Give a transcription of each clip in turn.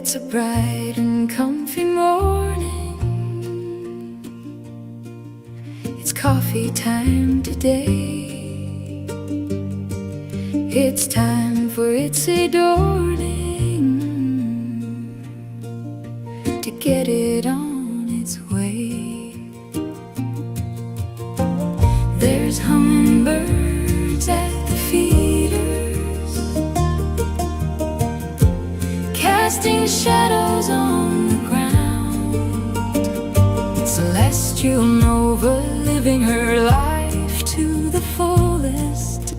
It's a bright and comfy morning. It's coffee time today. It's time for its adorning to get it on its way. There's hummingbirds at the feeders, casting shadows on the ground. Celestial Nova living her life to the fullest,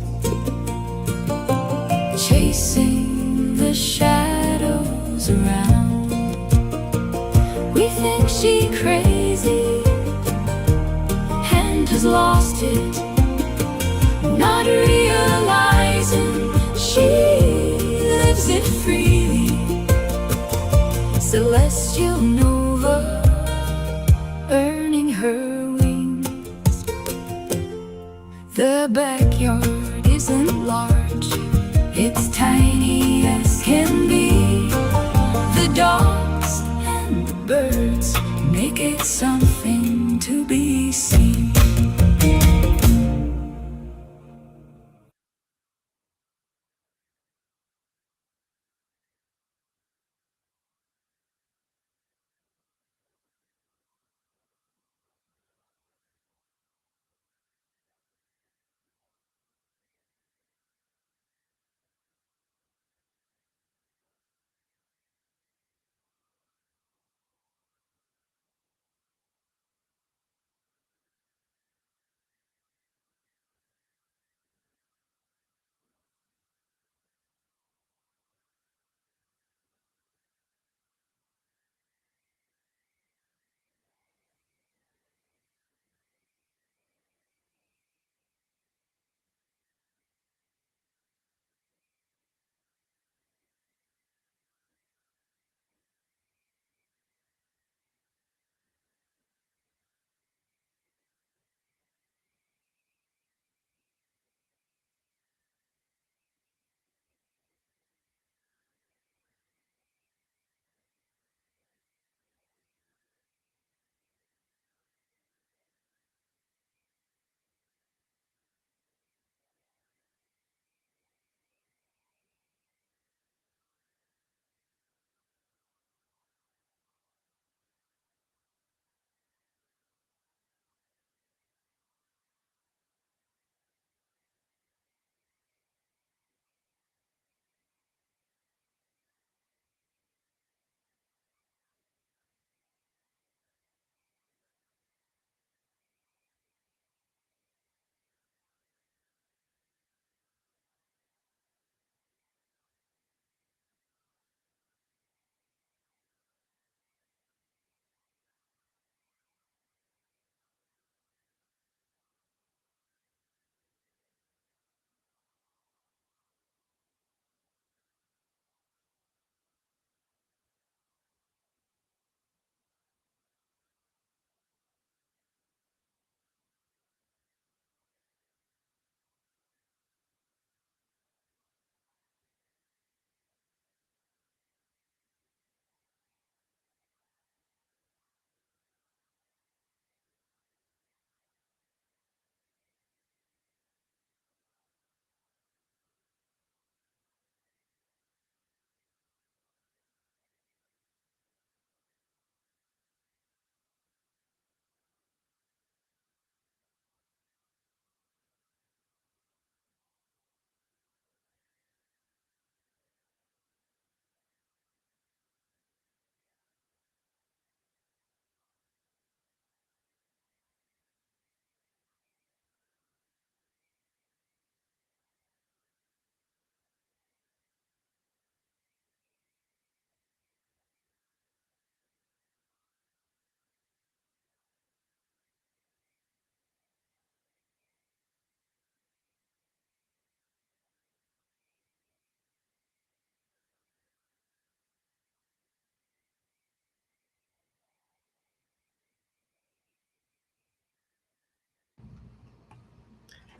chasing the shadows around. We think she crazy and has lost it, not realizing she lives it freely. Celestial Nova earning her wings. The backyard isn't large, it's tiny as can be. The dogs and the birds make it something to be seen.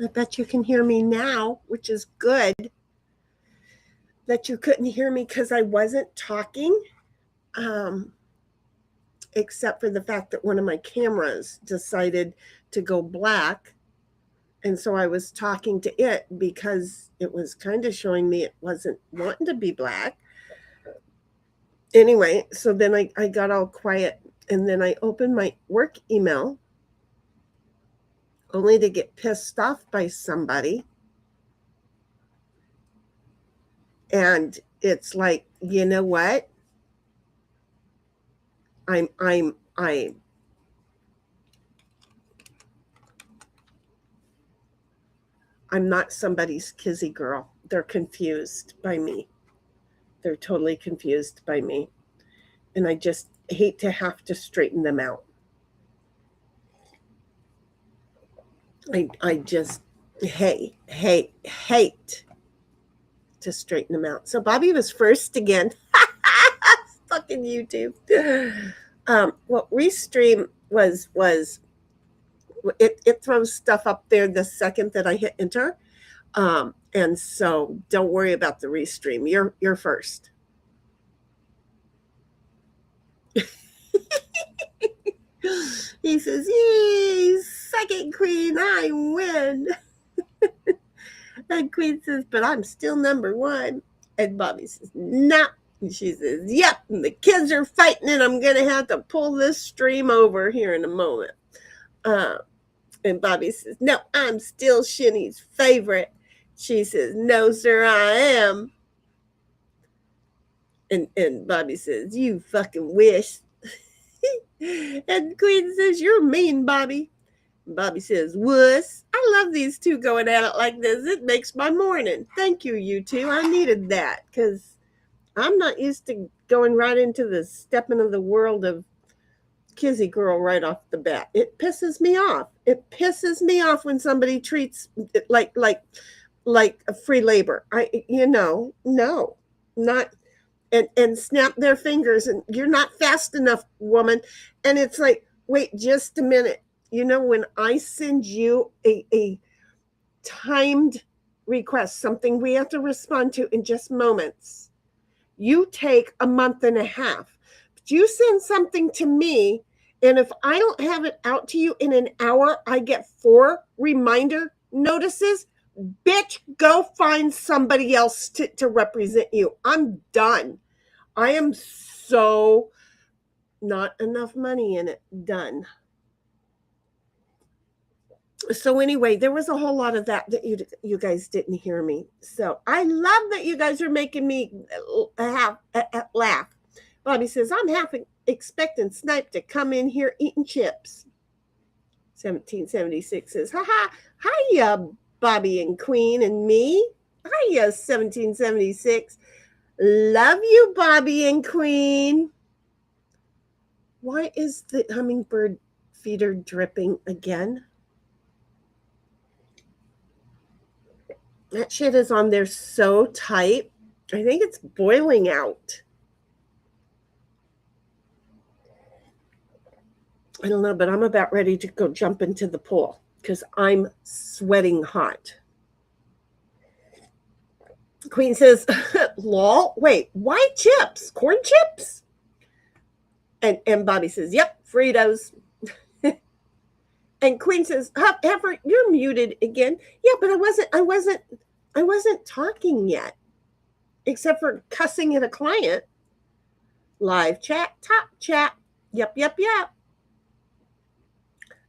I bet you can hear me now, which is good. That you couldn't hear me because I wasn't talking. except for the fact that one of my cameras decided to go black. And so I was talking to it because it was kind of showing me it wasn't wanting to be black. Anyway, so then I got all quiet, and then I opened my work email only to get pissed off by somebody. And it's like, you know what? I'm not somebody's kizzy girl. They're confused by me. They're totally confused by me. And I just hate to have to straighten them out. I just hate to straighten them out. So Bobby was first again. Fucking YouTube. What Restream was it throws stuff up there the second that I hit enter. And so don't worry about the Restream. You're first. He says, yay, second queen, I win. And Queen says, but I'm still number one. And Bobby says, nah. And she says, yep, and the kids are fighting, and I'm going to have to pull this stream over here in a moment. And Bobby says, no, I'm still Shinny's favorite. She says, no, sir, I am. And Bobby says, you fucking wish. And Queen says, you're mean, Bobby. And Bobby says, wuss. I love these two going at it like this. It makes my morning. Thank you, you two. I needed that because I'm not used to going right into the stepping of the world of kizzy girl right off the bat. It pisses me off. It pisses me off when somebody treats it like a free labor. No, not and snap their fingers and you're not fast enough, woman. And it's like, wait just a minute. When I send you a timed request, something we have to respond to in just moments, you take a month and a half. But you send something to me, and if I don't have it out to you in an hour, I get 4 reminder notices. Bitch, go find somebody else to represent you. I'm done. I am so not enough money in it. Done. So anyway, there was a whole lot of that you guys didn't hear me. So I love that you guys are making me laugh. Bobby says, I'm half expecting Snipe to come in here eating chips. 1776 says, hiya, Bobby and Queen and me. Hiya, 1776. Love you, Bobby and Queen. Why is the hummingbird feeder dripping again? That shit is on there so tight. I think it's boiling out. I don't know, but I'm about ready to go jump into the pool because I'm sweating hot. Queen says, lol, wait, why chips? Corn chips? And Bobby says, yep, Fritos. And Queen says, Heifer, you're muted again. Yeah, but I wasn't talking yet, except for cussing at a client. Live chat, top chat. Yep.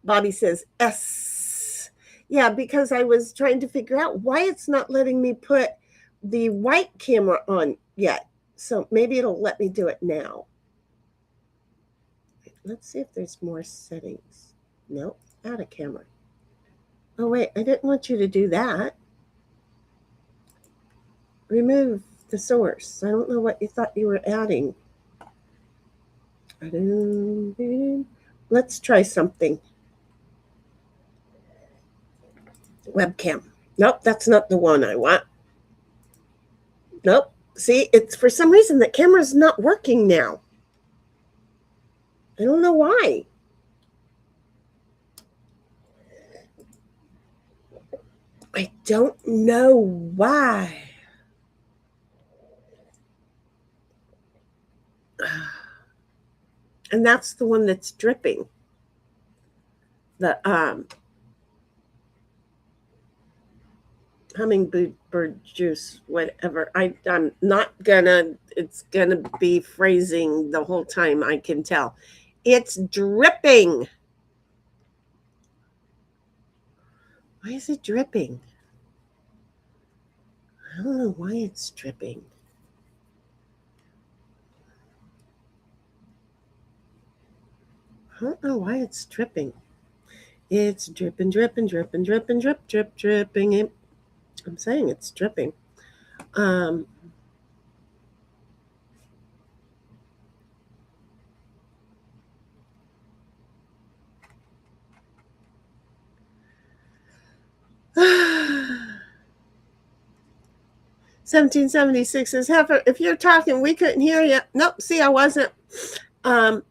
Bobby says, S. Yeah, because I was trying to figure out why it's not letting me put the white camera on yet. So maybe it'll let me do it now. Let's see if there's more settings. Nope, add a camera. Oh, wait, I didn't want you to do that. Remove the source. I don't know what you thought you were adding. Let's try something. Webcam. Nope, that's not the one I want. Nope. See, it's for some reason that camera's not working now. I don't know why. I don't know why. And that's the one that's dripping. The hummingbird juice, whatever. I'm not gonna, it's gonna be phrasing the whole time, I can tell. It's dripping. Why is it dripping? I don't know why it's dripping. I don't know why it's dripping. It's dripping, dripping, dripping, dripping, drip, drip, dripping. I'm saying it's dripping. Um, 1776 says, Heifer, if you're talking, we couldn't hear you. Nope, see, I wasn't. Um,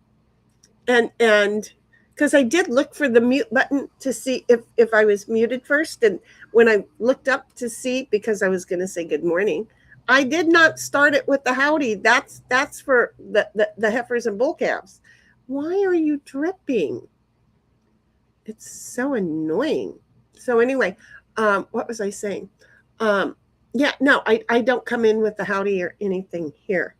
and because I did look for the mute button to see if I was muted first. And when I looked up to see, because I was going to say good morning, I did not start it with the howdy. That's for the heifers and bull calves. Why are you dripping? It's so annoying. So anyway, what was I saying? Yeah, no, I don't come in with the howdy or anything here.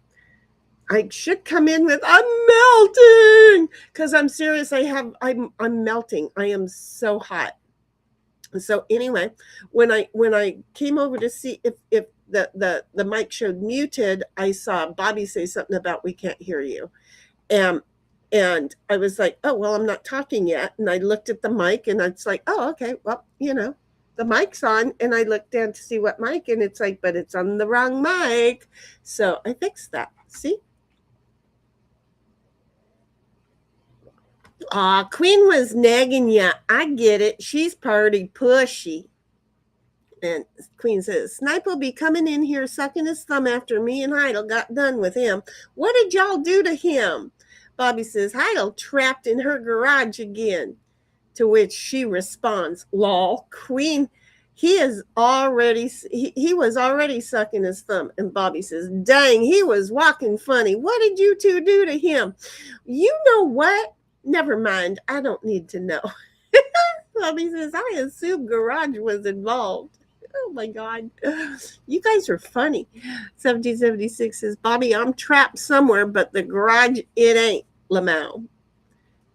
I should come in with I'm melting, because I'm serious. I'm melting. I am so hot. So anyway, when I came over to see if the mic showed muted, I saw Bobby say something about we can't hear you. And I was like, oh, well, I'm not talking yet. And I looked at the mic and it's like, oh, okay, well, the mic's on. And I looked down to see what mic, and it's like, but it's on the wrong mic. So I fixed that. See? Aw, Queen was nagging ya. I get it. She's pretty pushy. And Queen says, Snipe will be coming in here sucking his thumb after me and Heidel got done with him. What did y'all do to him? Bobby says, Heidel trapped in her garage again. To which she responds, lol, Queen, he was already sucking his thumb. And Bobby says, dang, he was walking funny. What did you two do to him? You know what? Never mind. I don't need to know. Bobby says, I assume garage was involved. Oh my God. You guys are funny. 1776 says, Bobby, I'm trapped somewhere, but the garage, it ain't, Lamau.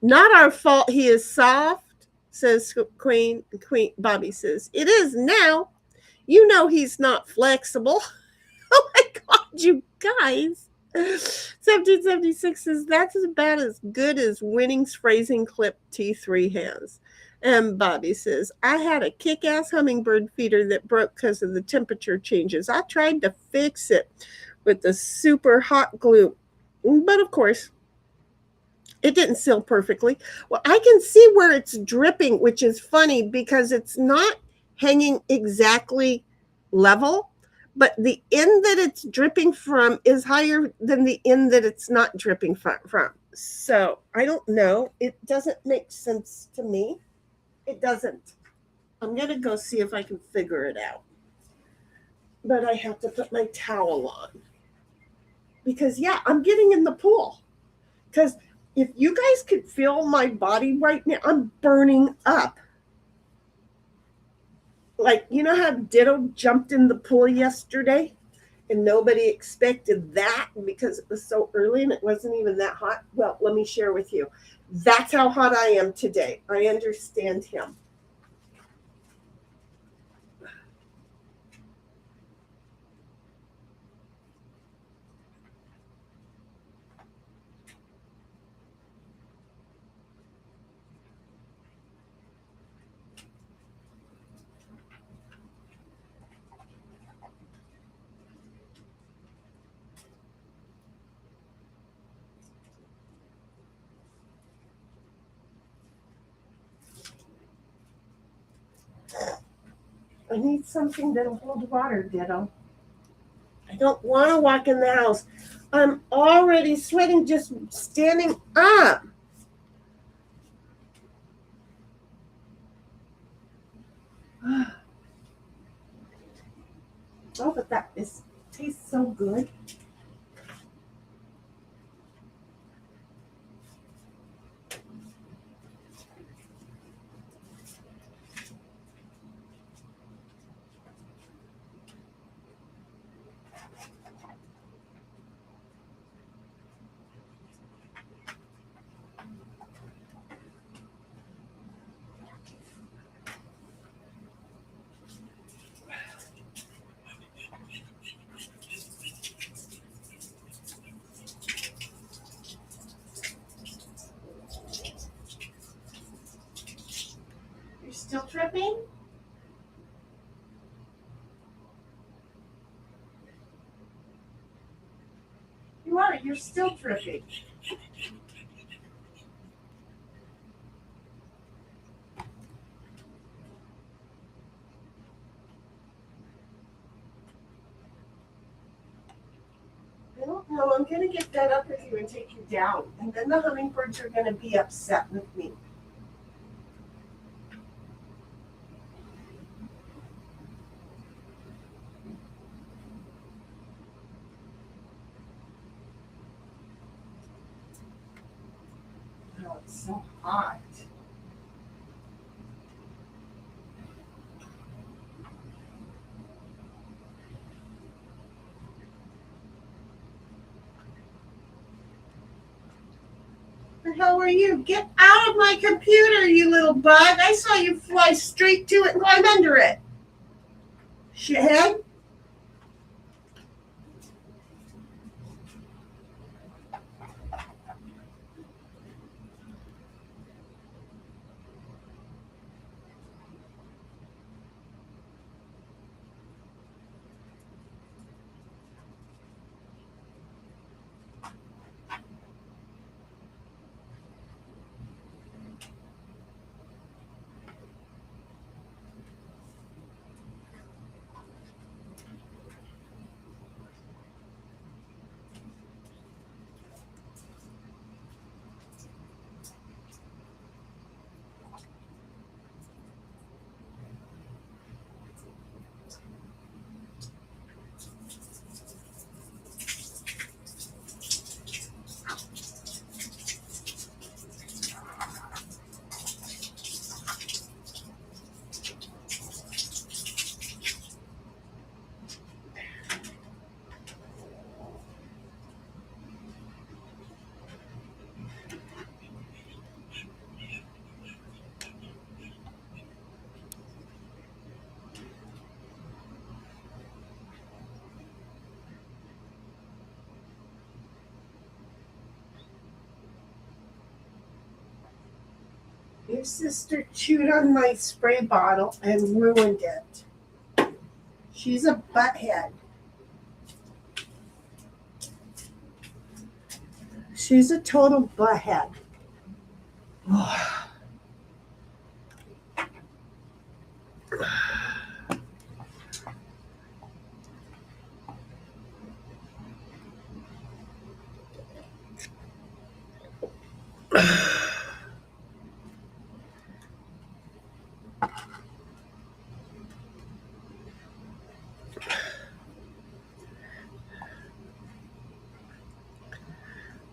Not our fault he is soft, says Queen. Bobby says, it is now. You know he's not flexible. Oh my God, you guys. 1776 says, that's about as good as Winning's phrasing clip T3 has. And Bobby says, I had a kick-ass hummingbird feeder that broke because of the temperature changes. I tried to fix it with the super hot glue, but of course, it didn't seal perfectly. Well, I can see where it's dripping, which is funny because it's not hanging exactly level, but the end that it's dripping from is higher than the end that it's not dripping from. So I don't know. It doesn't make sense to me. It doesn't. I'm going to go see if I can figure it out. But I have to put my towel on. Because, yeah, I'm getting in the pool. Because if you guys could feel my body right now, I'm burning up. Like, you know how Ditto jumped in the pool yesterday? And nobody expected that because it was so early and it wasn't even that hot. Well, let me share with you. That's how hot I am today. I understand him. I need something that'll hold water, Ditto. I don't want to walk in the house. I'm already sweating just standing up. Oh, but that tastes so good. still tripping? You are. You're still tripping. I don't know. I'm going to get fed up with you and take you down. And then the hummingbirds are going to be upset with me. Oh, it's so hot. Where the hell were you? Get out of my computer, you little bug. I saw you fly straight to it and climb under it. Shithead. Your sister chewed on my spray bottle and ruined it. She's a butthead. She's a total butthead.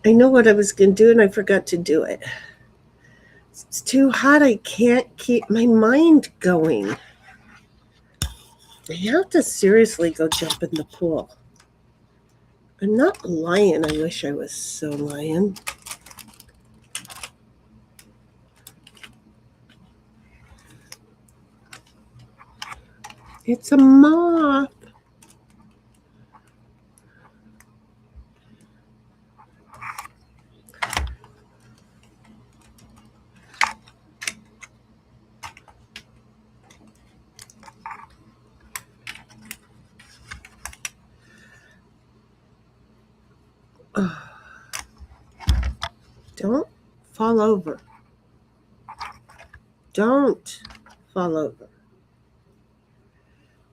I know what I was going to do and I forgot to do it. It's too hot. I can't keep my mind going. I have to seriously go jump in the pool. I'm not lying. I wish I was so lying. It's a moth. Don't fall over. Don't fall over.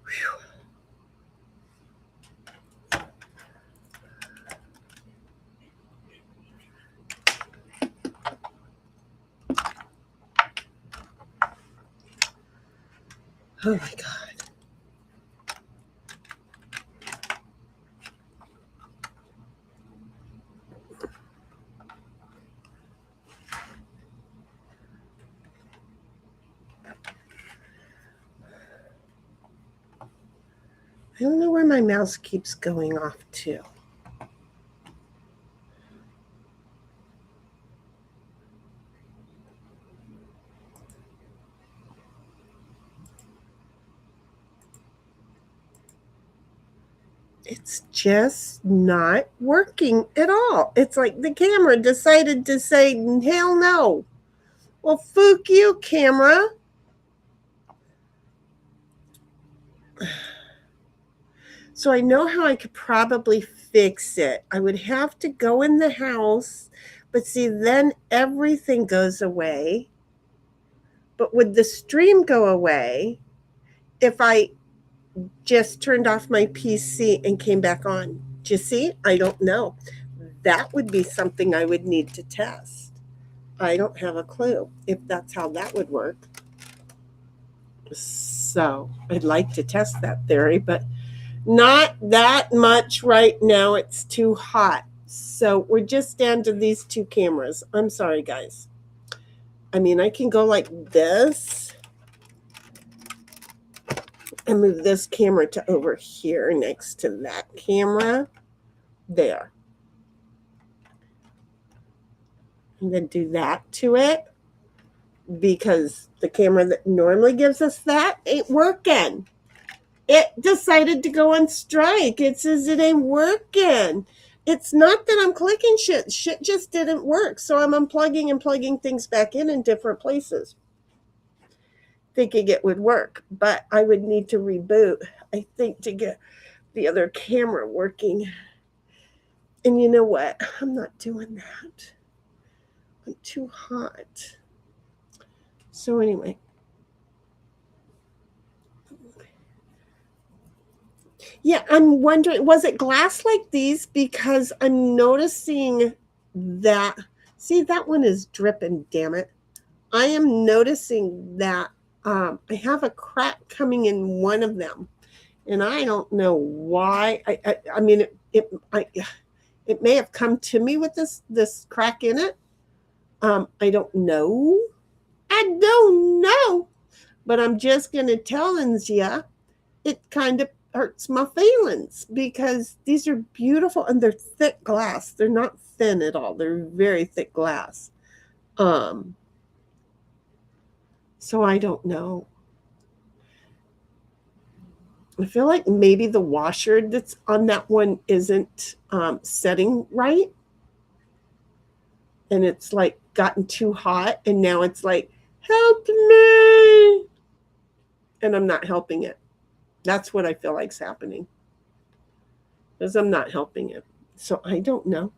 Whew. Oh my God. I don't know where my mouse keeps going off to. It's just not working at all. It's like the camera decided to say, hell no. Well, fuck you, camera. So I know how I could probably fix it. I would have to go in the house, but see, then everything goes away. But would the stream go away if I just turned off my PC and came back on? Do you see? I don't know. That would be something I would need to test. I don't have a clue if that's how that would work. So I'd like to test that theory, but not that much right now. It's too hot. So we're just down to these two cameras. I'm sorry, guys. I mean, I can go like this and move this camera to over here next to that camera. There. And then do that to it because the camera that normally gives us that ain't working. It decided to go on strike. It says it ain't working. It's not that I'm clicking shit. Shit just didn't work. So I'm unplugging and plugging things back in different places, thinking it would work. But I would need to reboot, I think, to get the other camera working. And you know what? I'm not doing that. I'm too hot. So anyway. Yeah, I'm wondering, was it glass like these? Because I'm noticing that, see, that one is dripping, damn it. I am noticing that I have a crack coming in one of them. And I don't know why. I mean, it may have come to me with this crack in it. I don't know. I don't know. But I'm just going to tell you, it kind of hurts my feelings because these are beautiful and they're thick glass. They're not thin at all. They're very thick glass. So I don't know. I feel like maybe the washer that's on that one isn't setting right. And it's like gotten too hot and now it's like, help me. And I'm not helping it. That's what I feel like's happening. Because I'm not helping it. So I don't know.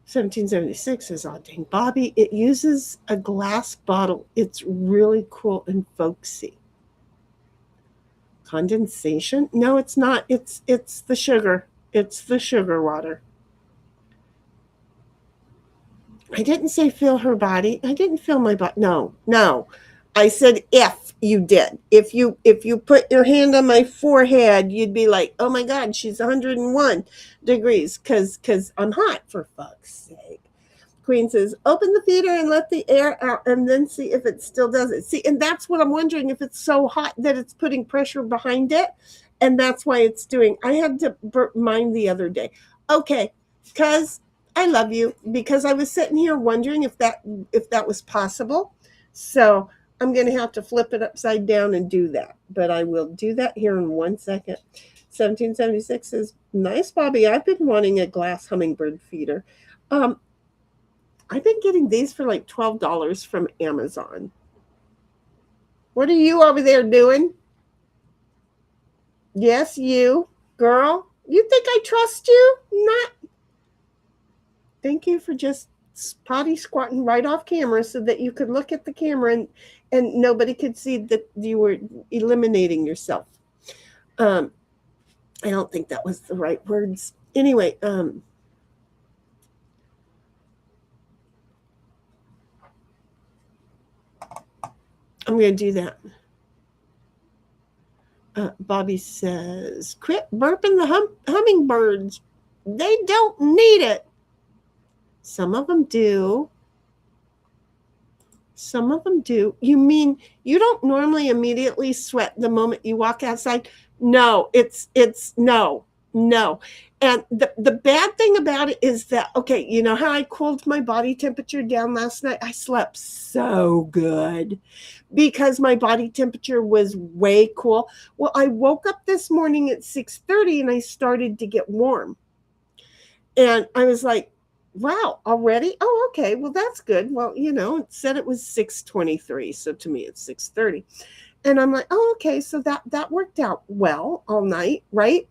1776 is odd dang Bobby. It uses a glass bottle. It's really cool and folksy. Condensation? No, it's not. It's the sugar. It's the sugar water. I didn't say feel her body. I didn't feel my body. No. I said if you did. If you put your hand on my forehead, you'd be like, oh my God, she's 101 degrees because I'm hot, for fuck's sake. Queen says, open the feeder and let the air out and then see if it still does it. See, and that's what I'm wondering, if it's so hot that it's putting pressure behind it. And that's why it's doing. I had to burp mine the other day. Okay, because I love you, because I was sitting here wondering if that was possible. So I'm going to have to flip it upside down and do that. But I will do that here in 1 second. 1776 says, nice, Bobby. I've been wanting a glass hummingbird feeder. I've been getting these for like $12 from Amazon. What are you over there doing? Yes, you, girl. You think I trust you? Not. Thank you for just potty squatting right off camera so that you could look at the camera and nobody could see that you were eliminating yourself. I don't think that was the right words. Anyway, I'm going to do that. Bobby says, quit burping the hummingbirds. They don't need it. Some of them do. Some of them do. You mean you don't normally immediately sweat the moment you walk outside? No, it's no. And the bad thing about it is that, okay, you know how I cooled my body temperature down last night? I slept so good because my body temperature was way cool. Well, I woke up this morning at 6:30 and I started to get warm. And I was like, wow, already? Oh, okay. Well, that's good. Well, it said it was 6:23. So to me, it's 6:30. And I'm like, oh, okay, so that worked out well all night, right?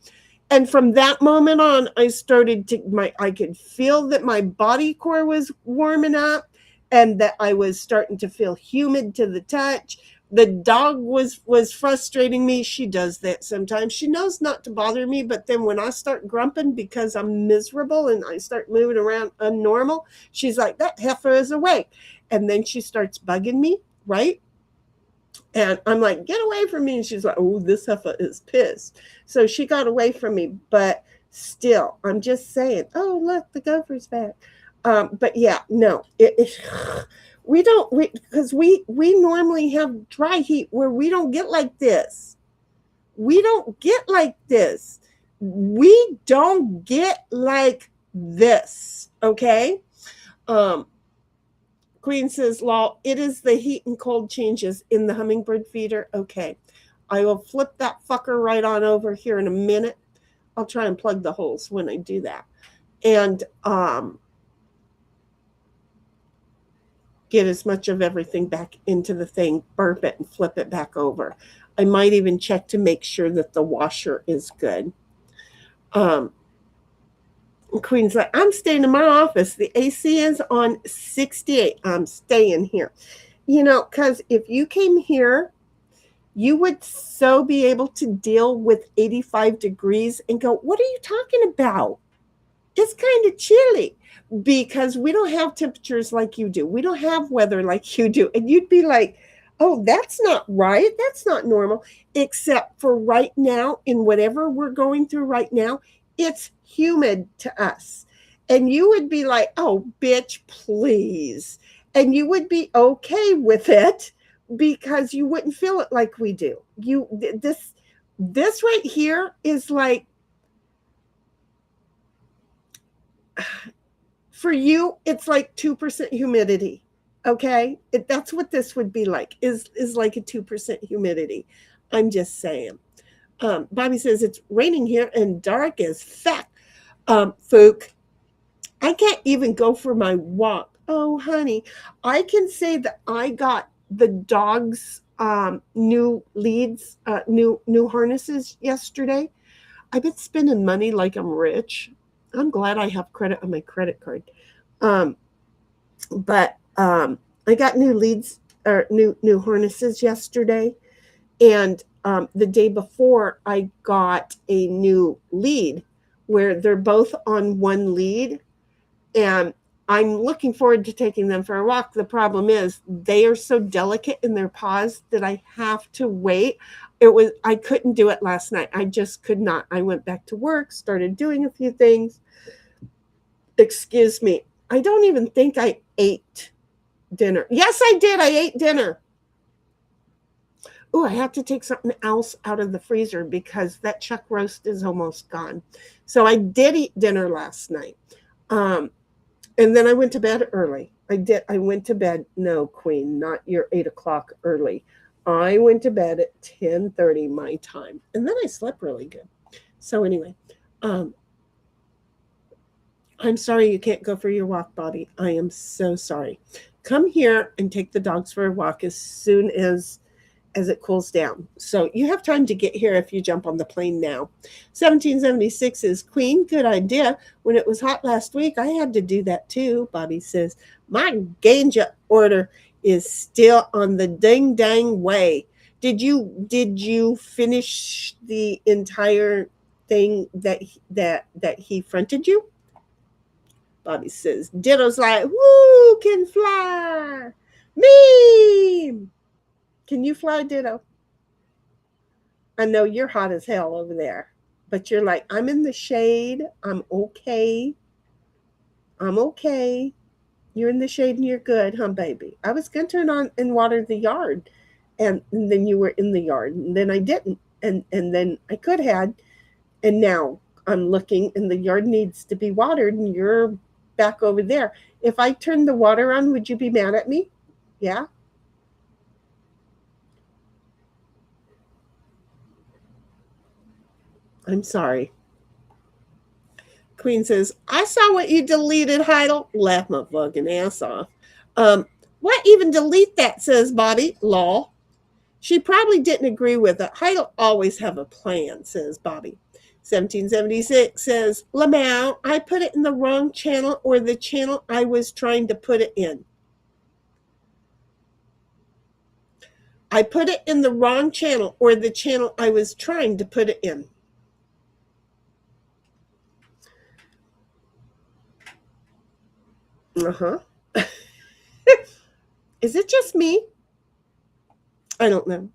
And from that moment on, I started to I could feel that my body core was warming up, and that I was starting to feel humid to the touch. The dog was frustrating me. She does that sometimes. She knows not to bother me, but then when I start grumping because I'm miserable and I start moving around unnormal, she's like, that heifer is awake. And then she starts bugging me, right? And I'm like, get away from me. And she's like, oh, this heifer is pissed. So she got away from me. But still, I'm just saying, oh, look, the gopher's back. But yeah, no, we don't, because we normally have dry heat where we don't get like this. We don't get like this. We don't get like this. Okay. Um, Queen says, Law, it is the heat and cold changes in the hummingbird feeder. Okay. I will flip that fucker right on over here in a minute. I'll try and plug the holes when I do that. And get as much of everything back into the thing, burp it, and flip it back over. I might even check to make sure that the washer is good. Queen's like, I'm staying in my office. The AC is on 68. I'm staying here. Because if you came here, you would so be able to deal with 85 degrees and go, what are you talking about? It's kind of chilly, because we don't have temperatures like you do. We don't have weather like you do. And you'd be like, oh, that's not right. That's not normal. Except for right now, in whatever we're going through right now, it's humid to us. And you would be like, oh, bitch, please. And you would be okay with it because you wouldn't feel it like we do. This right here is like, for you, it's like 2% humidity. Okay, that's what this would be like. Is like a 2% humidity. I'm just saying. Bobby says it's raining here and dark as fuck. Fook, I can't even go for my walk. Oh, honey, I can say that I got the dog's new leads, new harnesses yesterday. I've been spending money like I'm rich. I'm glad I have credit on my credit card. But I got new leads or new harnesses yesterday, and the day before I got a new lead where they're both on one lead, and I'm looking forward to taking them for a walk. The problem is they are so delicate in their paws that I have to wait. I couldn't do it last night. I just could not. I went back to work, started doing a few things. Excuse me. I don't even think I ate dinner. Yes, I did. I ate dinner. Oh, I have to take something else out of the freezer because that chuck roast is almost gone. So I did eat dinner last night. And then I went to bed early. I went to bed. No, Queen, not your 8 o'clock early. I went to bed at 10:30 my time. And then I slept really good. So anyway, I'm sorry you can't go for your walk, Bobby. I am so sorry. Come here and take the dogs for a walk as soon as it cools down. So you have time to get here if you jump on the plane now. 1776 is Queen. Good idea. When it was hot last week, I had to do that too. Bobby says, my ganja order is still on the ding dang way. Did you finish the entire thing that he fronted you? Bobby says, Ditto's like, woo, can fly. Me. Can you fly, Ditto? I know you're hot as hell over there, but you're like, I'm in the shade. I'm okay. I'm okay. You're in the shade and you're good, huh, baby? I was going to turn on and water the yard, and then you were in the yard, and then I didn't, and then I could have, and now I'm looking, and the yard needs to be watered, and you're back over there. If I turned the water on, would you be mad at me? Yeah? I'm sorry. Queen says, I saw what you deleted, Heidel. Laugh my fucking ass off. What even delete that, says Bobby. Law. She probably didn't agree with it. I'll always have a plan, says Bobby. 1776 says, Lamau, I put it in the wrong channel or the channel I was trying to put it in. I put it in the wrong channel or the channel I was trying to put it in. Uh-huh. Is it just me? I don't know.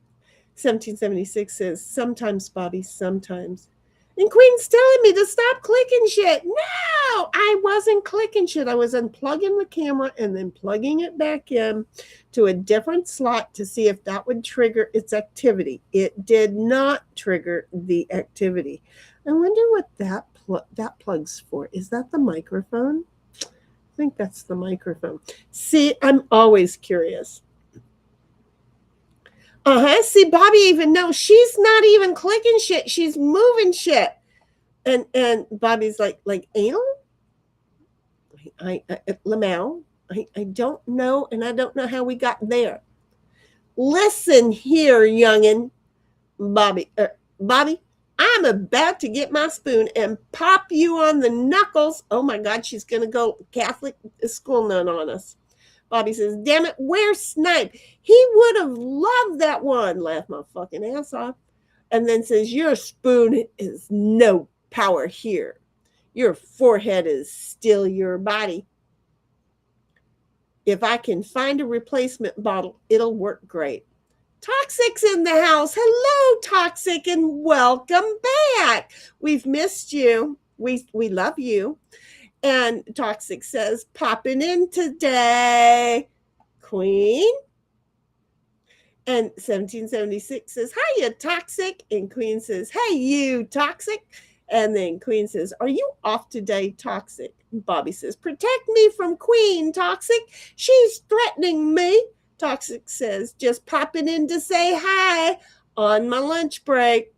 1776 says, sometimes, Bobby, sometimes. And Queen's telling me to stop clicking shit. No, I wasn't clicking shit. I was unplugging the camera and then plugging it back in to a different slot to see if that would trigger its activity. It did not trigger the activity. I wonder what that plug's for. Is that the microphone? I think that's the microphone. See, I'm always curious. See, Bobby even knows she's not even clicking shit. She's moving shit. And Bobby's like anal? Lamau, I don't know, and I don't know how we got there. Listen here, youngin'. Bobby, I'm about to get my spoon and pop you on the knuckles. Oh my God, she's going to go Catholic school nun on us. Bobby says, damn it, where's Snipe? He would have loved that one. Laugh my fucking ass off. And then says, your spoon is no power here. Your forehead is still your body. If I can find a replacement bottle, it'll work great. Toxic's in the house. Hello, Toxic, and welcome back. We've missed you. We love you. And Toxic says, popping in today, Queen. And 1776 says, hiya, Toxic. And Queen says, hey, you, Toxic. And then Queen says, are you off today, Toxic? And Bobby says, protect me from Queen, Toxic. She's threatening me. Toxic says, just popping in to say hi on my lunch break.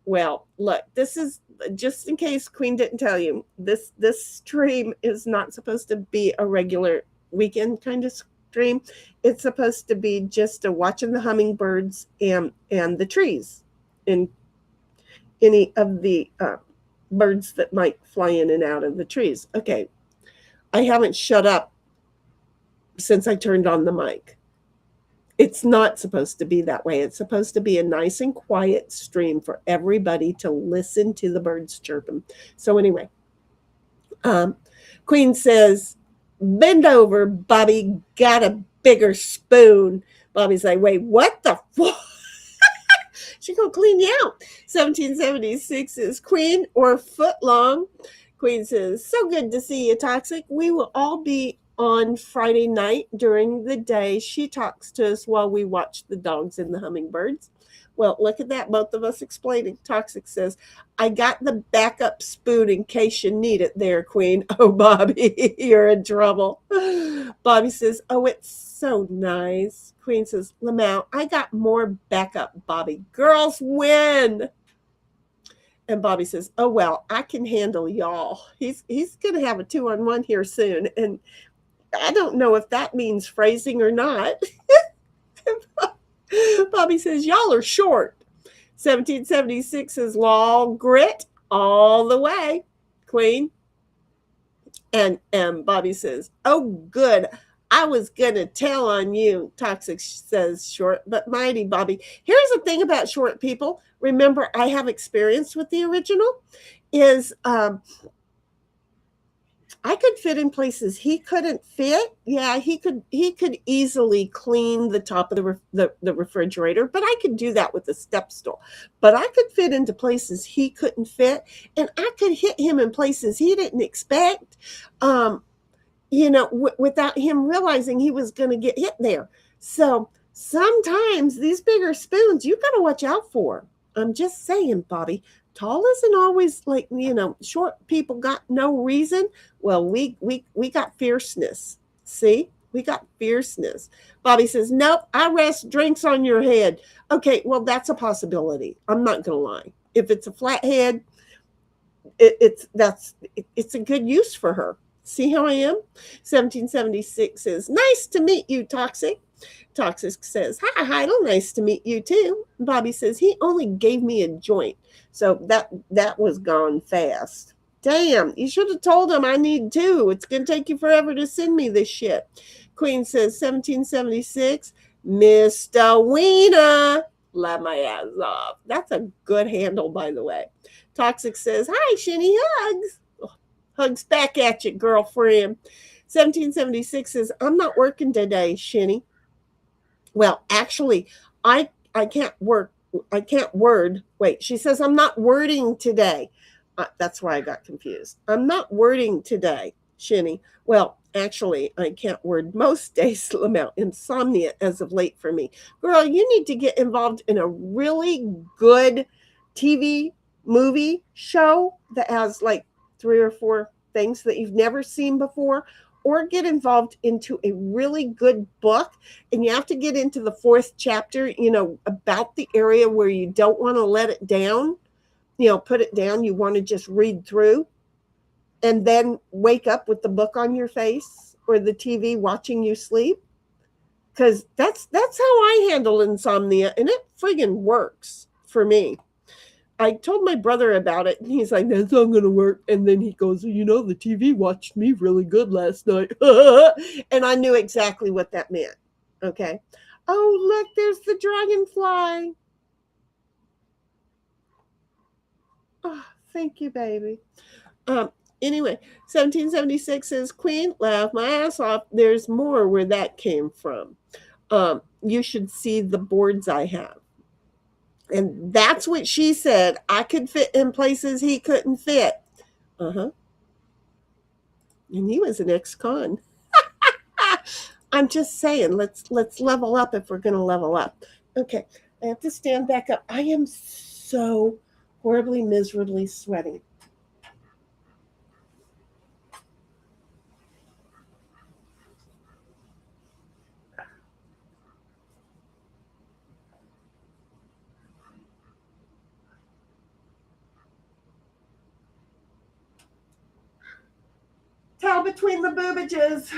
Well, look, this is just in case Queen didn't tell you, this stream is not supposed to be a regular weekend kind of stream. It's supposed to be just a watching the hummingbirds and the trees and any of the birds that might fly in and out of the trees. Okay, I haven't shut up since I turned on the mic. It's not supposed to be that way. It's supposed to be a nice and quiet stream for everybody to listen to the birds chirping. So anyway, Queen says, bend over, Bobby, got a bigger spoon. Bobby's like, wait, what the fuck? She's going to clean you out. 1776 is Queen or foot long. Queen says, so good to see you, Toxic. We will all be on Friday night during the day. She talks to us while we watch the dogs and the hummingbirds. Well, look at that. Both of us explaining. Toxic says, I got the backup spoon in case you need it there, Queen. Oh, Bobby, you're in trouble. Bobby says, oh, it's so nice. Queen says, Lamau, I got more backup, Bobby. Girls win. And Bobby says, oh, well, I can handle y'all. He's going to have a 2-on-1 here soon. And I don't know if that means phrasing or not. Bobby says, y'all are short. 1776 is law grit all the way, Queen. And Bobby says, oh, good. I was going to tell on you, Toxic says short, but mighty, Bobby. Here's the thing about short people. Remember, I have experience with the original, is I could fit in places he couldn't fit. Yeah, he could easily clean the top of the refrigerator, but I could do that with a step stool. But I could fit into places he couldn't fit, and I could hit him in places he didn't expect. Without him realizing he was going to get hit there. So sometimes these bigger spoons, you got to watch out for. I'm just saying, Bobby. Tall isn't always like, short people got no reason. Well, we got fierceness. See, we got fierceness. Bobby says, nope, I rest drinks on your head. Okay, well, that's a possibility. I'm not going to lie. If it's a flat head, it's a good use for her. See how I am? 1776 says, nice to meet you, Toxic. Toxic says, hi, Heidel, nice to meet you too. Bobby says, he only gave me a joint. So that was gone fast. Damn, you should have told him I need two. It's going to take you forever to send me this shit. Queen says, 1776, Mr. Wiener. Laugh my ass off. That's a good handle, by the way. Toxic says, hi, Shinny, hugs. Hugs back at you, girlfriend. 1776 says, I'm not working today, Shinny. Well, actually, I can't work. I can't word. Wait, she says I'm not wording today. That's why I got confused. I'm not wording today, Shinny. Well, actually, I can't word most days. Lamau, insomnia as of late for me. Girl, you need to get involved in a really good TV movie show that has like 3 or 4 things that you've never seen before, or get involved into a really good book, and you have to get into the 4th chapter, about the area where you don't want to let it down, put it down. You want to just read through and then wake up with the book on your face or the TV watching you sleep. Because that's how I handle insomnia, and it friggin' works for me. I told my brother about it, and he's like, that's not going to work. And then he goes, the TV watched me really good last night. And I knew exactly what that meant. Okay. Oh, look, there's the dragonfly. Oh, thank you, baby. Um, anyway, 1776 says, Queen, laugh my ass off. There's more where that came from. You should see the boards I have. And that's what she said. I could fit in places he couldn't fit. Uh-huh. And he was an ex-con. I'm just saying, let's level up if we're gonna level up. Okay, I have to stand back up. I am so horribly, miserably sweating. Towel between the boobages.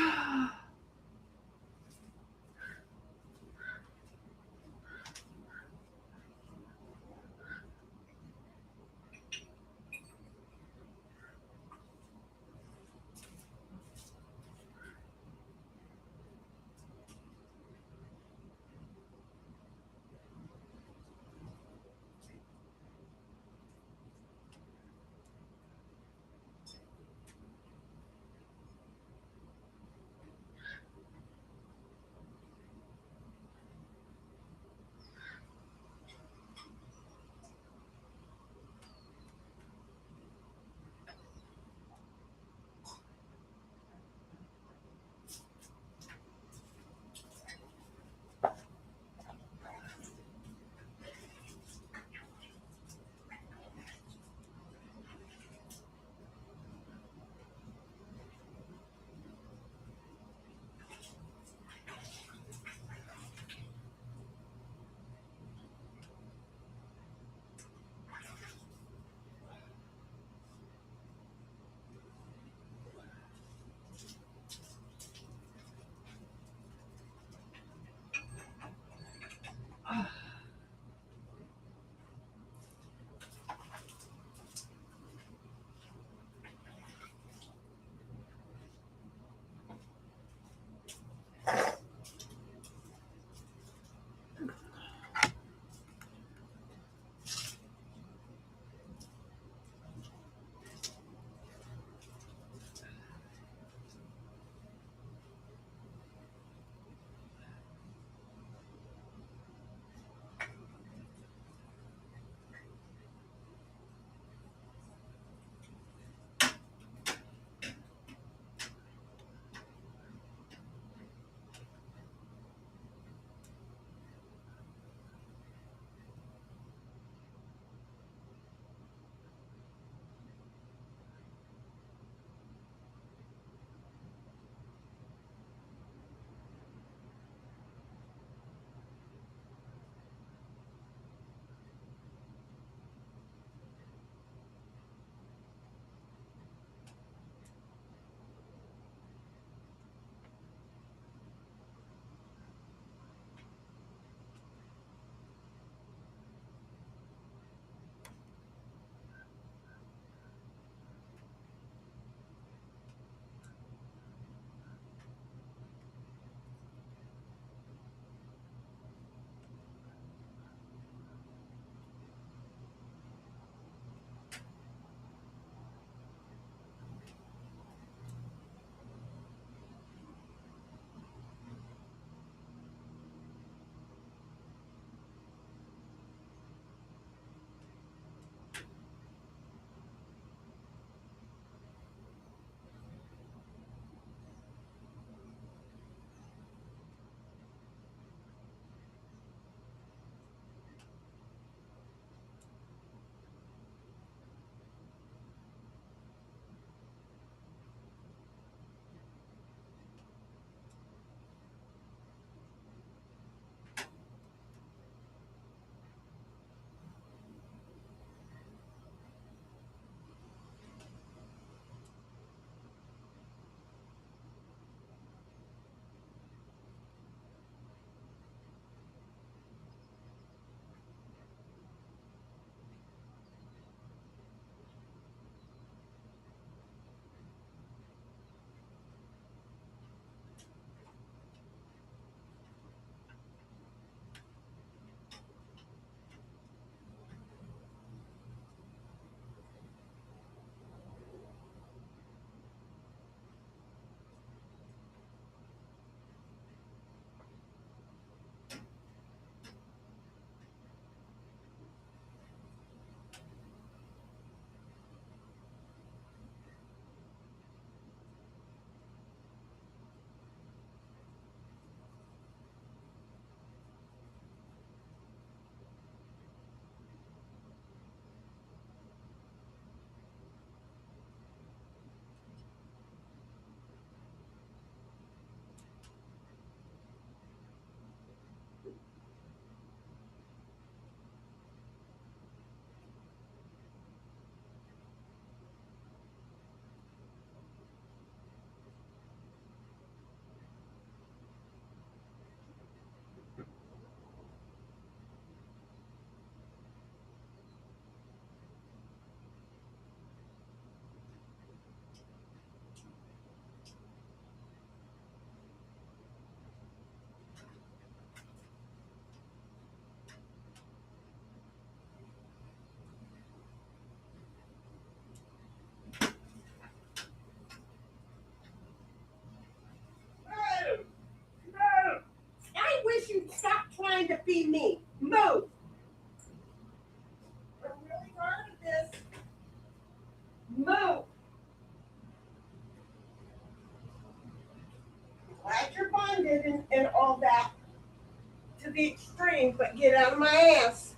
trying to feed me. Move. I'm really hard at this. Move. Glad you're bonded and all that to the extreme, but get out of my ass.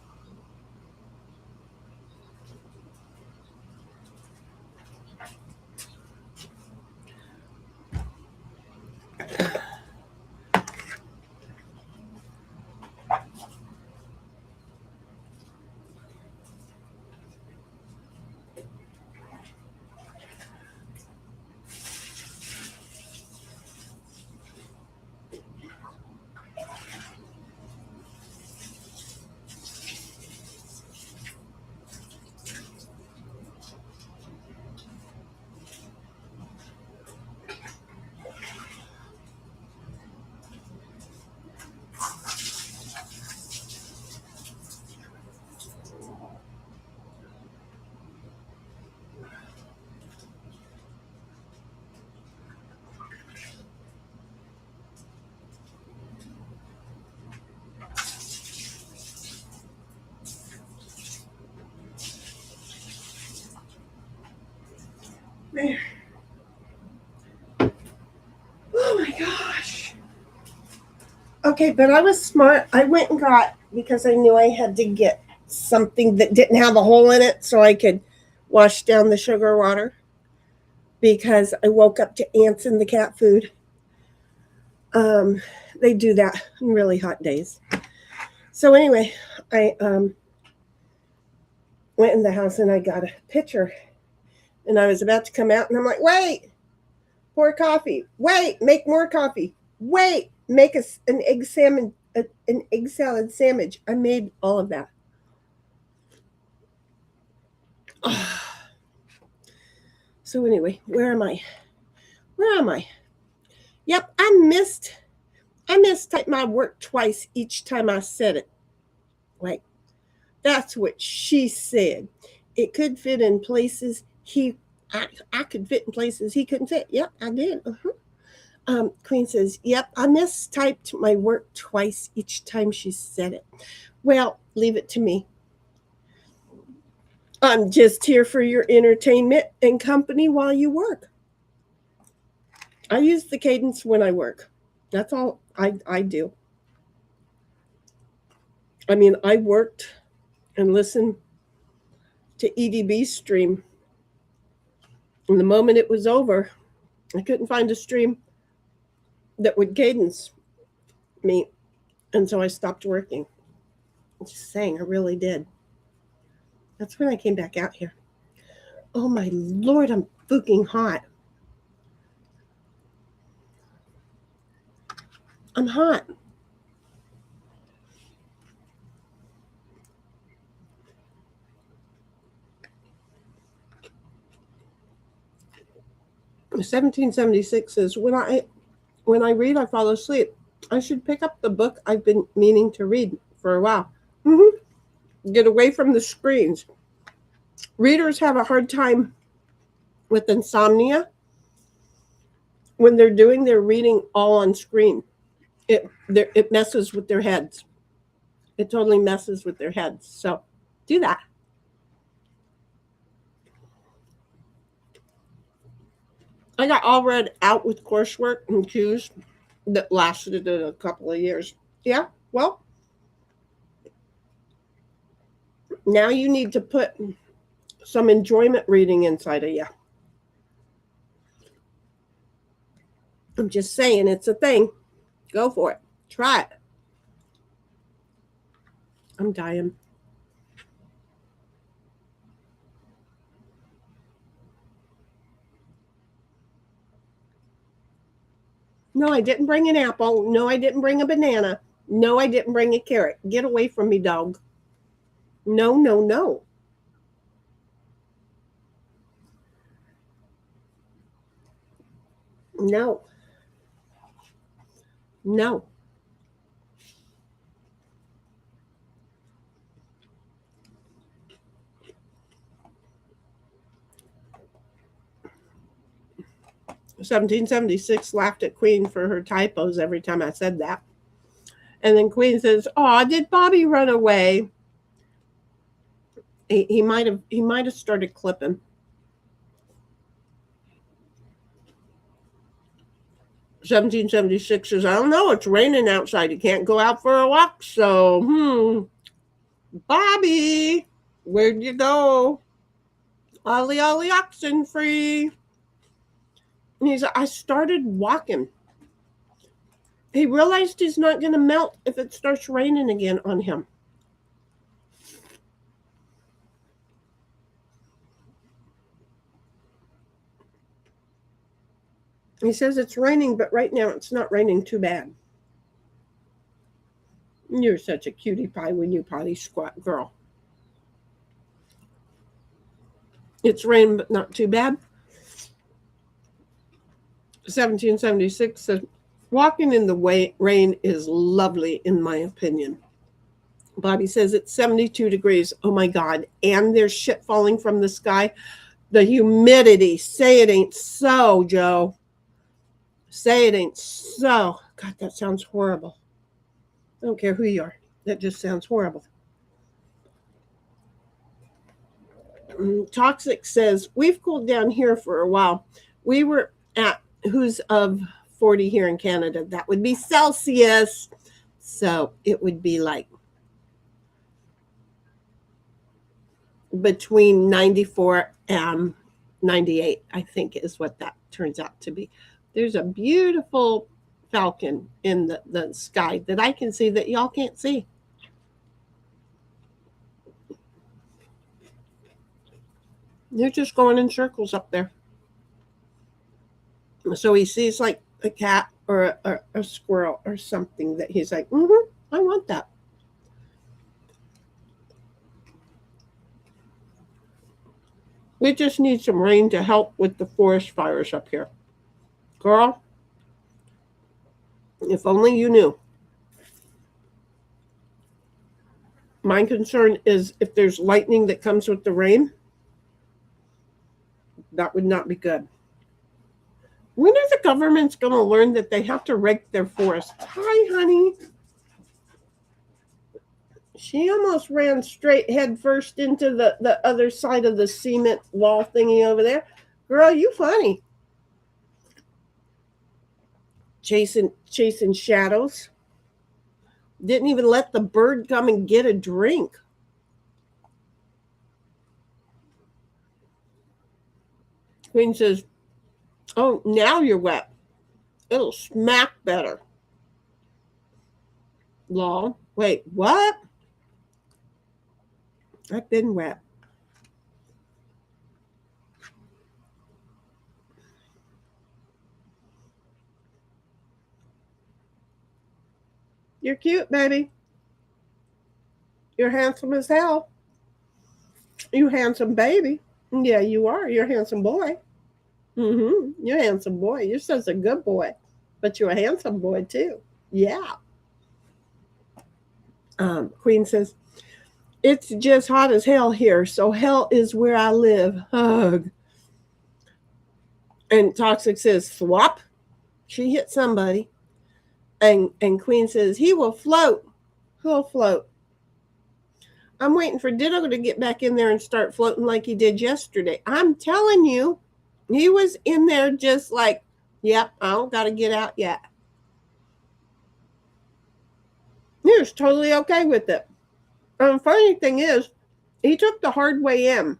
There. Oh my gosh. Okay, but I was smart. I went and got, because I knew I had to get something that didn't have a hole in it so I could wash down the sugar water, because I woke up to ants in the cat food. They do that in really hot days. So anyway, I went in the house and I got a pitcher, and I was about to come out and I'm like, wait, pour coffee. Wait, make more coffee. Wait, make an egg salad sandwich. I made all of that. So anyway, where am I? Yep, I mistyped my work twice each time I said it. Like, that's what she said. It could fit in places I could fit in places he couldn't fit. Yep, I did. Queen says, yep, I mistyped my work twice each time she said it. Well, leave it to me. I'm just here for your entertainment and company while you work. I use the cadence when I work. That's all I do. I mean, I worked and listened to EDB stream. And the moment it was over, I couldn't find a stream that would cadence me. And so I stopped working. I'm just saying, I really did. That's when I came back out here. Oh my Lord, I'm fucking hot. I'm hot. $17.76 says, when I read, I fall asleep. I should pick up the book I've been meaning to read for a while. Get away from the screens. Readers have a hard time with insomnia when they're doing their reading all on screen. It messes with their heads. It totally messes with their heads. So do that. I got all read out with coursework and cues that lasted a couple of years. Yeah, well, now you need to put some enjoyment reading inside of you. I'm just saying, it's a thing. Go for it. Try it. I'm dying. No, I didn't bring an apple. No, I didn't bring a banana. No, I didn't bring a carrot. Get away from me, dog. No, no, no. No. No. $17.76 laughed at Queen for her typos every time I said that. And then Queen says, "Oh, did Bobby run away?" He might have started clipping. "1776 says, I don't know. It's raining outside. You can't go out for a walk. So, Bobby, where'd you go? Ollie, ollie, oxen free." And he's like, "I started walking." He realized he's not going to melt if it starts raining again on him. He says it's raining, but right now it's not raining too bad. You're such a cutie pie when you potty squat, girl. It's raining, but not too bad. 1776 says, "Walking in the rain is lovely, in my opinion." Bobby says it's 72 degrees. Oh my God. And there's shit falling from the sky. The humidity. Say it ain't so, Joe. Say it ain't so. God, that sounds horrible. I don't care who you are. That just sounds horrible. Toxic says, "We've cooled down here for a while. We were at who's of 40 here in Canada. That would be Celsius. So it would be like between 94 and 98, I think is what that turns out to be. There's a beautiful falcon in the sky that I can see that y'all can't see. They're just going in circles up there. So he sees like a cat or a squirrel or something that he's like, I want that. We just need some rain to help with the forest fires up here. Girl, if only you knew. My concern is if there's lightning that comes with the rain, that would not be good. When are the governments going to learn that they have to rake their forests? Hi, honey. She almost ran straight head first into the other side of the cement wall thingy over there. Girl, you funny. Chasing shadows. Didn't even let the bird come and get a drink. Queen says, "Oh, now you're wet. It'll smack better." Law. Wait, what? I've been wet. You're cute, baby. You're handsome as hell. You handsome baby. Yeah, you are. You're a handsome boy. You're a handsome boy. You're such a good boy. But you're a handsome boy too. Yeah. Queen says, "It's just hot as hell here, so hell is where I live. Hug." And Toxic says, "Swap." She hit somebody. And Queen says, "He will float." Who'll float? I'm waiting for Ditto to get back in there and start floating like he did yesterday. I'm telling you, he was in there just like, yep, I don't got to get out yet. He was totally okay with it. Funny thing is, he took the hard way in.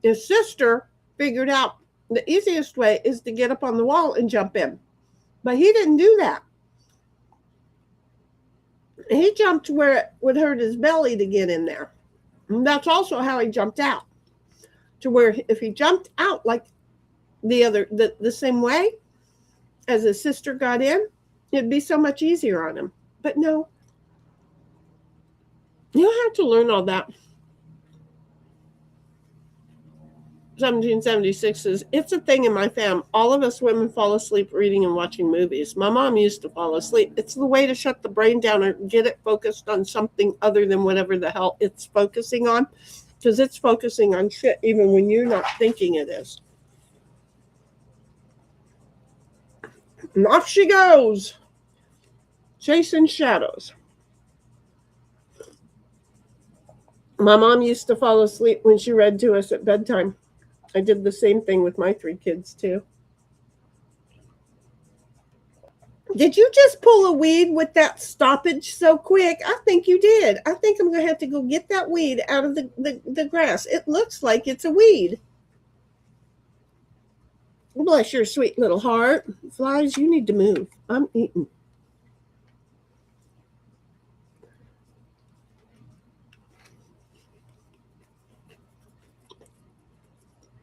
His sister figured out the easiest way is to get up on the wall and jump in. But he didn't do that. He jumped where it would hurt his belly to get in there. And that's also how he jumped out. To where if he jumped out like the same way as his sister got in, it'd be so much easier on him. But no, you don't have to learn all that. 1776 says, "It's a thing in my fam. All of us women fall asleep reading and watching movies. My mom used to fall asleep. It's the way to shut the brain down or get it focused on something other than whatever the hell it's focusing on. Because it's focusing on shit even when you're not thinking it is." And off she goes. Chasing shadows. My mom used to fall asleep when she read to us at bedtime. I did the same thing with my 3 kids too. Did you just pull a weed with that stoppage so quick? I think you did. I think I'm going to have to go get that weed out of the grass. It looks like it's a weed. Bless your sweet little heart. Flies, you need to move. I'm eating.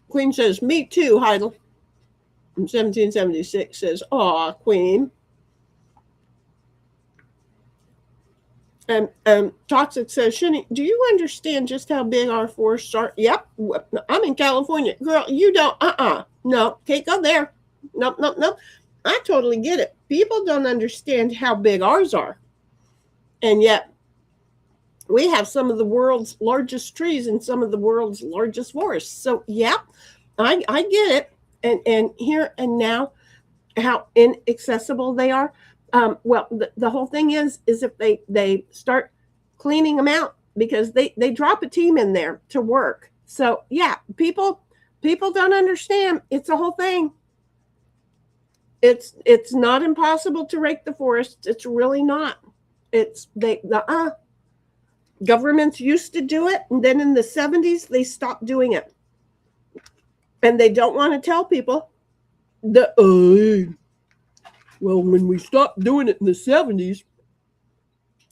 Queen says, me too, Heidel. 1776 says, aw, Queen. And Toxic says, Shinny, do you understand just how big our forests are? Yep. I'm in California. Girl, you don't. No, can't go there. Nope, nope, nope. I totally get it. People don't understand how big ours are. And yet, we have some of the world's largest trees and some of the world's largest forests. So, yeah, I get it. And here and now, how inaccessible they are. Well, the whole thing is if they start cleaning them out, because they drop a team in there to work. So yeah, people don't understand. It's a whole thing. It's not impossible to rake the forest. It's really not. It's governments used to do it, and then in the 70s they stopped doing it, and they don't want to tell people that. Well, when we stopped doing it in the 70s,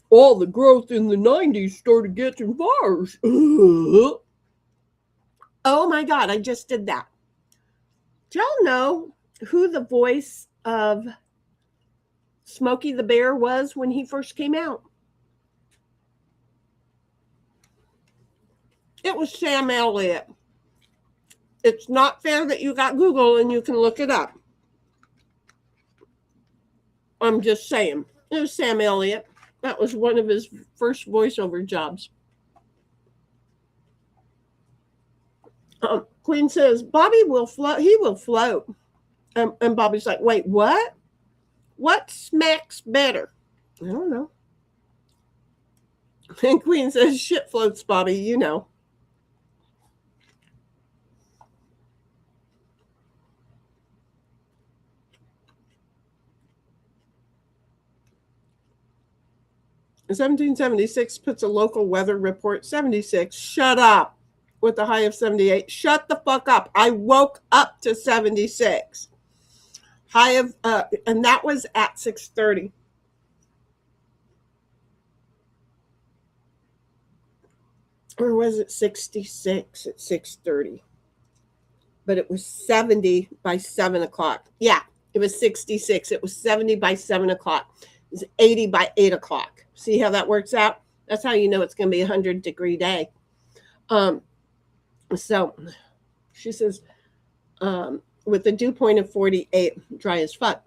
all the growth in the 90s started getting fires. Oh my God, I just did that. Do y'all know who the voice of Smokey the Bear was when he first came out? It was Sam Elliott. It's not fair that you got Google and you can look it up. I'm just saying. It was Sam Elliott. That was one of his first voiceover jobs. Queen says, Bobby will float. He will float. And Bobby's like, wait, what? What smacks better? I don't know. And Queen says, shit floats, Bobby, you know. In 1776 puts a local weather report 76. Shut up. With a high of 78. Shut the fuck up. I woke up to 76. High of and that was at 6:30. Or was it 66 at 6:30? But it was 70 by 7 o'clock. Yeah, it was 66. It was 70 by 7 o'clock. It was 80 by 8 o'clock. See how that works out? That's how you know it's going to be a 100-degree day. So she says, with a dew point of 48, dry as fuck.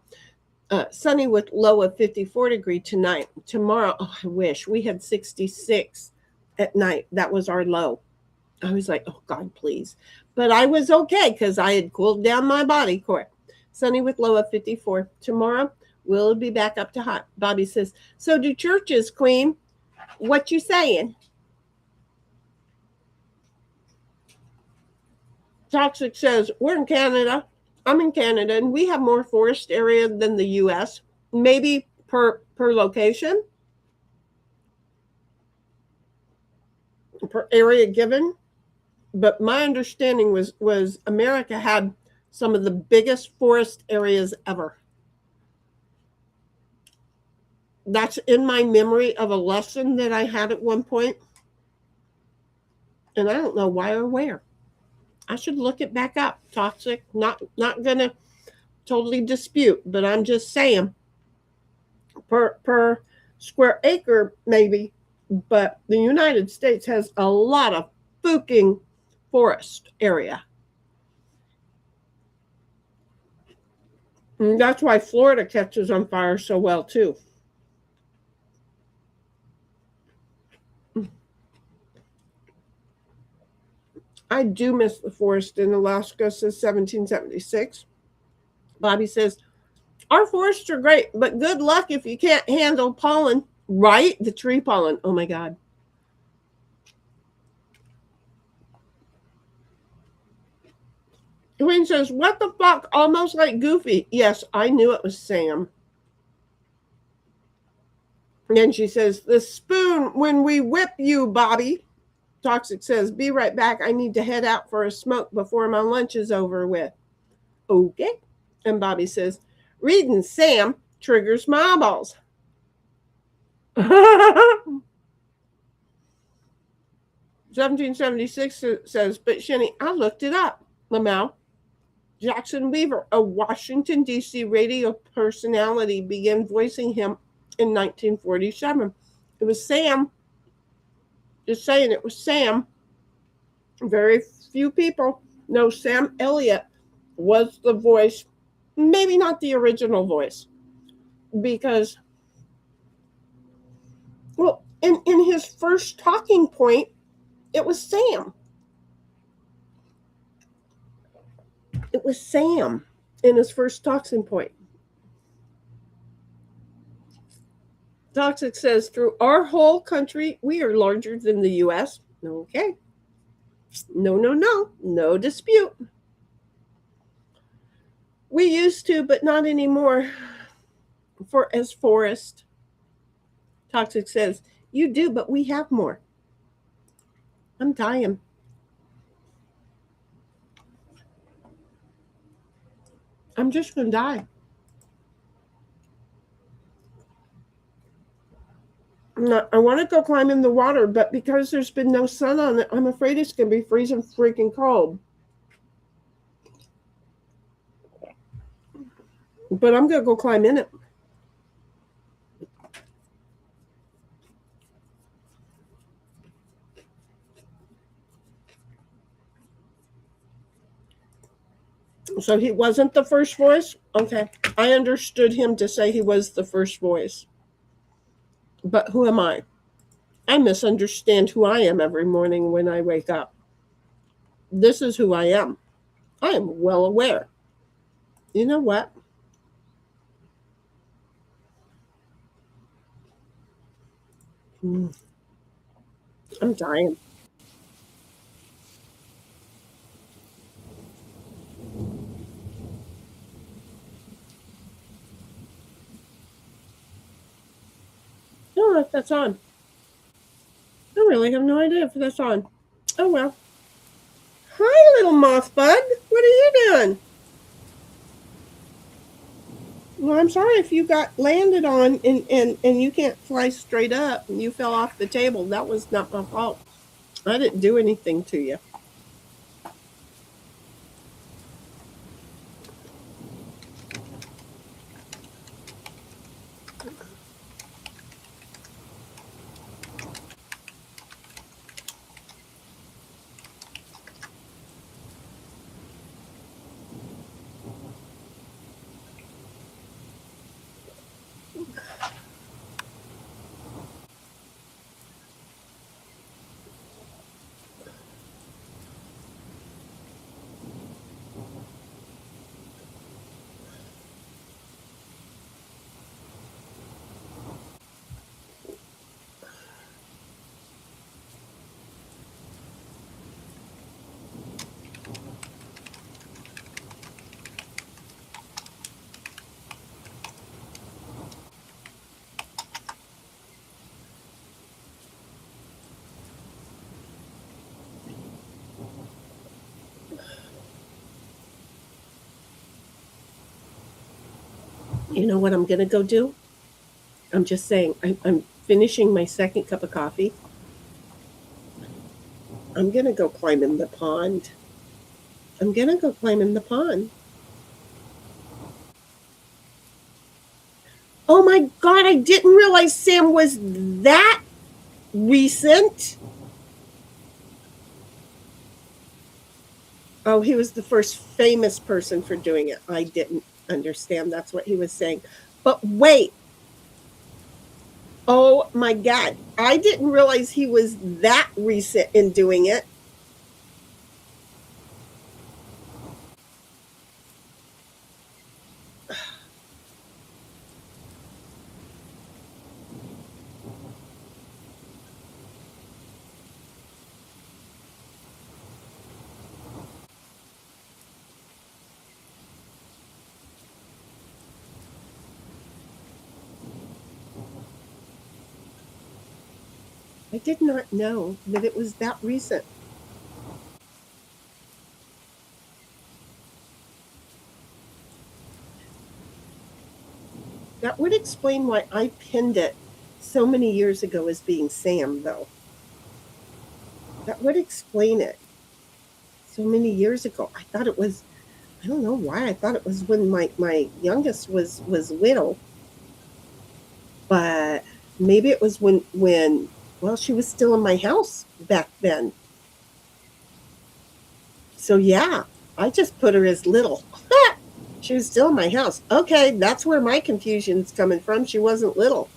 Sunny with low of 54 degree tonight. Tomorrow, oh, I wish we had 66 at night. That was our low. I was like, oh God, please. But I was okay because I had cooled down my body core. Sunny with low of 54. Tomorrow, we'll be back up to hot. Bobby says, so do churches, Queen. What you saying? Toxic says, we're in Canada. I'm in Canada, and we have more forest area than the U.S. Maybe per location, per area given. But my understanding was America had some of the biggest forest areas ever. That's in my memory of a lesson that I had at one point. And I don't know why or where. I should look it back up. Toxic. Not gonna totally dispute, but I'm just saying per square acre maybe, but the United States has a lot of fucking forest area. And that's why Florida catches on fire so well too. I do miss the forest in Alaska, says 1776. Bobby says, Our forests are great, but good luck if you can't handle pollen. Right? The tree pollen. Oh my God. Queen says, what the fuck? Almost like Goofy. Yes, I knew it was Sam. And then she says, the spoon when we whip you, Bobby. Toxic says, be right back. I need to head out for a smoke before my lunch is over with. Okay. And Bobby says, reading Sam triggers my eyeballs. 1776 says, but Shenny, I looked it up. Lamau. Jackson Weaver, a Washington, D.C. radio personality, began voicing him in 1947. It was Sam. Just saying, it was Sam. Very few people know Sam Elliott was the voice, maybe not the original voice, because, well, in his first talking point, it was Sam. It was Sam in his first talking point. Toxic says, through our whole country, we are larger than the U.S. Okay. No dispute. We used to, but not anymore. For as forest. Toxic says, you do, but we have more. I'm dying. I'm just going to die. I want to go climb in the water, but because there's been no sun on it, I'm afraid it's going to be freezing freaking cold. But I'm going to go climb in it. So he wasn't the first voice? Okay. I understood him to say he was the first voice. But who am I? I misunderstand who I am every morning when I wake up. This is who I am. I am well aware. You know what? I'm dying. I don't know if that's on. I really have no idea if that's on. Oh well. Hi, little moth bud. What are you doing? Well, I'm sorry if you got landed on and you can't fly straight up and you fell off the table. That was not my fault. I didn't do anything to you. You know what I'm going to go do? I'm just saying, I'm finishing my second cup of coffee. I'm going to go climb in the pond. I'm going to go climb in the pond. Oh my God, I didn't realize Sam was that recent. Oh, he was the first famous person for doing it. I didn't understand. That's what he was saying. But wait. Oh my God. I didn't realize he was that recent in doing it. I did not know that it was that recent. That would explain why I pinned it so many years ago as being Sam, though. That would explain it. So many years ago, I thought it was. I don't know why. I thought it was when my youngest was little, but maybe it was when well she was still in my house back then. So yeah, I just put her as little. She was still in my house. Okay, that's where my confusion's coming from. She wasn't little.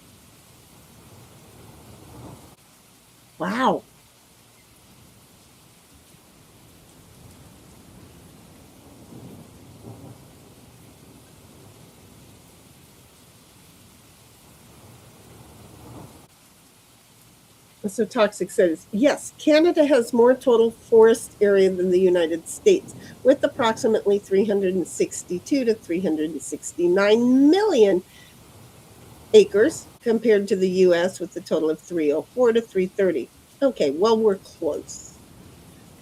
Wow. So Toxic says, yes, Canada has more total forest area than the United States, with approximately 362 to 369 million acres compared to the US with a total of 304 to 330. Okay, well, we're close.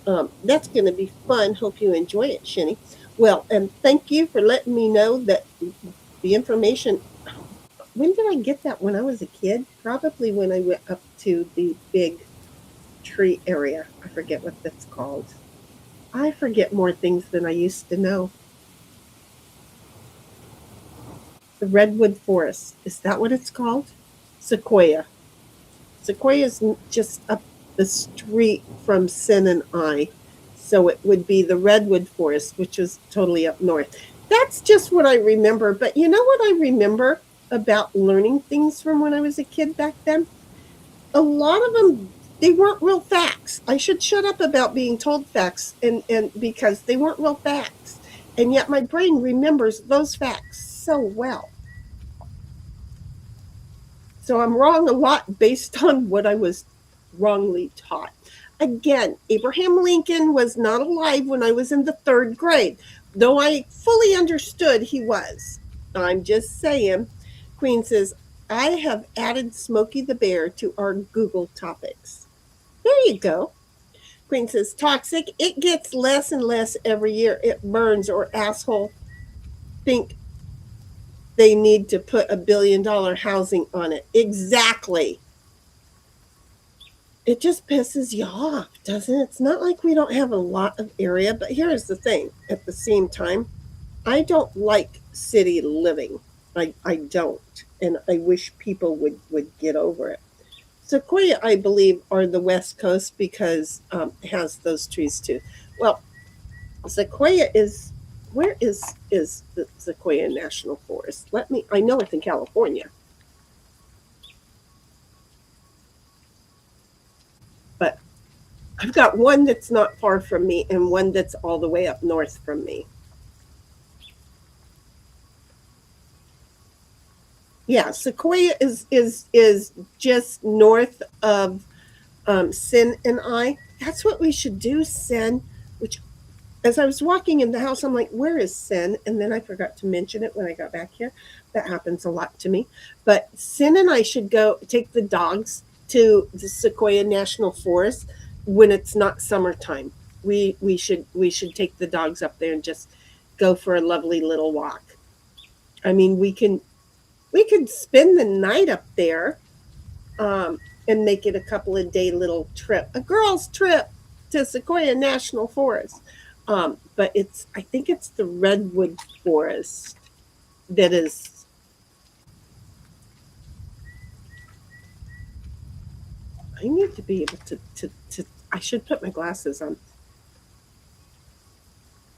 That's going to be fun. Hope you enjoy it, Shinny. Well, and thank you for letting me know that the information. When did I get that? When I was a kid? Probably when I went up to the big tree area. I forget what that's called. I forget more things than I used to know. The redwood forest. Is that what it's called? Sequoia. Sequoia is just up the street from Sin and I. So it would be the redwood forest, which is totally up north. That's just what I remember. But you know what I remember about learning things from when I was a kid back then? A lot of them, they weren't real facts. I should shut up about being told facts and because they weren't real facts. And yet my brain remembers those facts so well. So I'm wrong a lot based on what I was wrongly taught. Again, Abraham Lincoln was not alive when I was in the third grade, though I fully understood he was. I'm just saying. Queen says, I have added Smokey the Bear to our Google topics. There you go. Queen says, toxic. It gets less and less every year. It burns or asshole think they need to put $1 billion housing on it. Exactly. It just pisses you off, doesn't it? It's not like we don't have a lot of area, but here's the thing. At the same time, I don't like city living. I don't. And I wish people would get over it. Sequoia, I believe, are the West Coast because it has those trees too. Well, Sequoia is where is the Sequoia National Forest? Let me. I know it's in California, but I've got one that's not far from me and one that's all the way up north from me. Yeah, Sequoia is just north of Sin and I. That's what we should do, Sin. Which, as I was walking in the house, I'm like, "Where is Sin?" And then I forgot to mention it when I got back here. That happens a lot to me. But Sin and I should go take the dogs to the Sequoia National Forest when it's not summertime. We should take the dogs up there and just go for a lovely little walk. I mean, we could spend the night up there and make it a couple of day little trip, a girl's trip to Sequoia National Forest. But I think it's the redwood forest that is. I need to be able to. I should put my glasses on.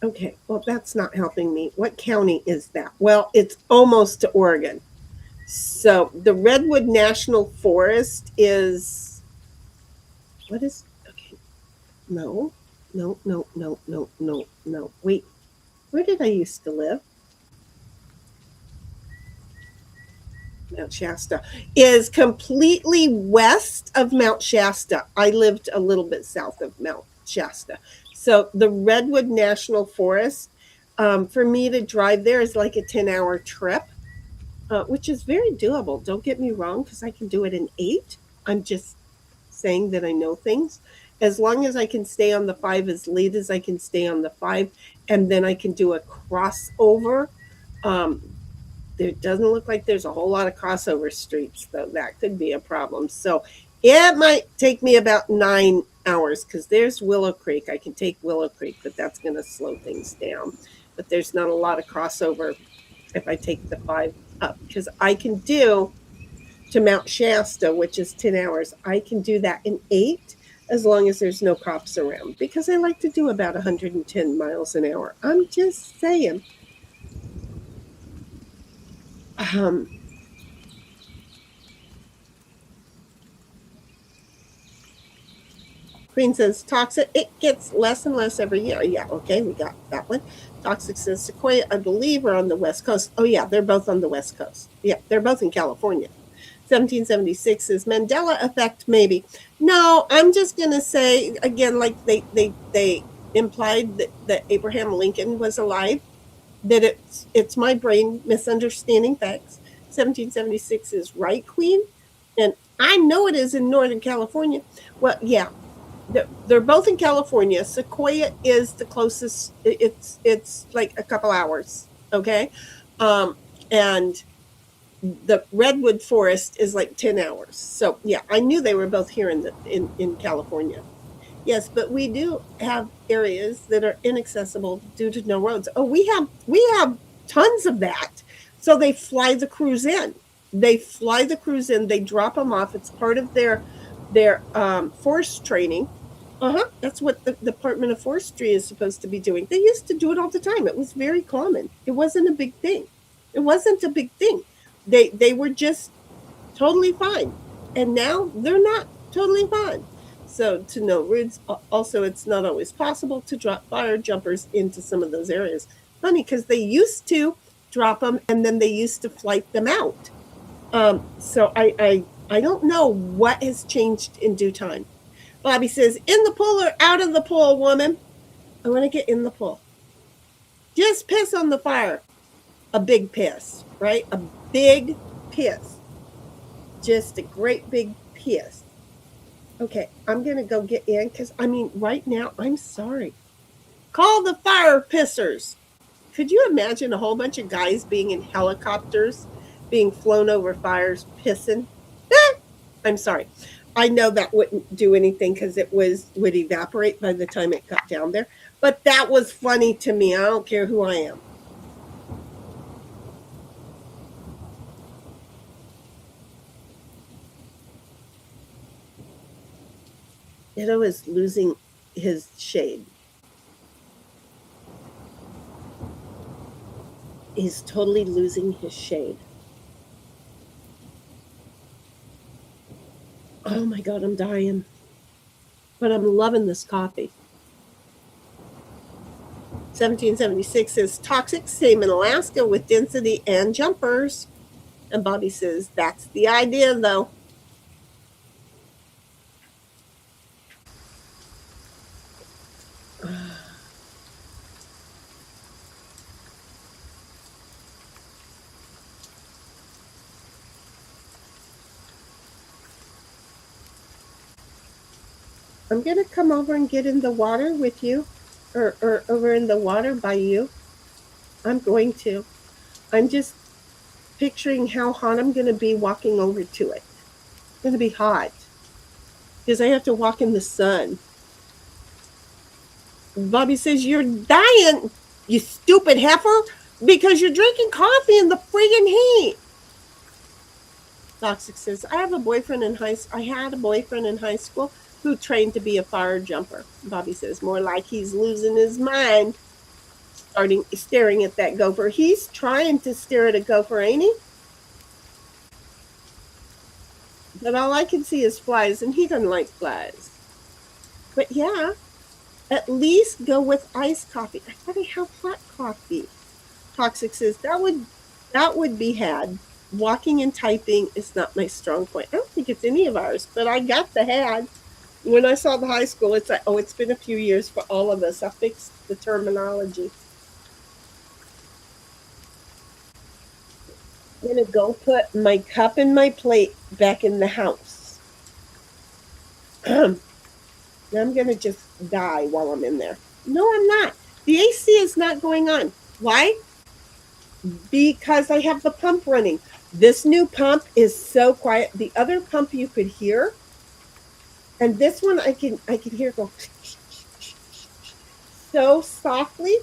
Okay, well, that's not helping me. What county is that? Well, it's almost to Oregon. So the Redwood National Forest is what is okay? No, no, no, no, no, no, no. Wait, where did I used to live? Mount Shasta is completely west of Mount Shasta. I lived a little bit south of Mount Shasta. So the Redwood National Forest, for me to drive there is like a 10-hour trip, which is very doable. Don't get me wrong, because I can do it in 8. I'm just saying that I know things. As long as I can stay on the 5 as late as I can stay on the 5, and then I can do a crossover. Um, there doesn't look like there's a whole lot of crossover streets, though. That could be a problem. So it might take me about 9 hours because there's Willow Creek. I can take Willow Creek, but that's going to slow things down. But there's not a lot of crossover if I take the 5 up, because I can do to Mount Shasta, which is 10 hours. I can do that in 8 as long as there's no cops around, because I like to do about 110 miles an hour. I'm just saying. Um, Queen says toxic. It gets less and less every year. Yeah, okay, we got that one. Toxic says Sequoia, I believe, are on the West Coast. Oh yeah, they're both on the West Coast. Yeah, they're both in California. 1776 is Mandela effect, maybe. No, I'm just gonna say again, like they implied that Abraham Lincoln was alive. That it's my brain misunderstanding facts. 1776 is right, Queen, and I know it is in Northern California. Well, yeah, they're both in California. Sequoia is the closest. It's like a couple hours. Okay, and the redwood forest is like 10 hours. So yeah, I knew they were both here in California. Yes, but we do have areas that are inaccessible due to no roads. Oh, we have tons of that. So they fly the crews in. They drop them off. It's part of their forest training. That's what the Department of Forestry is supposed to be doing. They used to do it all the time. It was very common. It wasn't a big thing. It wasn't a big thing. They were just totally fine, and now they're not totally fine. So to no roads. Also, it's not always possible to drop fire jumpers into some of those areas. Funny, because they used to drop them and then they used to flight them out. So I don't know what has changed in due time. Bobby says, in the pool or out of the pool, woman? I want to get in the pool. Just piss on the fire. A big piss, right? A big piss. Just a great big piss. Okay, I'm going to go get in because, I mean, right now, I'm sorry. Call the fire pissers. Could you imagine a whole bunch of guys being in helicopters, being flown over fires, pissing? I'm sorry. I know that wouldn't do anything because would evaporate by the time it got down there. But that was funny to me. I don't care who I am. Ditto is losing his shade. He's totally losing his shade. Oh my God, I'm dying. But I'm loving this coffee. 1776 is toxic, same in Alaska with density and jumpers. And Bobby says, that's the idea though. I'm going to come over and get in the water with you, or over in the water by you. I'm going to. I'm just picturing how hot I'm going to be walking over to it. It's going to be hot because I have to walk in the sun. Bobby says, you're dying, you stupid heifer, because you're drinking coffee in the friggin' heat. Toxic says, I had a boyfriend in high school who trained to be a fire jumper. Bobby says, more like he's losing his mind, staring at that gopher. He's trying to stare at a gopher, ain't he? But all I can see is flies, and he doesn't like flies. But yeah, at least go with iced coffee. I thought I have hot coffee. Toxic says, that would be had. Walking and typing is not my strong point. I don't think it's any of ours, but I got the had. When I saw the high school, it's like, oh, it's been a few years for all of us. I fixed the terminology. I'm going to go put my cup and my plate back in the house. I'm going to just die while I'm in there. No, I'm not. The AC is not going on. Why? Because I have the pump running. This new pump is so quiet. The other pump you could hear, and this one I can hear go so softly,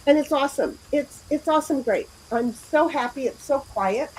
and it's awesome. It's awesome, great. I'm so happy. It's so quiet.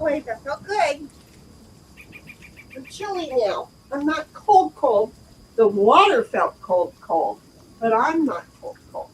boy, that felt good. I'm chilly now. I'm not cold, cold. The water felt cold, cold, but I'm not cold, cold.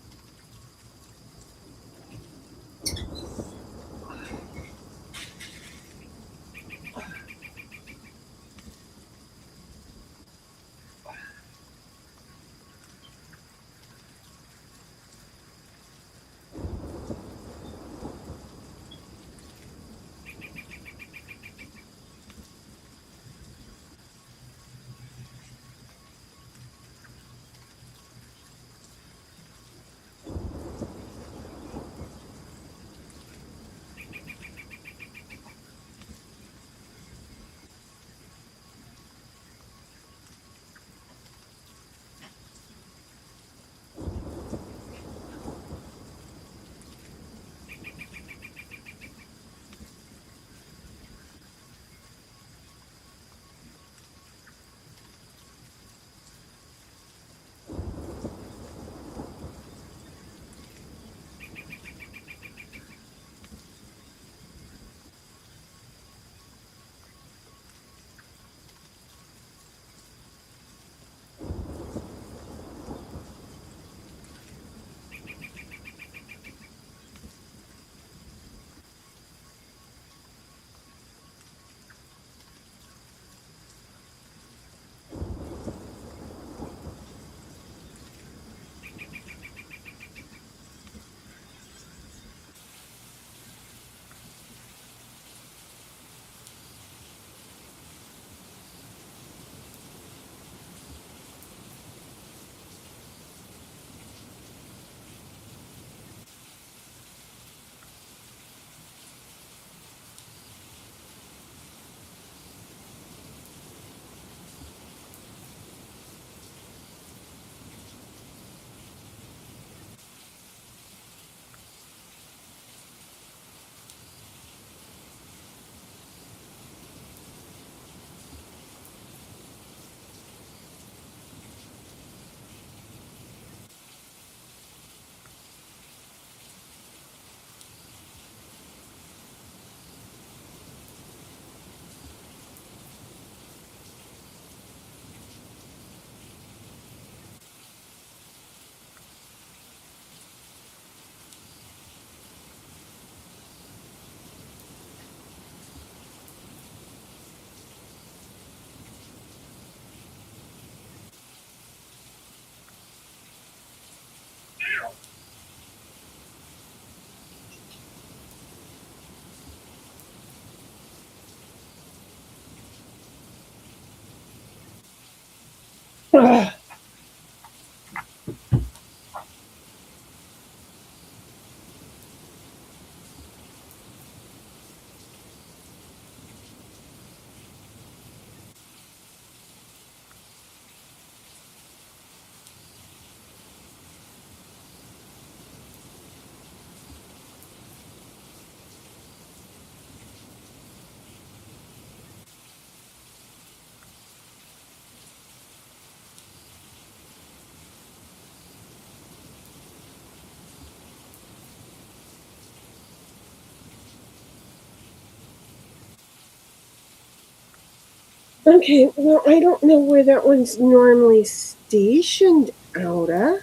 Okay, well, I don't know where that one's normally stationed out of.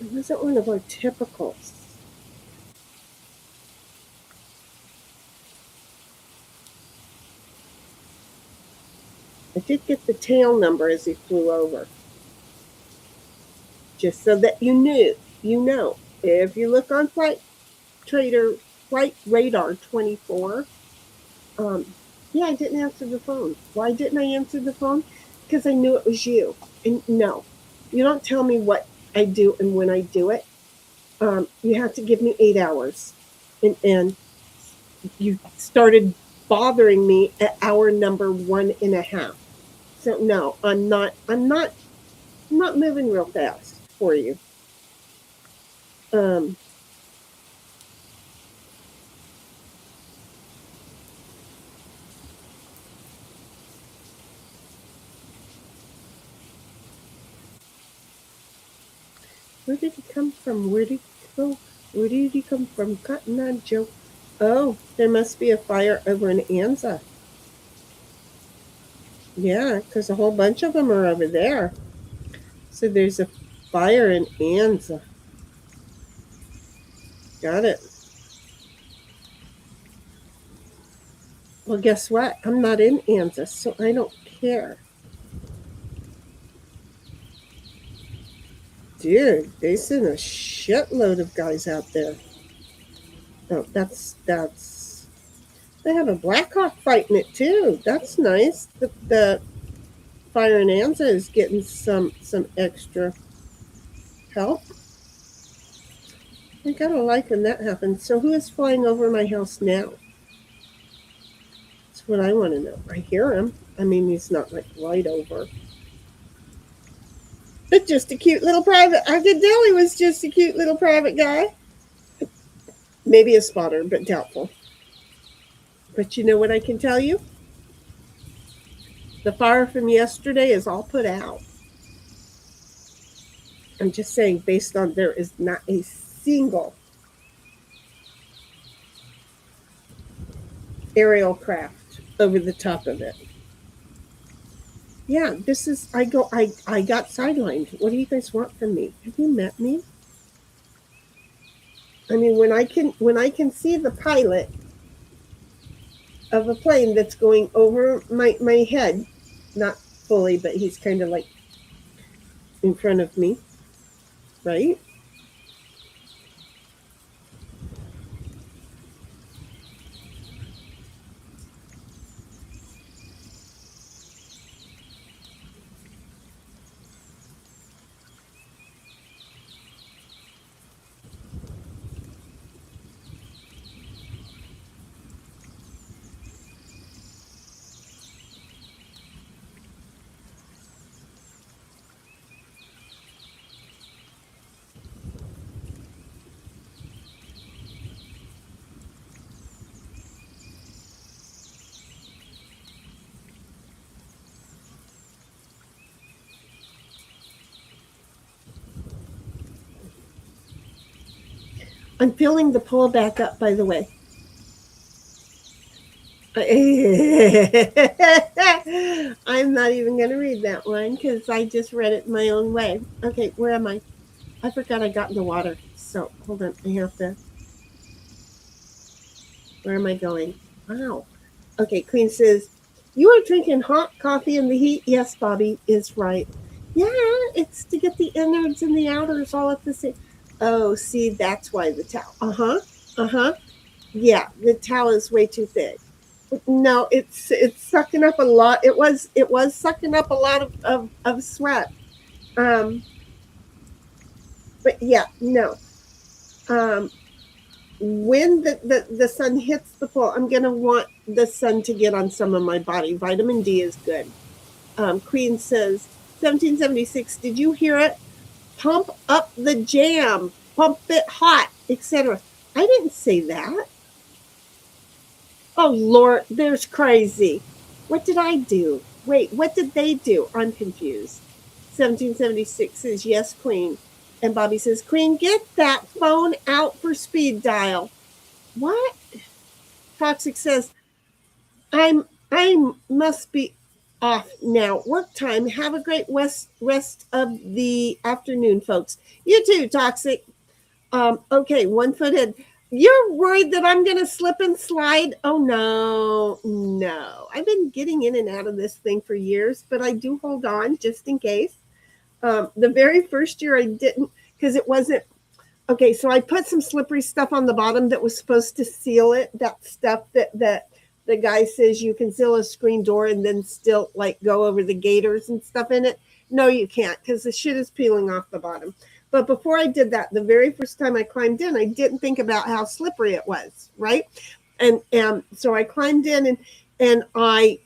It wasn't one of our typicals. I did get the tail number as he flew over, just so that you knew. You know, if you look on Flight Radar 24, um, yeah, I didn't answer the phone. Why didn't I answer the phone? Because I knew it was you. And no, you don't tell me what I do and when I do it. You have to give me 8 hours. And you started bothering me at hour number 1.5. So no, I'm not moving real fast for you. Um, Where did he come from? Where did he go? Where did he come from? Cotton Eye Joe. Oh, there must be a fire over in Anza. Yeah, because a whole bunch of them are over there. So there's a fire in Anza. Got it. Well, guess what? I'm not in Anza, so I don't care. Dude, they sent a shitload of guys out there. Oh, that's. They have a Blackhawk fighting it too. That's nice. The Fire in Anza is getting some extra help. I gotta like when that happens. So who is flying over my house now? That's what I want to know. I hear him. I mean, he's not like right over. But just a cute little private. I could tell he was just a cute little private guy. Maybe a spotter, but doubtful. But you know what I can tell you? The fire from yesterday is all put out. I'm just saying, based on there is not a single aerial craft over the top of it. Yeah, this is I got sidelined. What do you guys want from me? Have you met me? I mean, when I can see the pilot of a plane that's going over my head, not fully, but he's kind of like in front of me, right? I'm feeling the pull back up, by the way. I'm not even going to read that one because I just read it my own way. Okay, where am I? I forgot I got in the water. So hold on. I have to. Where am I going? Wow. Okay, Queen says, you are drinking hot coffee in the heat? Yes, Bobby is right. Yeah, it's to get the innards and the outers all at the same. Oh, see, that's why the towel. Uh huh. Uh huh. Yeah, the towel is way too thick. No, it's sucking up a lot. It was sucking up a lot of sweat. Um, but yeah, no. Um, when the sun hits the pole, I'm gonna want the sun to get on some of my body. Vitamin D is good. Queen says 1776. Did you hear it? Pump up the jam, pump it hot, etc. I didn't say that. Oh Lord, there's crazy. What did I do? Wait, what did they do? I'm confused. 1776 says yes, Queen. And Bobby says, Queen, get that phone out for speed dial. What? Toxic says, I must be off now. Work time. Have a great rest of the afternoon, folks. You too, Toxic. Okay, 1 foot in. You're worried that I'm going to slip and slide? Oh, no, no. I've been getting in and out of this thing for years, but I do hold on just in case. The very first year I didn't, because it wasn't, okay, so I put some slippery stuff on the bottom that was supposed to seal it, that stuff that the guy says you can seal a screen door and then still like go over the gators and stuff in it. No, you can't because the shit is peeling off the bottom. But before I did that, the very first time I climbed in, I didn't think about how slippery it was, right? And so I climbed in and I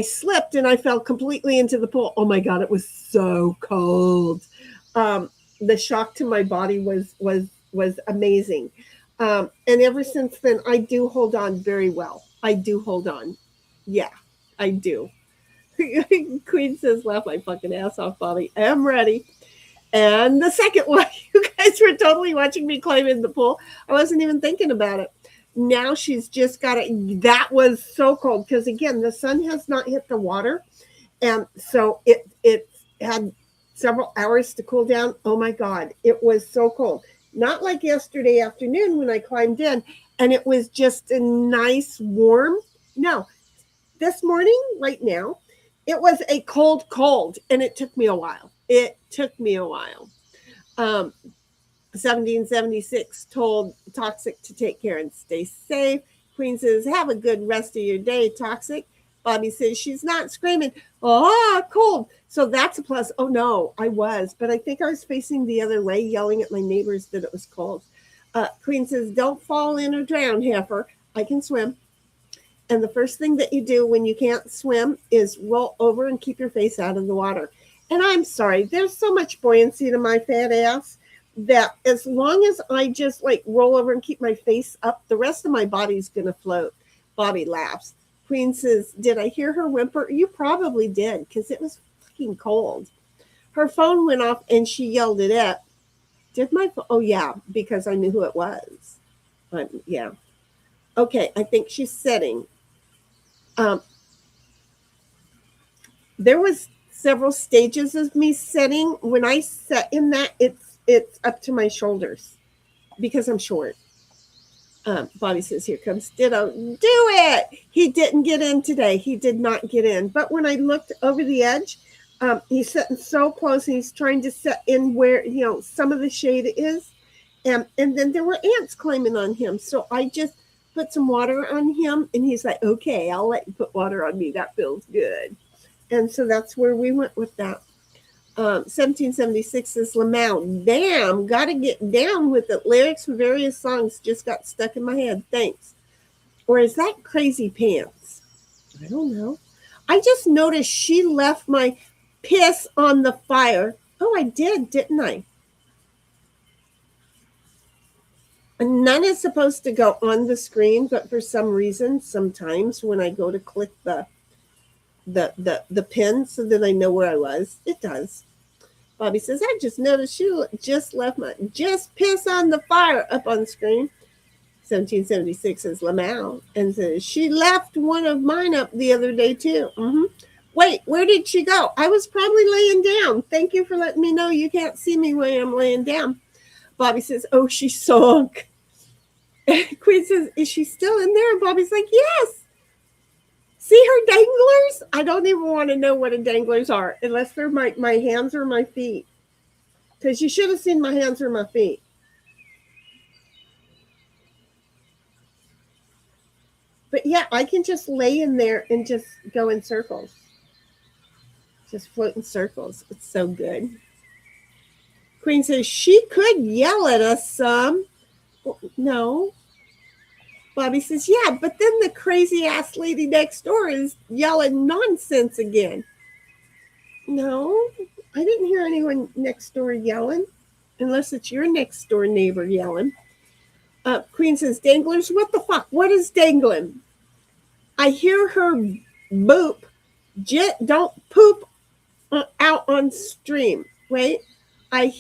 slipped and I fell completely into the pool. Oh my God, it was so cold. The shock to my body was amazing. And ever since then, I do hold on very well. I do hold on. Yeah, I do. Queen says, laugh my fucking ass off, Bobby. I'm ready. And the second one, you guys were totally watching me climb in the pool. I wasn't even thinking about it. Now she's just got it. That was so cold because again, the sun has not hit the water, and so it had several hours to cool down. Oh my God, it was so cold. Not like yesterday afternoon when I climbed in, and it was just a nice warm. No, this morning, right now, it was a cold, and it took me a while. It took me a while. Um, 1776 told Toxic to take care and stay safe. Queen says, have a good rest of your day, Toxic. Bobby says, she's not screaming, oh, cold. So that's a plus. Oh, no, I was. But I think I was facing the other way, yelling at my neighbors that it was cold. Queen says, don't fall in or drown, heifer. I can swim. And the first thing that you do when you can't swim is roll over and keep your face out of the water. And I'm sorry, there's so much buoyancy to my fat ass that as long as I just like roll over and keep my face up, the rest of my body's going to float. Bobby laughs. Queen says, did I hear her whimper? You probably did because it was fucking cold. Her phone went off and she yelled at it. Did my phone? Oh, yeah, because I knew who it was. Yeah. Okay, I think she's setting. There was several stages of me setting. When I set in that, it's up to my shoulders because I'm short. Bobby says, here comes Ditto. Do it! He didn't get in today. He did not get in. But when I looked over the edge, he's sitting so close and he's trying to set in where, some of the shade is. And then there were ants climbing on him. So I just put some water on him and he's like, okay, I'll let you put water on me. That feels good. And so that's where we went with that. 1776 is Lamau. Damn, gotta get down with it. Lyrics for various songs just got stuck in my head. Thanks. Or is that Crazy Pants? I don't know. I just noticed she left my piss on the fire. Oh, I did, didn't I? And none is supposed to go on the screen, but for some reason, sometimes when I go to click the pin so that I know where I was, it does. Bobby says, I just noticed you just left my just piss on the fire up on screen. 1776 is Lamau and says, she left one of mine up the other day too. Mm-hmm. Wait, where did she go? I was probably laying down. Thank you for letting me know you can't see me when I'm laying down. Bobby says, oh, she sunk. Queen says, is she still in there? And Bobby's like, yes. See her danglers? I don't even want to know what a danglers are unless they're my hands or my feet. Because you should have seen my hands or my feet. But yeah, I can just lay in there and just go in circles. Just float in circles. It's so good. Queen says, she could yell at us some. Well, no. Bobby says, yeah, but then the crazy ass lady next door is yelling nonsense again. No, I didn't hear anyone next door yelling, unless it's your next door neighbor yelling. Queen says, danglers, what the fuck? What is dangling? I hear her boop. Don't poop out on stream. Wait, I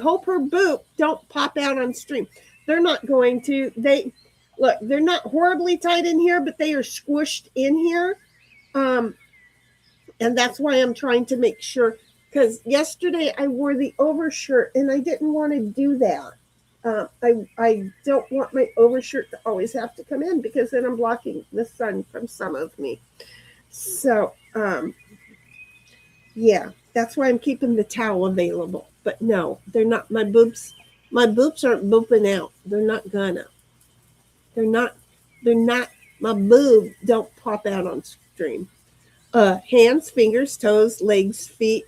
hope her boop don't pop out on stream. They're not going to. They're not horribly tight in here, but they are squished in here. And that's why I'm trying to make sure, because yesterday I wore the overshirt and I didn't want to do that. I don't want my overshirt to always have to come in because then I'm blocking the sun from some of me. So, yeah, that's why I'm keeping the towel available. But no, they're not. My boobs aren't booping out. They're not gonna. They're not. My boob don't pop out on stream. Hands, fingers, toes, legs, feet.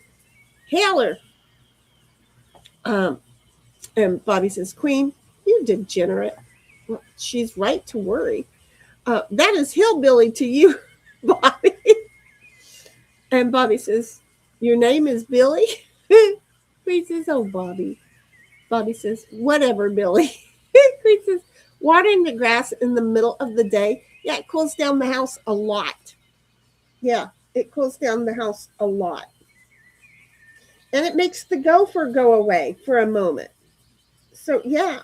Hailer. And Bobby says, Queen, you degenerate. Well, she's right to worry. That is hillbilly to you, Bobby. And Bobby says, your name is Billy? Queen says, oh, Bobby. Bobby says, whatever, Billy. Queen says, watering the grass in the middle of the day. Yeah, it cools down the house a lot. Yeah, it cools down the house a lot. And it makes the gopher go away for a moment. So, yeah,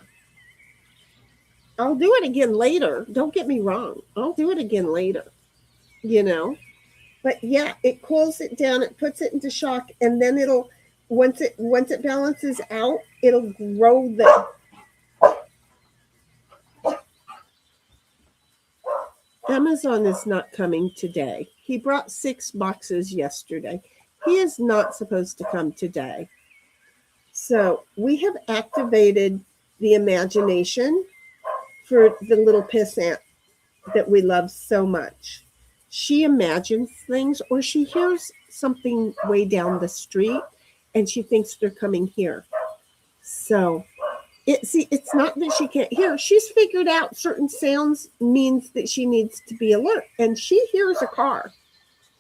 I'll do it again later. Don't get me wrong. I'll do it again later, you know. But yeah, it cools it down, it puts it into shock, and then it'll once it balances out, it'll grow the Amazon is not coming today. He brought 6 boxes yesterday. He is not supposed to come today. So we have activated the imagination for the little pissant that we love so much. She imagines things, or she hears something way down the street and she thinks they're coming here. So it's not that she can't hear. She's figured out certain sounds means that she needs to be alert, and she hears a car.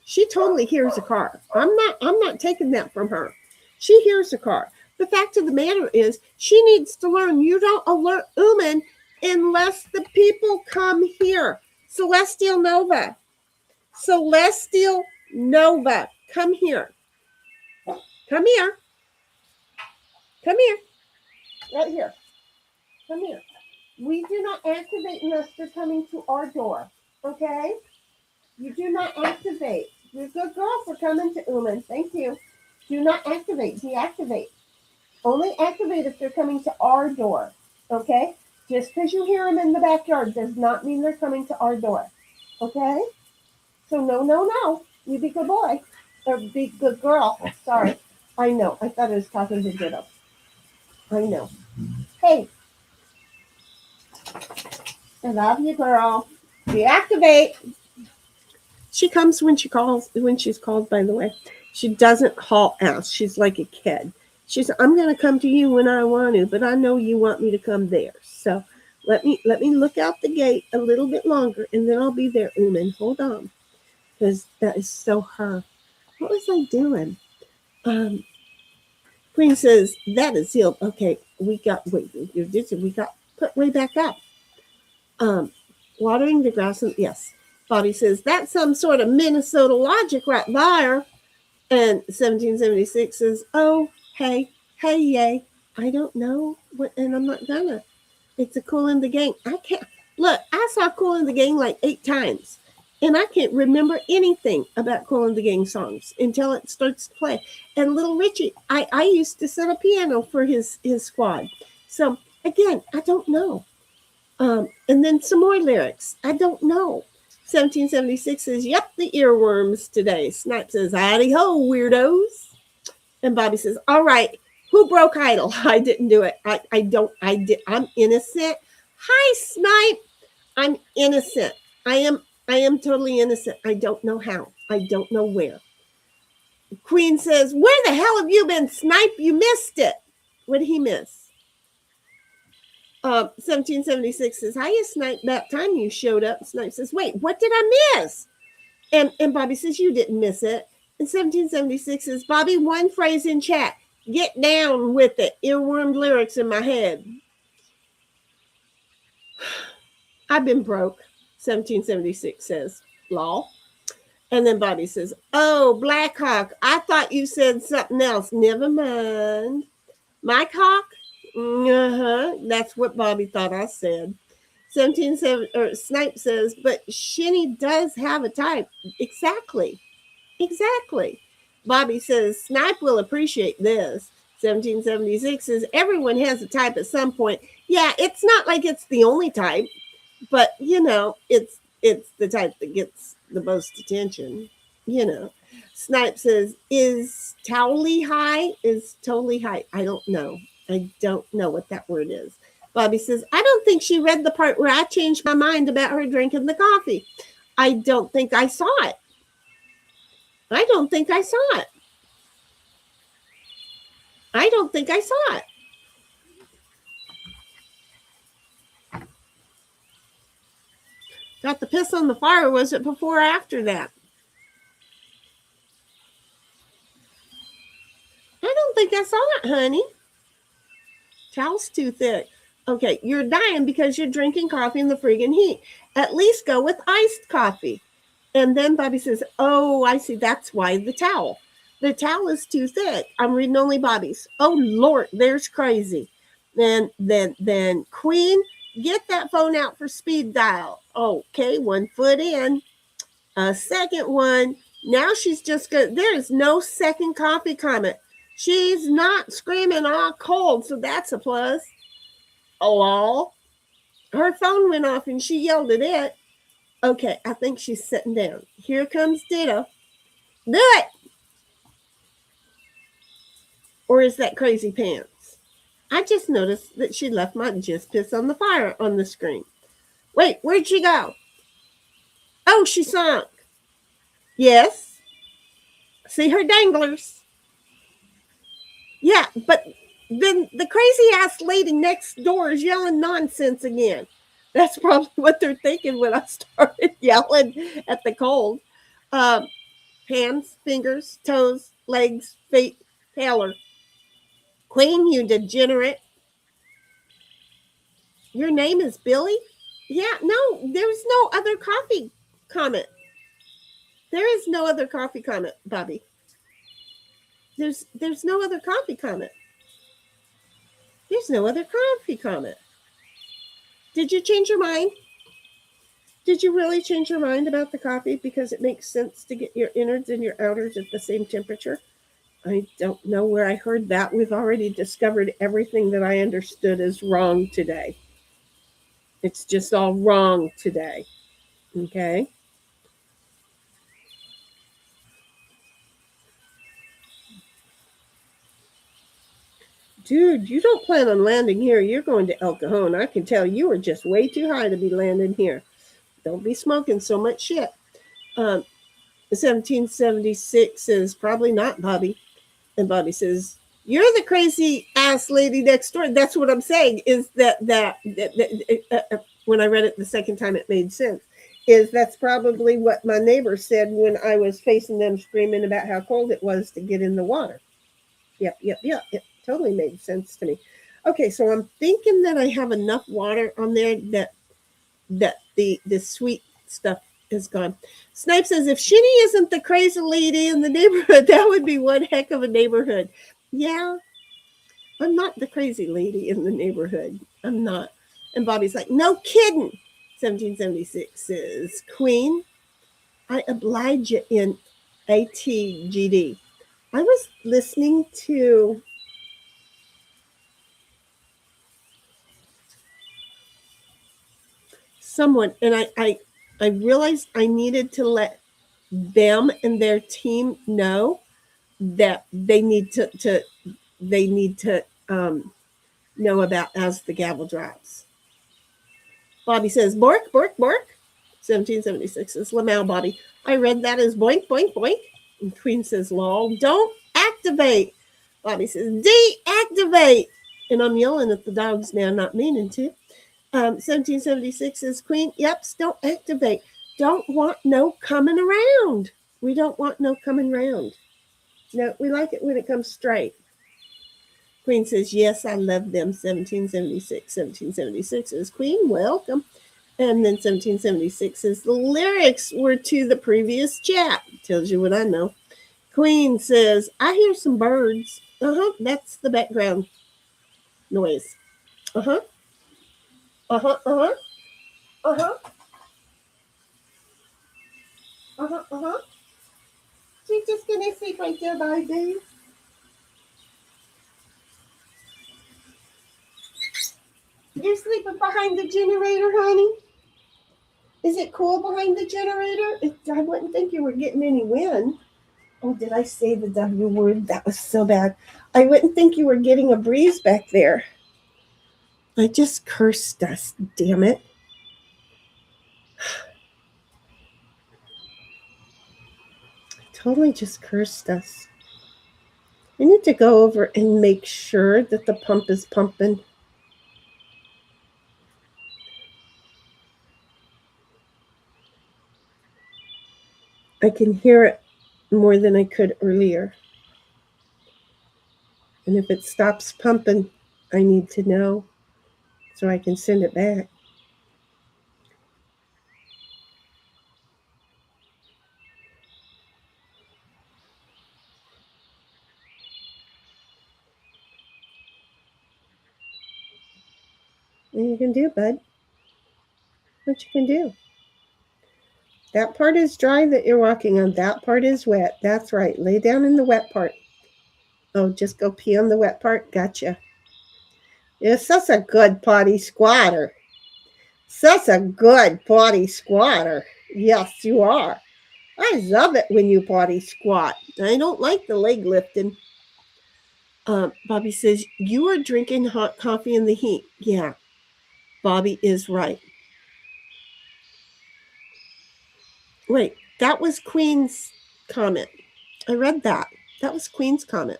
She totally hears a car. I'm not taking that from her. She hears a car. The fact of the matter is, she needs to learn you don't alert Uman unless the people come here. Celestial Nova. Celestial Nova. Come here. Come here. Come here. Right here. Come here. We do not activate unless they're coming to our door. Okay? You do not activate. You're a good girl for coming to Uman. Thank you. Do not activate. Deactivate. Only activate if they're coming to our door. Okay? Just because you hear them in the backyard does not mean they're coming to our door. Okay? So no. You be good boy. Or be good girl. Sorry. I know. I thought I was talking to Ditto. I know. Hey. I love you, girl. Deactivate. She comes when she's called, by the way. She doesn't haul ass. She's like a kid. She's, I'm going to come to you when I want to, but I know you want me to come there. So let me look out the gate a little bit longer, and then I'll be there, Uman. Hold on. Because that is so her. What was I doing? Queen says, that is sealed. Okay, we got put way back up. Watering the grass, and yes. Bobby says, that's some sort of Minnesota logic right there. And 1776 says, oh, hey, yay. I don't know what, and I'm not gonna. It's a Kool in the Gang. I can't, look, I saw Kool in the Gang like 8 times. And I can't remember anything about Kool and the Gang songs until it starts to play. And Little Richie, I used to set a piano for his squad. So, again, I don't know. And then some more lyrics. I don't know. 1776 says, yep, the earworms today. Snipe says, howdy ho, weirdos. And Bobby says, all right, who broke idol? I didn't do it. I'm innocent. Hi, Snipe. I'm innocent. I am totally innocent. I don't know how. I don't know where. Queen says, where the hell have you been, Snipe? You missed it. What did he miss? 1776 says, hiya, Snipe. About time you showed up. Snipe says, wait, what did I miss? And Bobby says, you didn't miss it. And 1776 says, Bobby, one phrase in chat. Get down with it. Earwormed lyrics in my head. I've been broke. 1776 says, lol. And then Bobby says, oh, Blackhawk, I thought you said something else. Never mind. Mike Hawk? That's what Bobby thought I said. 17 Snipe says, but Shinny does have a type. Exactly. Bobby says, Snipe will appreciate this. 1776 says, everyone has a type at some point. Yeah, it's not like it's the only type. But, it's the type that gets the most attention, Snipe says, is totally high? I don't know. I don't know what that word is. Bobby says, I don't think she read the part where I changed my mind about her drinking the coffee. I don't think I saw it. Got the piss on the fire. Was it before or after that? I don't think I saw it, honey. Towel's too thick. Okay, you're dying because you're drinking coffee in the friggin' heat. At least go with iced coffee. And then Bobby says, oh, I see. That's why the towel. The towel is too thick. I'm reading only Bobby's. Oh Lord, there's crazy. Then Queen, get that phone out for speed dial. Okay, 1 foot in. A second one. Now she's just good. There is no second coffee comment. She's not screaming all cold, so that's a plus. Oh, her phone went off and she yelled at it. Okay, I think she's sitting down. Here comes Ditto. Do it! Or is that crazy pants? I just noticed that she left my just piss on the fire on the screen. Wait, where'd she go? Oh, she sunk. Yes. See her danglers. Yeah, but then the crazy ass lady next door is yelling nonsense again. That's probably what they're thinking when I started yelling at the cold. Um, Hands, fingers, toes, legs, feet, Taylor. Queen, you degenerate. Your name is Billy? Yeah, no, there's no other coffee comment. There is no other coffee comment, Bobby. There's no other coffee comment. There's no other coffee comment. Did you change your mind? Did you really change your mind about the coffee because it makes sense to get your innards and your outers at the same temperature? I don't know where I heard that. We've already discovered everything that I understood is wrong today. It's just all wrong today. Okay? Dude, you don't plan on landing here. You're going to El Cajon. I can tell you are just way too high to be landing here. Don't be smoking so much shit. 1776 says, probably not, Bobby. And Bobby says, you're the crazy ass lady next door. That's what I'm saying is that when I read it the second time, it made sense. Is that's probably what my neighbor said when I was facing them screaming about how cold it was to get in the water. Yep. It totally made sense to me. Okay, so I'm thinking that I have enough water on there that the sweet stuff is gone. Snipe says, if Shinny isn't the crazy lady in the neighborhood, that would be one heck of a neighborhood. Yeah, I'm not the crazy lady in the neighborhood. I'm not. And Bobby's like, no kidding. 1776 says, Queen, I oblige you in ATGD. I was listening to someone and I realized I needed to let them and their team know that they need to know about as the gavel drops. Bobby says, bork, bork, bork. 1776 is Lamau, Bobby. I read that as boink, boink, boink. And Queen says, lol, don't activate. Bobby says, deactivate. And I'm yelling at the dogs now, not meaning to. 1776 is Queen. Yep, don't activate. Don't want no coming around. We don't want no coming around. No, we like it when it comes straight. Queen says, yes, I love them. 1776. 1776 is Queen. Welcome. And then 1776 says the lyrics were to the previous chat. Tells you what I know. Queen says, I hear some birds. That's the background noise. Uh-huh. Uh-huh. Uh-huh. Uh-huh. Uh-huh. Uh-huh. She's just gonna sleep right there by Dave. You're sleeping behind the generator, honey? Is it cool behind the generator? I wouldn't think you were getting any wind. Oh, did I say the W word? That was so bad. I wouldn't think you were getting a breeze back there. I just cursed us, damn it. I totally just cursed us. I need to go over and make sure that the pump is pumping. I can hear it more than I could earlier. And if it stops pumping, I need to know so I can send it back. What you can do, bud? What you can do? That part is dry that you're walking on. That part is wet. That's right. Lay down in the wet part. Oh, just go pee on the wet part? Gotcha. You're such a good potty squatter. Such a good potty squatter. Yes, you are. I love it when you potty squat. I don't like the leg lifting. Bobby says, you are drinking hot coffee in the heat. Yeah, Bobby is right. Wait, that was Queen's comment. I read that. That was Queen's comment.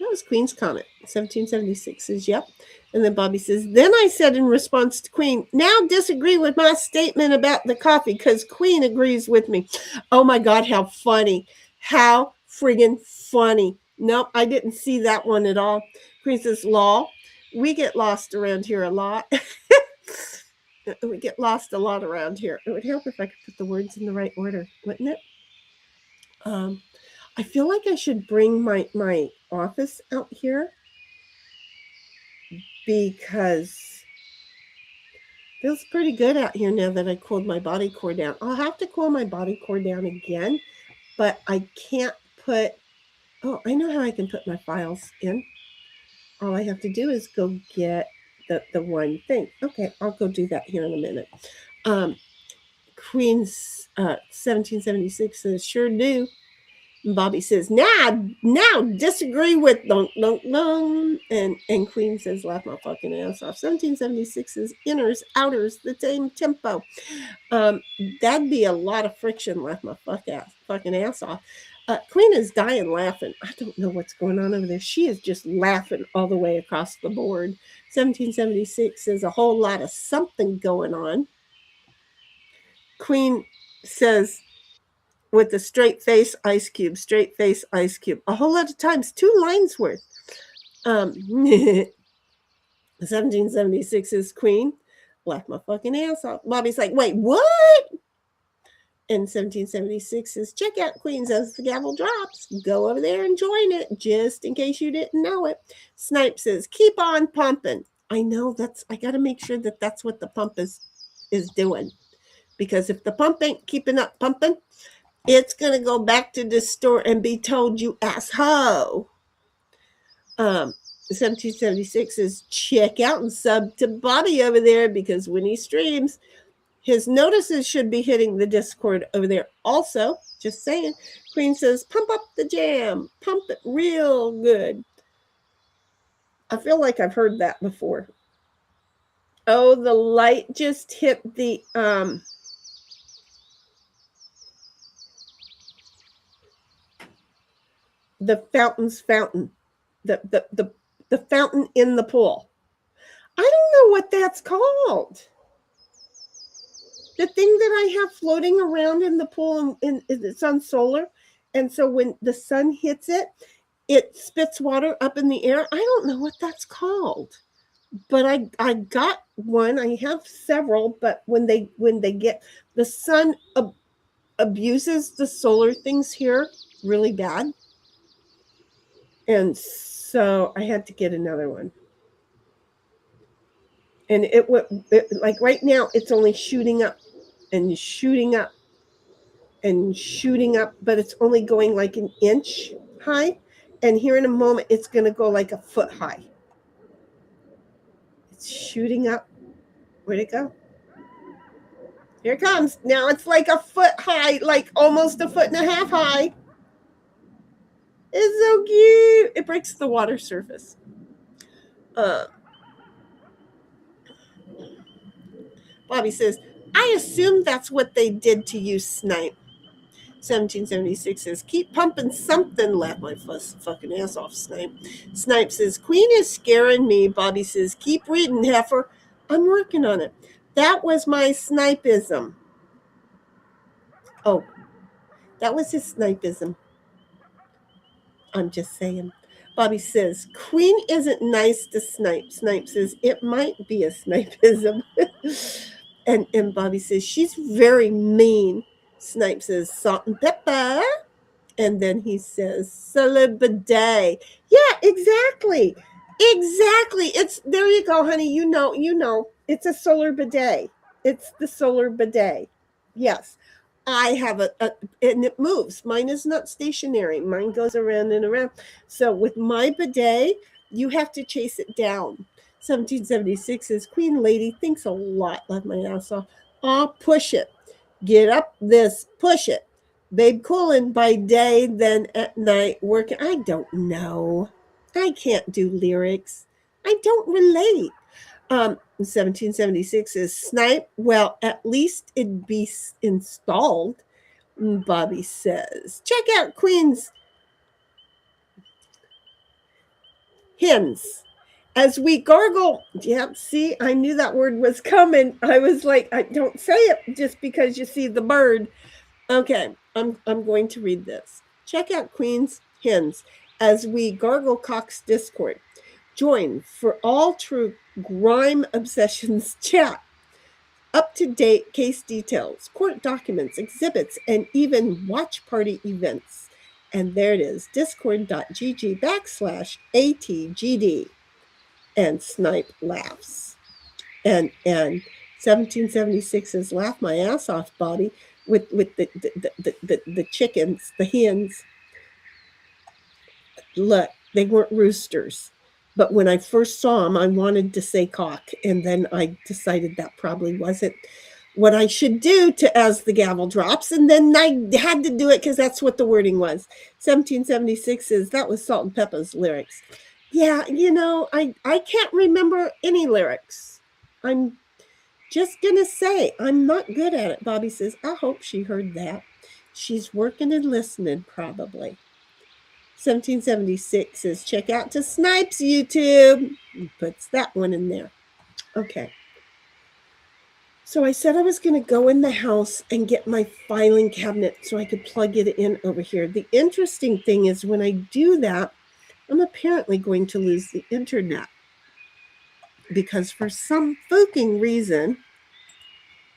That was Queen's comment. 1776 says, yep. And then Bobby says, then I said in response to Queen, now disagree with my statement about the coffee because Queen agrees with me. Oh my God, how funny. How friggin' funny. Nope, I didn't see that one at all. Queen says, law. We get lost around here a lot. We get lost a lot around here. It would help if I could put the words in the right order, wouldn't it? I feel like I should bring my office out here because it feels pretty good out here now that I cooled my body core down. I'll have to cool my body core down again, but I can't put, oh, I know how I can put my files in. All I have to do is go get the one thing. Okay, I'll go do that here in a minute. Queen's 1776 says, sure do. Bobby says, now disagree with dunk, dunk, dunk. And Queen says, laugh my fucking ass off. 1776 is inners, outers, the same tempo. That'd be a lot of friction, laugh my fucking ass off. Queen is dying laughing. I don't know what's going on over there. She is just laughing all the way across the board. 1776 is a whole lot of something going on. Queen says, with a straight face, ice cube, straight face, ice cube. A whole lot of times, 2 lines worth. 1776 is Queen. Laugh my fucking ass off. Bobby's like, wait, what? And 1776 is check out Queens as the gavel drops. Go over there and join it, just in case you didn't know it. Snipe says, keep on pumping. I know I got to make sure that that's what the pump is doing. Because if the pump ain't keeping up pumping, it's going to go back to the store and be told, you asshole. 1776 is check out and sub to Bobby over there because when he streams, his notices should be hitting the Discord over there. Also, just saying, Queen says, pump up the jam. Pump it real good. I feel like I've heard that before. Oh, the light just hit the fountain's fountain. The fountain in the pool. I don't know what that's called. The thing that I have floating around in the pool, and it's on solar. And so when the sun hits it, it spits water up in the air. I don't know what that's called. But I got one. I have several, but when they get the sun abuses the solar things here really bad. And so I had to get another one. And it like right now it's only shooting up and shooting up and shooting up, but it's only going like an inch high. And here in a moment, it's going to go like a foot high. It's shooting up. Where'd it go? Here it comes. Now it's like a foot high, like almost a foot and a half high. It's so cute. It breaks the water surface. Bobby says, I assume that's what they did to you, Snipe. 1776 says, keep pumping something. Laugh my fucking ass off, Snipe. Snipe says, Queen is scaring me. Bobby says, keep reading, heifer. I'm working on it. That was my snipism. Oh, that was his snipism. I'm just saying. Bobby says, Queen isn't nice to Snipe. Snipe says, it might be a snipism. and Bobby says, she's very mean. Snipe says, salt and pepper. And then he says, Celebidae. Yeah, exactly. Exactly. It's there you go, honey. It's a solar bidet. It's the solar bidet. Yes. I have a and it moves. Mine is not stationary. Mine goes around and around. So with my bidet, you have to chase it down. 1776 says Queen Lady thinks a lot. Love my ass off. Push it. Get up this. Push it. Babe cooling by day, then at night working. I don't know. I can't do lyrics. I don't relate. 1776 is Snipe. Well, at least it'd be installed, Bobby says. Check out Queen's hymns. As we gargle, yep, see, I knew that word was coming. I was like, I don't say it just because you see the bird. Okay, I'm going to read this. Check out Queen's hymns as we gargle Cox Discord. Join for all true grime obsessions chat. Up to date case details, court documents, exhibits, and even watch party events. And there it is, discord.gg/ATGD. And Snipe laughs. And 1776 is laugh my ass off, Bobby, with the chickens, the hens. Look, they weren't roosters. But when I first saw them, I wanted to say cock. And then I decided that probably wasn't what I should do to as the gavel drops. And then I had to do it because that's what the wording was. 1776 is that was Salt and Peppa's lyrics. Yeah, I can't remember any lyrics. I'm just going to say I'm not good at it. Bobby says, I hope she heard that. She's working and listening probably. 1776 says, check out to Snipes YouTube. He puts that one in there. Okay. So I said I was going to go in the house and get my filing cabinet so I could plug it in over here. The interesting thing is when I do that, I'm apparently going to lose the internet because for some fucking reason,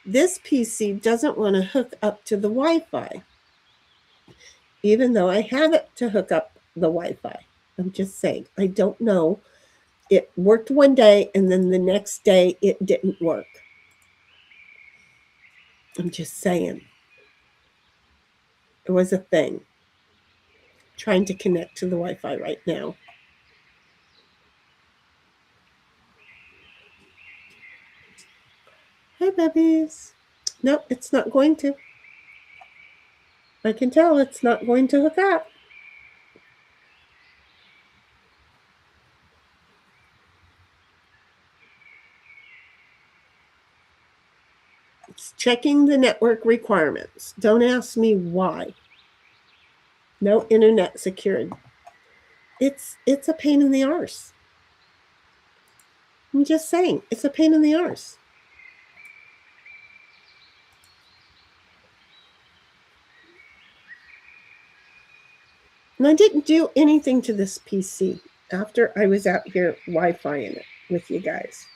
this PC doesn't want to hook up to the Wi-Fi, even though I have it to hook up the Wi-Fi. I'm just saying, I don't know. It worked one day and then the next day it didn't work. I'm just saying. It was a thing. Trying to connect to the Wi-Fi right now. Hi, babies. No, it's not going to. I can tell it's not going to hook up. It's checking the network requirements. Don't ask me why. No internet secured. It's a pain in the arse. I'm just saying, it's a pain in the arse. And I didn't do anything to this PC after I was out here Wi-Fiing it with you guys.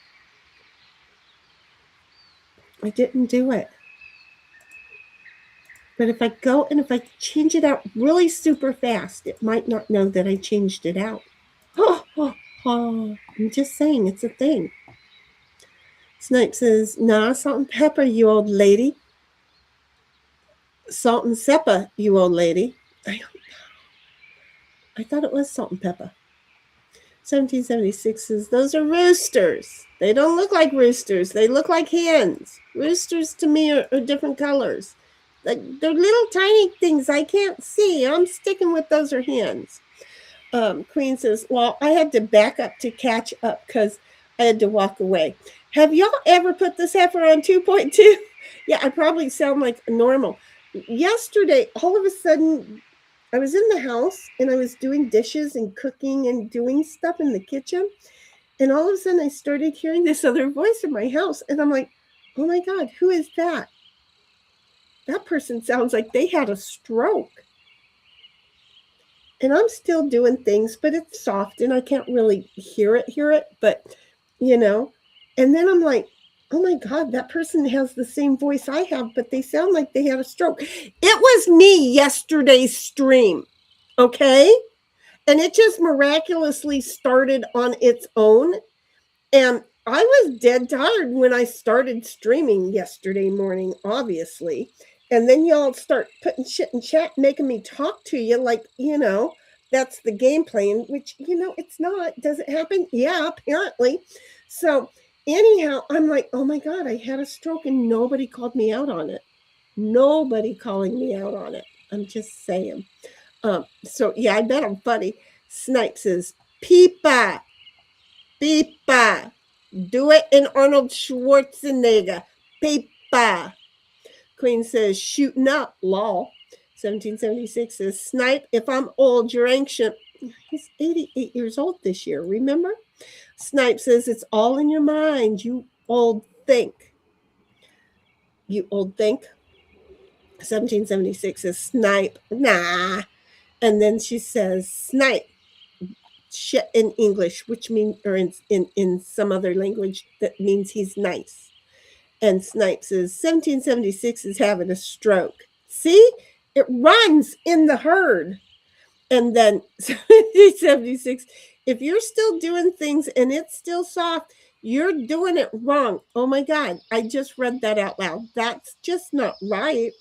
I didn't do it. But if I go and if I change it out really super fast, it might not know that I changed it out. I'm just saying, it's a thing. Snipe says, nah, salt and pepper, you old lady. Salt and seppa, you old lady. I don't know. I thought it was salt and pepper. 1776 says, those are roosters. They don't look like roosters. They look like hens. Roosters to me are different colors. Like they're little tiny things I can't see. I'm sticking with those are hens. Queen says, well, I had to back up to catch up because I had to walk away. Have y'all ever put this heifer on 2.2? Yeah, I probably sound like normal. Yesterday, all of a sudden, I was in the house and I was doing dishes and cooking and doing stuff in the kitchen. And all of a sudden I started hearing this other voice in my house. And I'm like, oh my God, who is that? That person sounds like they had a stroke. And I'm still doing things, but it's soft and I can't really hear it. But, and then I'm like, oh my God, that person has the same voice I have, but they sound like they had a stroke. It was me yesterday's stream, okay? And it just miraculously started on its own. And I was dead tired when I started streaming yesterday morning, obviously. And then y'all start putting shit in chat, making me talk to you like, that's the game plan, which, it's not. Does it happen? Yeah, apparently. So, anyhow, I'm like, oh my God, I had a stroke and nobody called me out on it. Nobody calling me out on it. I'm just saying. So, yeah, I bet I'm funny. Snipe says, Peepa, Peepa. Do it in Arnold Schwarzenegger. Peepa. Queen says, shooting up, lol. 1776 says, Snipe, if I'm old, you're ancient. He's 88 years old this year, remember? Snipe says, it's all in your mind, you old think. You old think? 1776 says, Snipe, nah. And then she says, Snipe, shit in English, which means, or in some other language, that means he's nice. And Snipe says, 1776 is having a stroke. See? It runs in the herd. And then 1776, if you're still doing things and it's still soft, you're doing it wrong. Oh my God, I just read that out loud. That's just not right.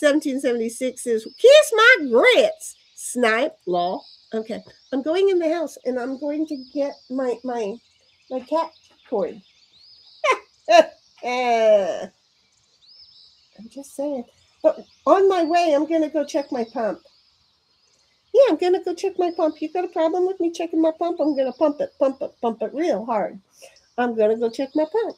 1776 is, kiss my grits. Snipe, lol. Okay, I'm going in the house and I'm going to get my cat cord. I'm just saying. But on my way, I'm going to go check my pump. Yeah, I'm going to go check my pump. You got a problem with me checking my pump? I'm going to pump it real hard. I'm going to go check my pump.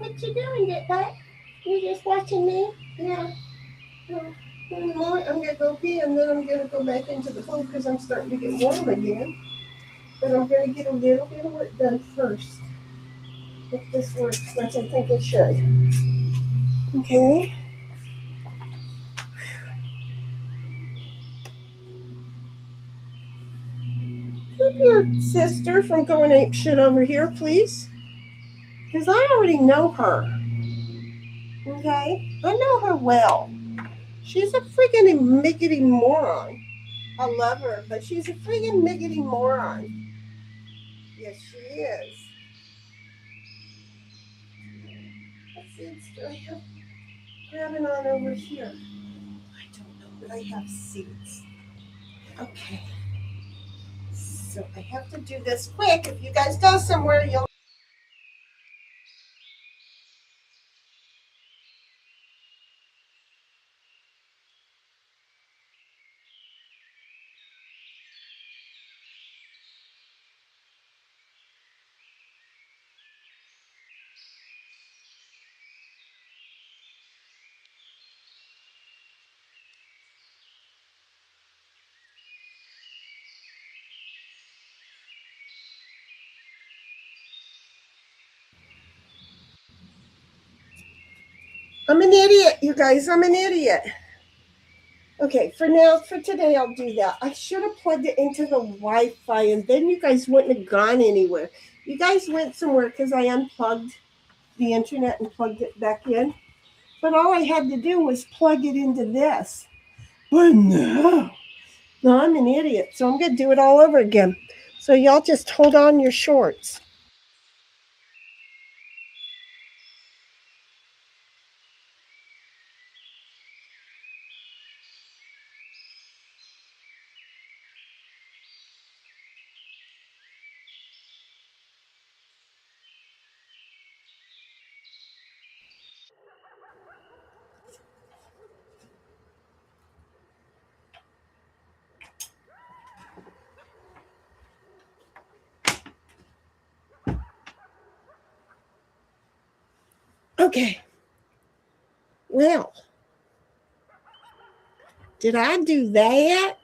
What you doing, Get Back? You just watching me? Yeah. I'm gonna go pee and then I'm gonna go back into the pool because I'm starting to get warm again. But I'm gonna get a little bit of work done first. If this works, which I think it should. Okay. Keep your sister from going ape shit over here, please. Because I already know her. Okay? I know her well. She's a freaking miggity moron. I love her, but she's a freaking miggity moron. Yes, she is. What seeds do I have grabbing on over here? I don't know, but I have seeds. Okay. So I have to do this quick. If you guys go somewhere, you'll. I'm an idiot, you guys. I'm an idiot. Okay, for today, I'll do that. I should have plugged it into the Wi-Fi, and then you guys wouldn't have gone anywhere. You guys went somewhere because I unplugged the internet and plugged it back in. But all I had to do was plug it into this. But no, I'm an idiot, so I'm going to do it all over again. So y'all just hold on your shorts. Okay. Well, did I do that?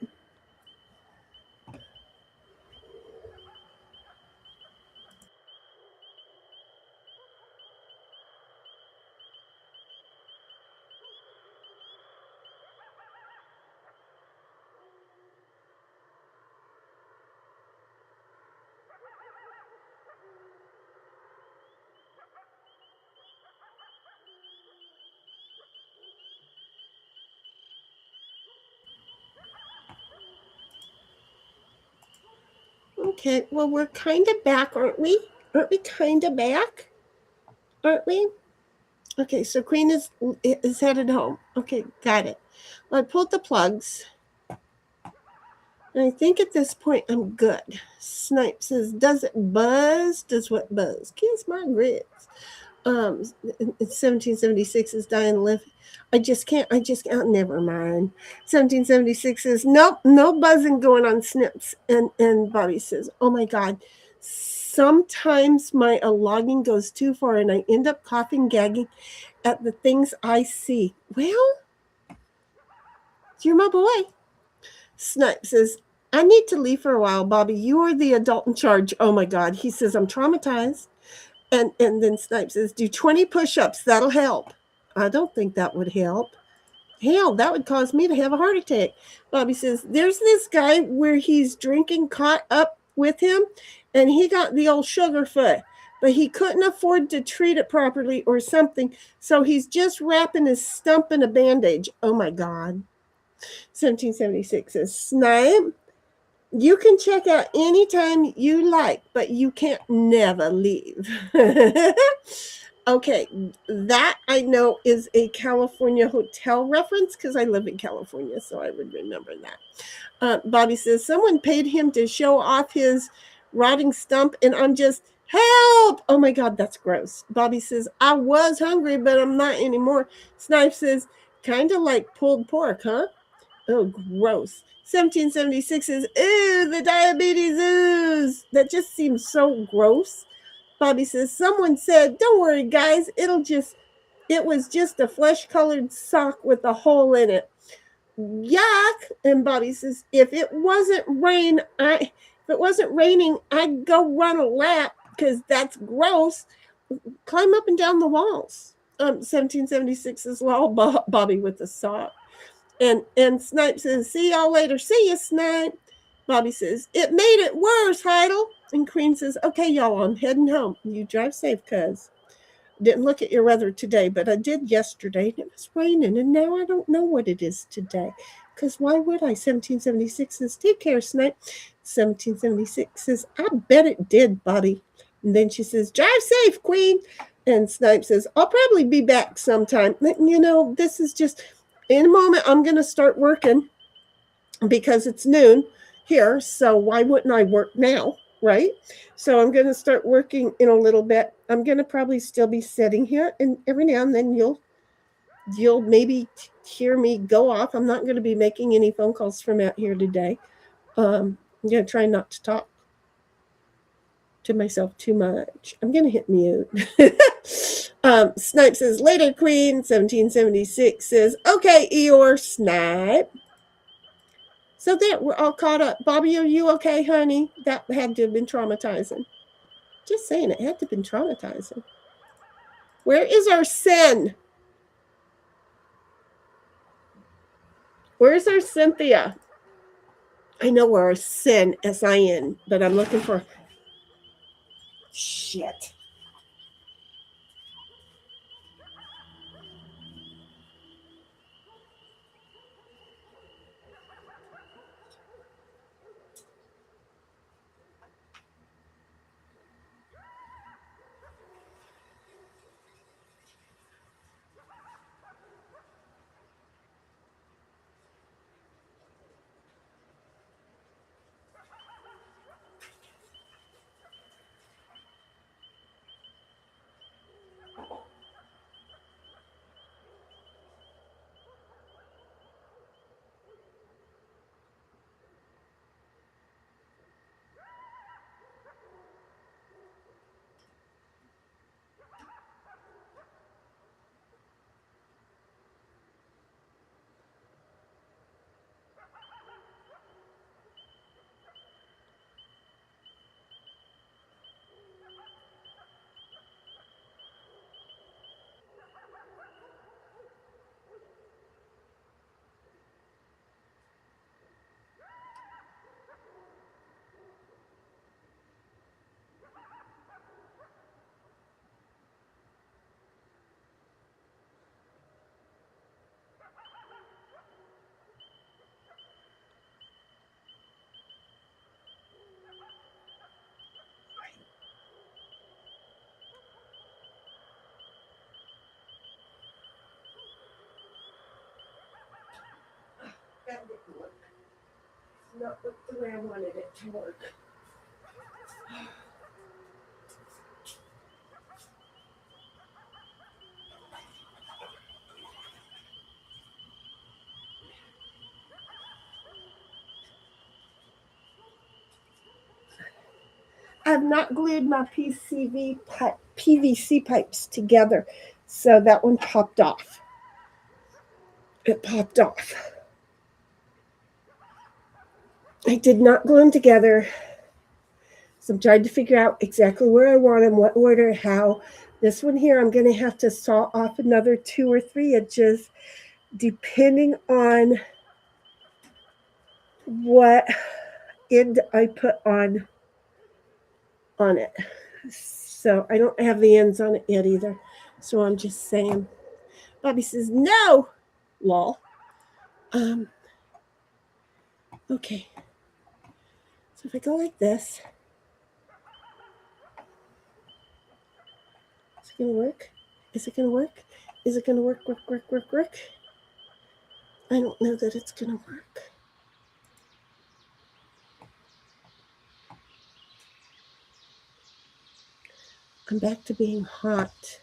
Okay, well, we're kind of back, aren't we? Aren't we kind of back? Aren't we? Okay, so Queen is headed home. Okay, got it. Well, I pulled the plugs. And I think at this point I'm good. Snipe says, does it buzz? Does what buzz? Kiss my grits. It's 1776 is dying live. I just can't, never mind. 1776 says, nope, no buzzing going on snips. And Bobby says, oh my God, sometimes my logging goes too far and I end up coughing, gagging at the things I see. Well, you're my boy. Snipe says, I need to leave for a while, Bobby. You are the adult in charge. Oh my God. He says, I'm traumatized. And then Snipe says, do 20 push-ups. That'll help. I don't think that would help. Hell, that would cause me to have a heart attack. Bobby says, there's this guy where he's drinking caught up with him, and he got the old sugar foot, but he couldn't afford to treat it properly or something, so he's just wrapping his stump in a bandage. Oh my God. 1776 says, Snipe, you can check out anytime you like, but you can't never leave. Okay, that I know is a California hotel reference because I live in California, so I would remember that. Bobby says, someone paid him to show off his rotting stump, and I'm just, help! Oh my God, that's gross. Bobby says, I was hungry, but I'm not anymore. Snipe says, kind of like pulled pork, huh? Oh, gross. 1776 is, ew, the diabetes ooze. That just seems so gross. Bobby says, someone said, don't worry, guys, it was just a flesh-colored sock with a hole in it. Yuck. And Bobby says, if it wasn't raining, I'd go run a lap because that's gross. Climb up and down the walls. 1776's law, Bobby with the sock. And Snipe says, see y'all later. See ya, Snipe. Bobby says, it made it worse, Heidel. And Queen says, okay, y'all, I'm heading home. You drive safe, cuz. Didn't look at your weather today, but I did yesterday. And it was raining, and now I don't know what it is today. Because why would I? 1776 says, take care, Snipe. 1776 says, I bet it did, Bobby. And then she says, drive safe, Queen. And Snipe says, I'll probably be back sometime. You know, this is just, in a moment, I'm going to start working because it's noon here. So why wouldn't I work now? Right? So I'm going to start working in a little bit. I'm going to probably still be sitting here, and every now and then you'll maybe hear me go off. I'm not going to be making any phone calls from out here today. I'm going to try not to talk to myself too much. I'm going to hit mute. Snipe says, later, Queen. 1776 says, okay, Eeyore, Snipe. So there, we're all caught up. Bobby, are you okay, honey? That had to have been traumatizing. Just saying, it had to have been traumatizing. Where is our sin? Where's our Cynthia? I know where our sin, S-I-N, but I'm looking for... Shit. That didn't work. Not the way I wanted it to work. I've not glued my PVC pipes together, so that one popped off. It popped off. I did not glue them together, so I'm trying to figure out exactly where I want them, what order, how. This one here, I'm going to have to saw off another 2 or 3 inches, depending on what end I put on it. So I don't have the ends on it yet either. So I'm just saying. Bobby says, no, lol. Okay. So if I go like this, is it going to work? Is it going to work? Is it going to work? I don't know that it's going to work. I'm back to being hot.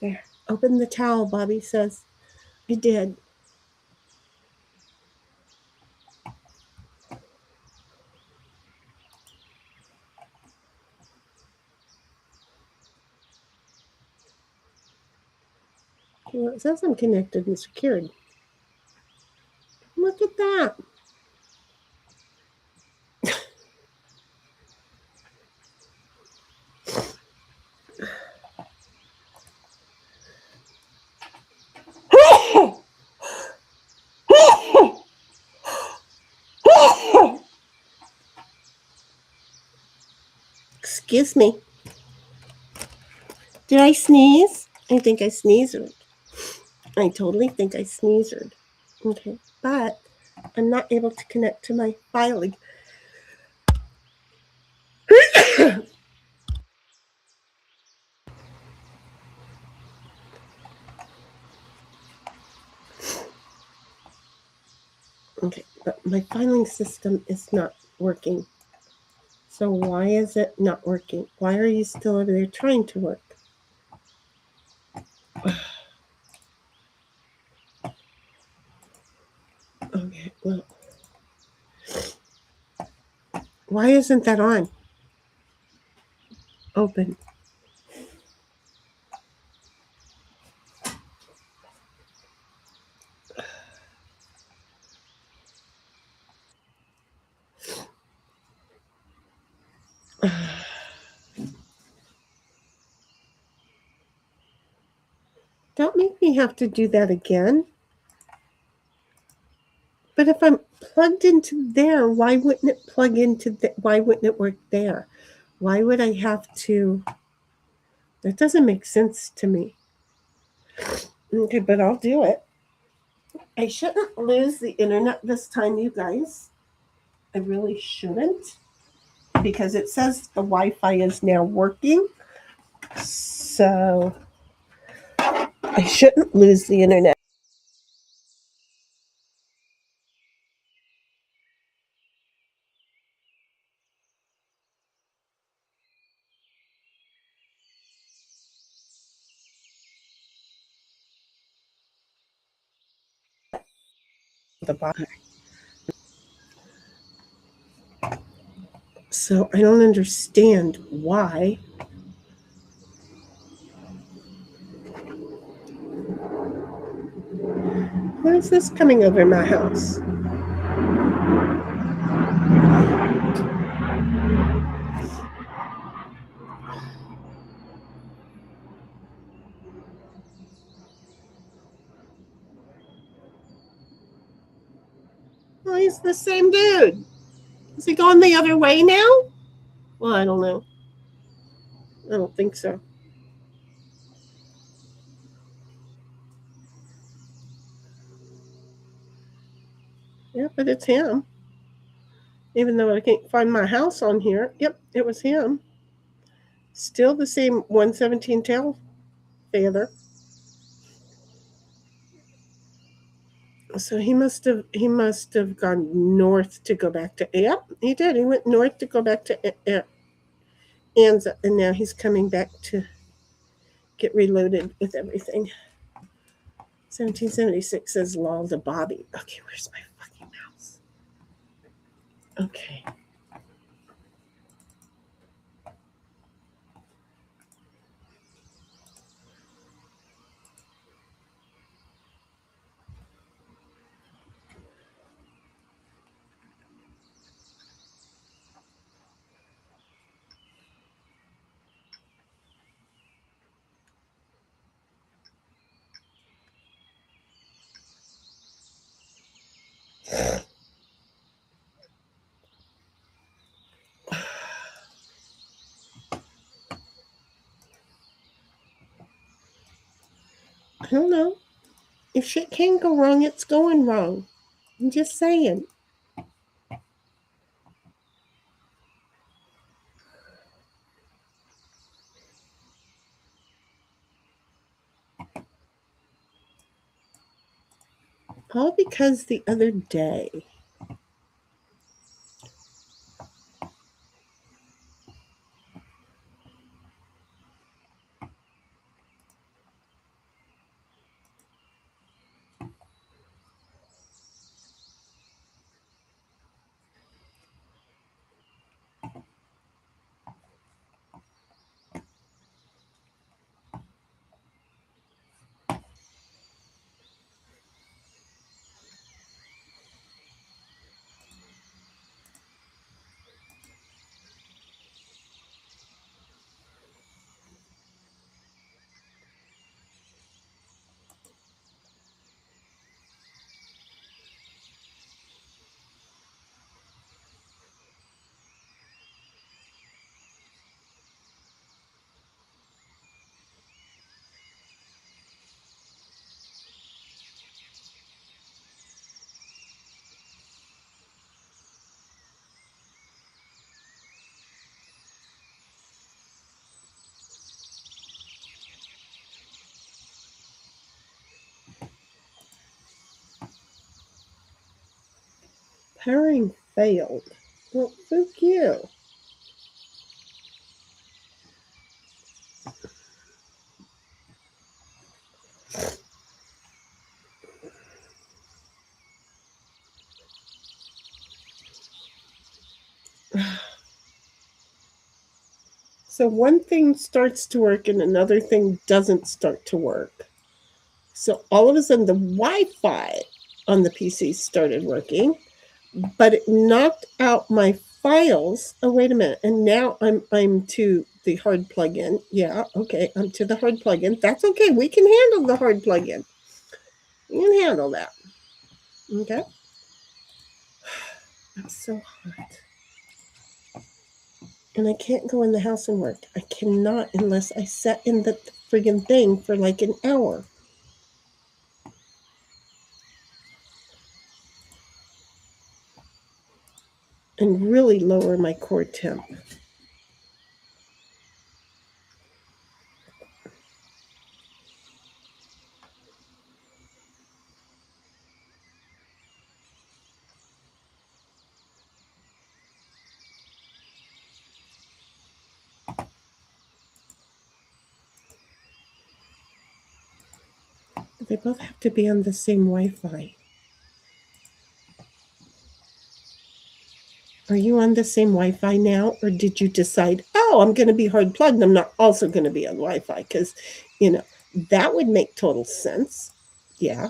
There. Open the towel, Bobby says. I did. Well, it says I'm connected and secured. Look at that. Excuse me. Did I sneeze? I think I sneezed. I totally think I sneezed. Okay, but I'm not able to connect to my filing. Okay, but my filing system is not working. So why is it not working? Why are you still over there trying to work? Okay, well, why isn't that on? Open. Don't make me have to do that again. But if I'm plugged into there, why wouldn't it plug into why wouldn't it work there? Why would I have to? That doesn't make sense to me. Okay, but I'll do it. I shouldn't lose the internet this time, you guys. I really shouldn't because it says the Wi-Fi is now working. So I shouldn't lose the internet. The bottom. So I don't understand why. Why is this coming over my house? Well, he's the same dude. Is he going the other way now? Well, I don't know. I don't think so. Yeah, but it's him. Even though I can't find my house on here. Yep, it was him. Still the same 117 tail feather. So he must have gone north to go back to. Yep, he did. He went north to go back to Anza, and now he's coming back to get reloaded with everything. 1776 says Lol to Bobby. Okay, where's my fucking mouse? Okay. I don't know. If shit can go wrong, it's going wrong. I'm just saying. All because the other day. Pairing failed. Well, fuck you. So one thing starts to work and another thing doesn't start to work. So all of a sudden the Wi-Fi on the PC started working, but it knocked out my files. Oh, wait a minute. And now I'm to the hard plug-in. Yeah, okay. I'm to the hard plug-in. That's okay. We can handle the hard plug-in. We can handle that. Okay. It's so hot. And I can't go in the house and work. I cannot unless I sit in the friggin' thing for like an hour. And really lower my core temp. They both have to be on the same Wi-Fi. Are you on the same Wi-Fi now, or did you decide, oh, I'm going to be hard plugged, I'm not also going to be on Wi-Fi? Because, that would make total sense. Yeah.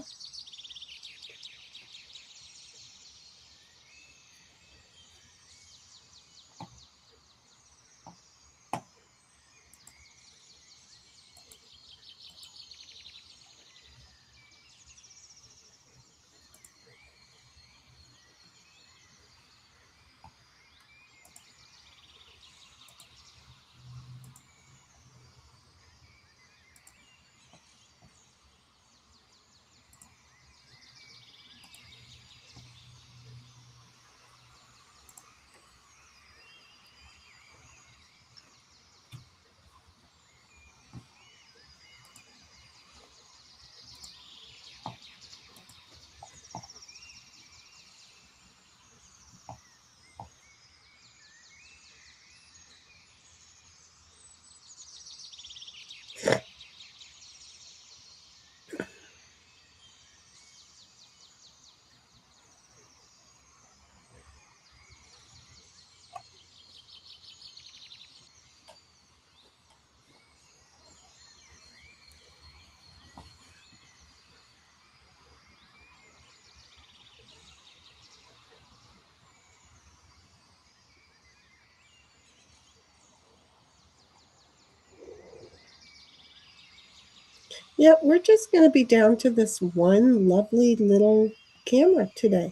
Yeah, we're just going to be down to this one lovely little camera today.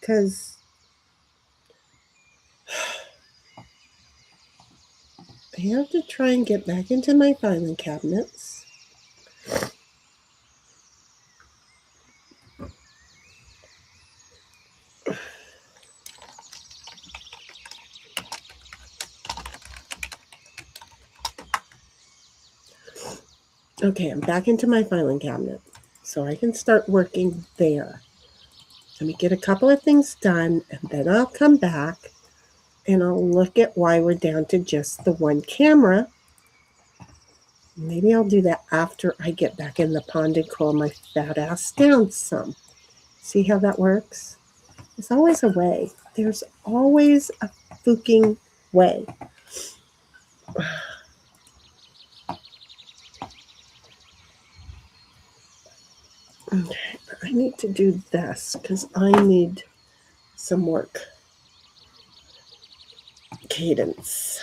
Because I have to try and get back into my filing cabinets. Okay, I'm back into my filing cabinet. So I can start working there. Let me get a couple of things done, and then I'll come back and I'll look at why we're down to just the one camera. Maybe I'll do that after I get back in the pond and cool my fat ass down some. See how that works? There's always a way. There's always a fucking way. Okay, I need to do this because I need some work cadence.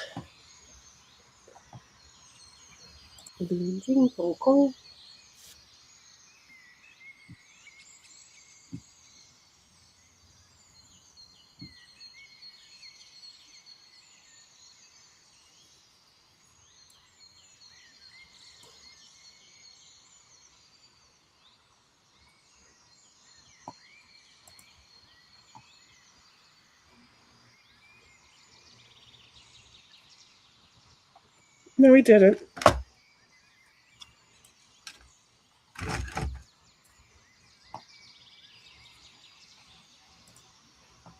No, we didn't.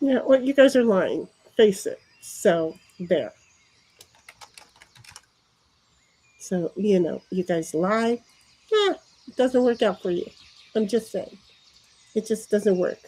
Yeah, well, you guys are lying. Face it. So there. So, you guys lie. Yeah, it doesn't work out for you. I'm just saying. It just doesn't work.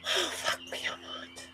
Oh, fuck me, I'm hot.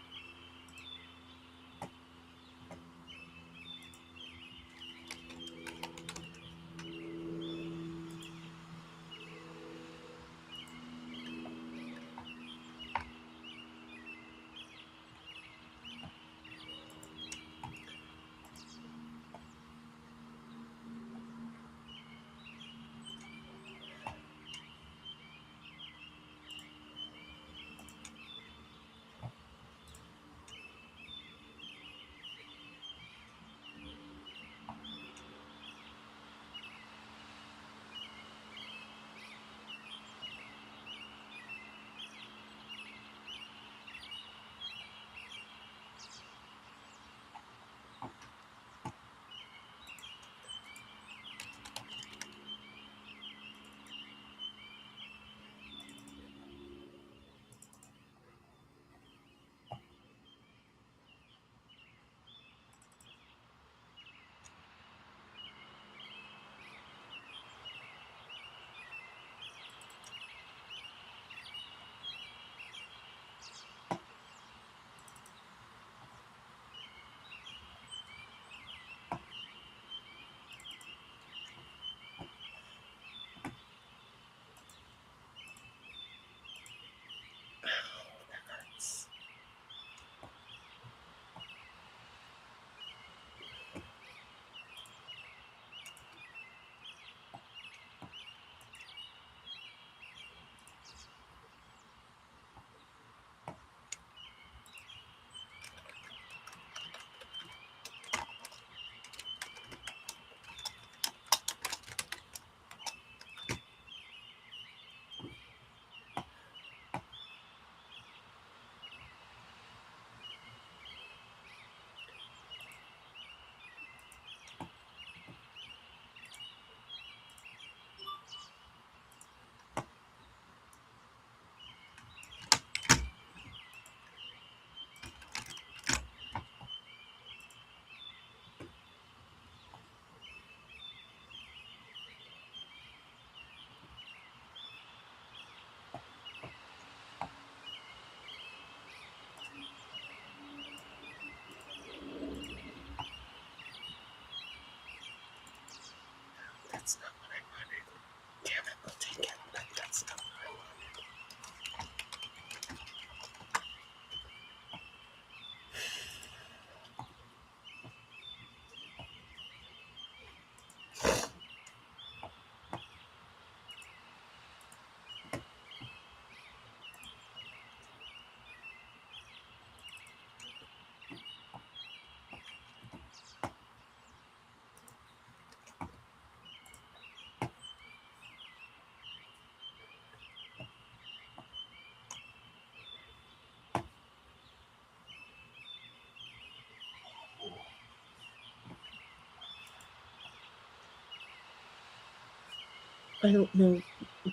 I don't know.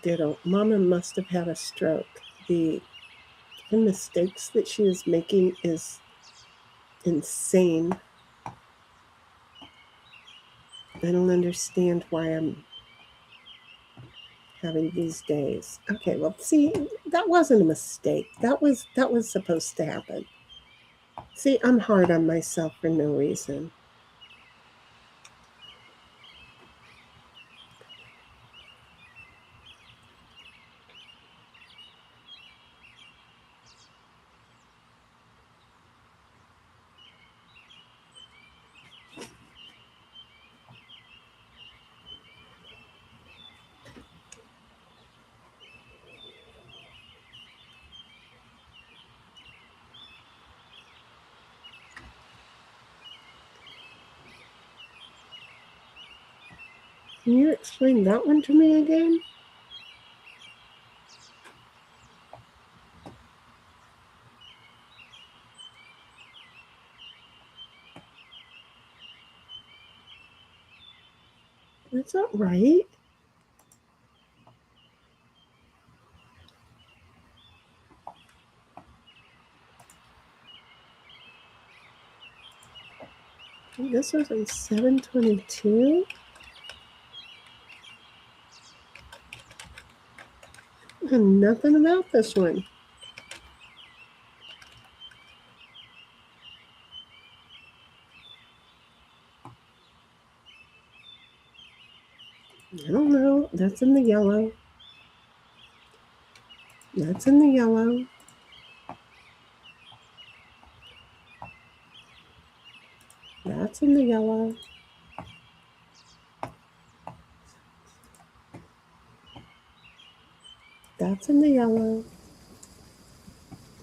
Ditto. Mama must have had a stroke. The mistakes that she is making is insane. I don't understand why I'm having these days. Okay, well, see, that wasn't a mistake. That was supposed to happen. See, I'm hard on myself for no reason. Can you explain that one to me again? That's not right. This was on 7/22. And nothing about this one. I don't know. That's in the yellow. That's in the yellow. That's in the yellow. That's in the yellow.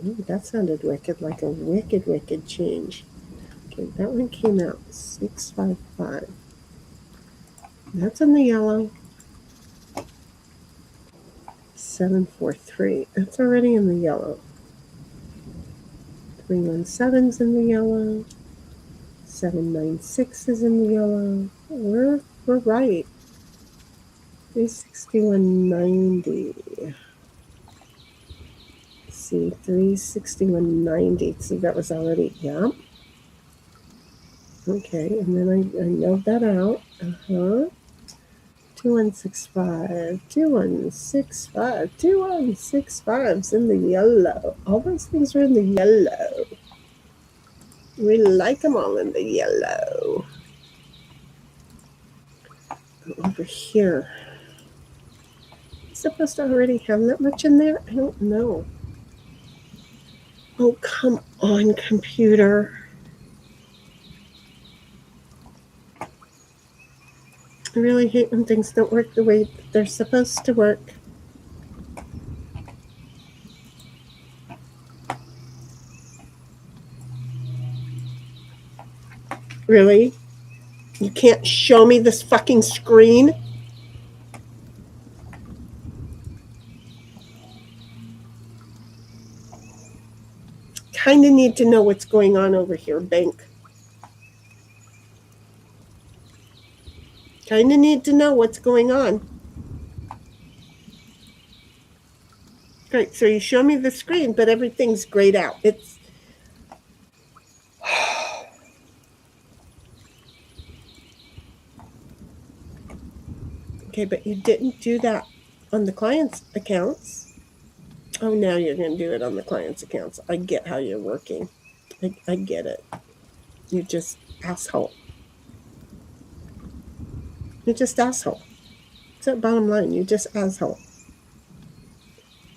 Ooh, that sounded wicked, like a wicked, wicked change. Okay, that one came out 655. That's in the yellow. 743. That's already in the yellow. 317's in the yellow. 796 is in the yellow. We're right. 361.90. See, 361.90. See, that was already, yeah. Okay, and then I milled that out. 2165, 2165, 2165's in the yellow. All those things are in the yellow. We like them all in the yellow. Over here. Supposed to already have that much in there? I don't know. Oh, come on, computer. I really hate when things don't work the way they're supposed to work. Really? You can't show me this fucking screen? Kind of need to know what's going on over here, bank. Kind of need to know what's going on. Right, so you show me the screen, but everything's grayed out. It's okay, but you didn't do that on the client's accounts. Oh, now you're going to do it on the client's accounts. I get how you're working. I get it. You're just asshole. You're just asshole. It's that bottom line. You're just asshole.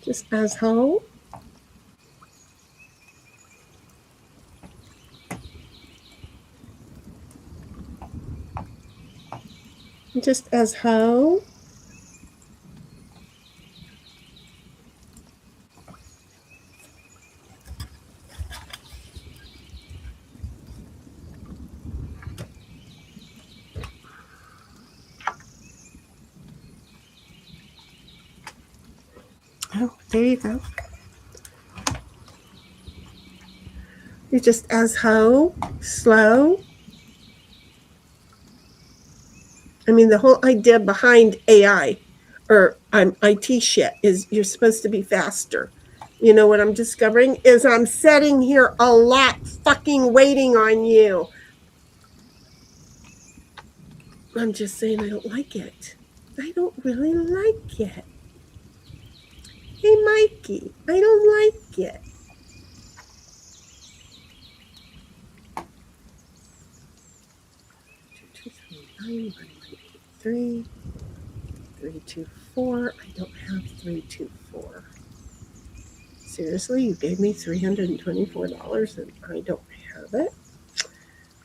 Just asshole. Just asshole. Oh, there you go. You're just asshole. Slow. I mean, the whole idea behind AI, or IT shit is you're supposed to be faster. You know what I'm discovering is I'm sitting here a lot fucking waiting on you. I'm just saying I don't like it. I don't really like it. Hey, Mikey, I don't like it. 2239 324. I don't have 324. Seriously, you gave me $324 and I don't have it?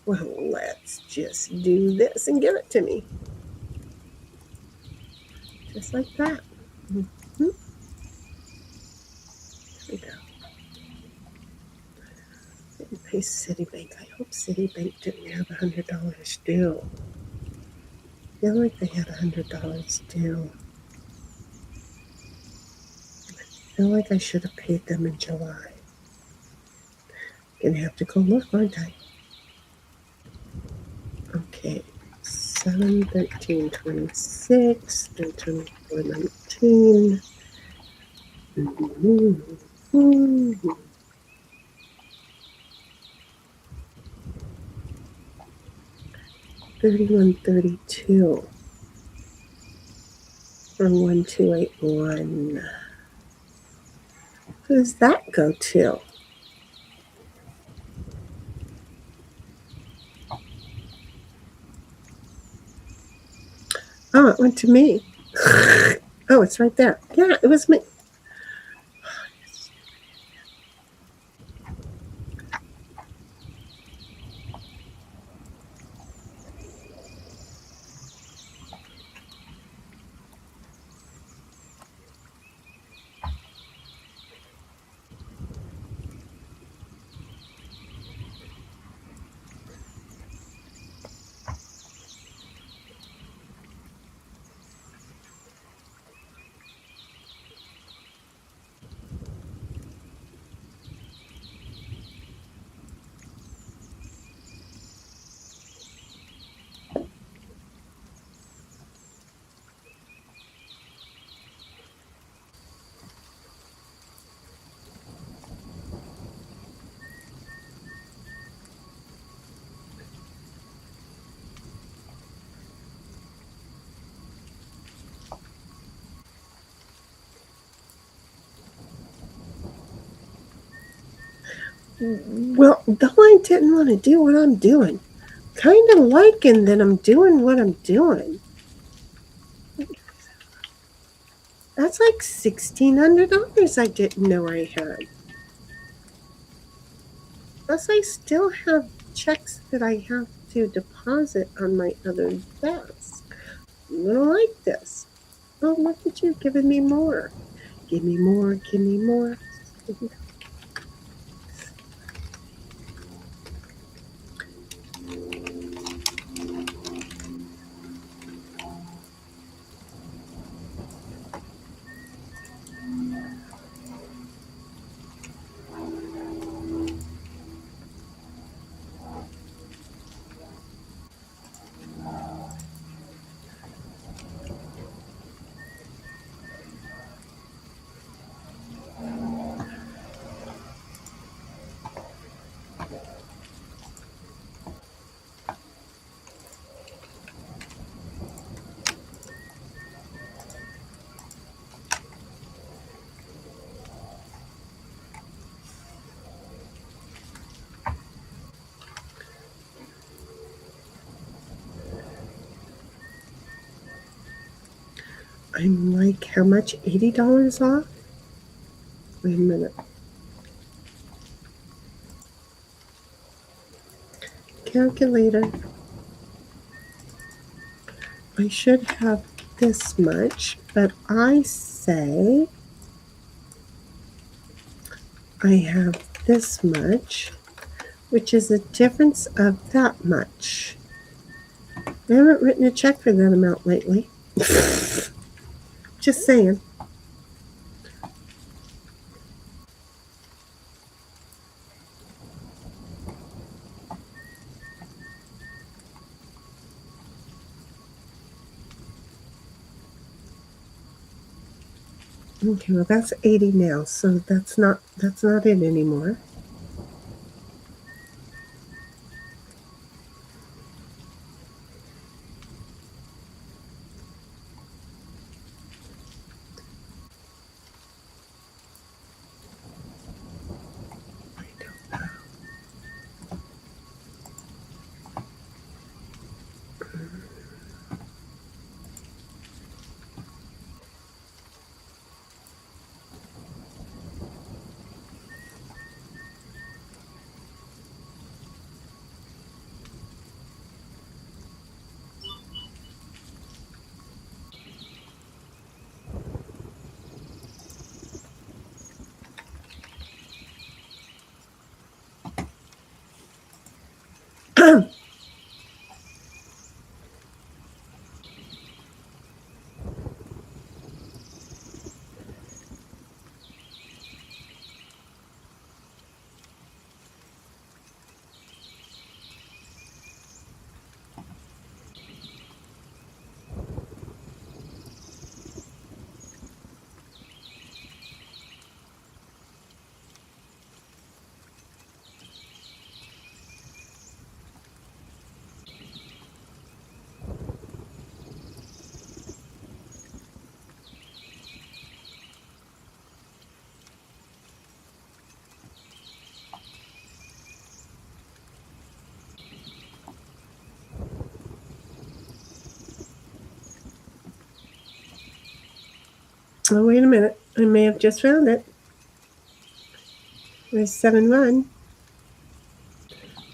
Well, let's just do this and give it to me. Just like that. Mm-hmm. Here we go. Didn't pay Citibank. I hope Citibank didn't have $100 due. I feel like they had $100 due. I feel like I should have paid them in July. Gonna have to go look, aren't I? Okay. 7/13/26, 3/24/19. 31/32 for 1281. Who does that go to? Oh, it went to me. Oh, it's right there. Yeah, it was me. Well, though I didn't want to do what I'm doing, kind of liking that I'm doing what I'm doing. That's like $1,600 I didn't know I had. Plus, I still have checks that I have to deposit on my other desk. I'm gonna like this. Oh, look at you giving me more. Give me more, give me more. I'm like, how much? $80 off? Wait a minute. Calculator. I should have this much, but I say I have this much, which is a difference of that much. I haven't written a check for that amount lately. Just saying. Okay, well that's 80 now, so that's not it anymore. Oh, wait a minute. I may have just found it. There's 7-1.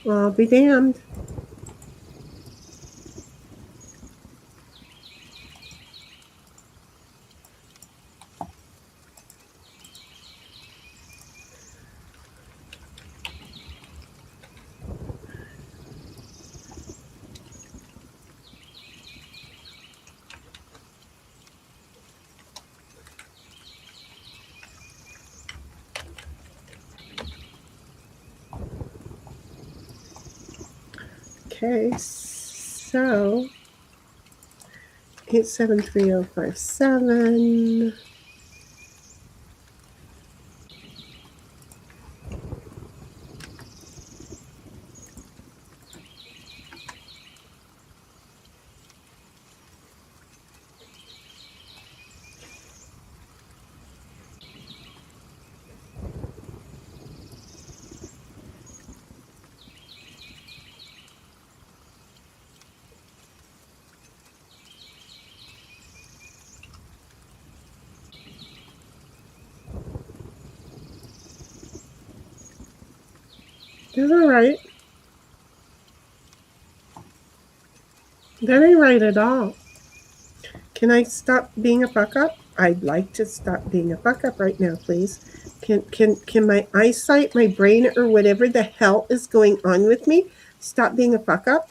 Well, I'll be damned. Okay, so 87357. That's all right. That ain't right at all. Can I stop being a fuck up? I'd like to stop being a fuck up right now, please. Can my eyesight, my brain, or whatever the hell is going on with me stop being a fuck up?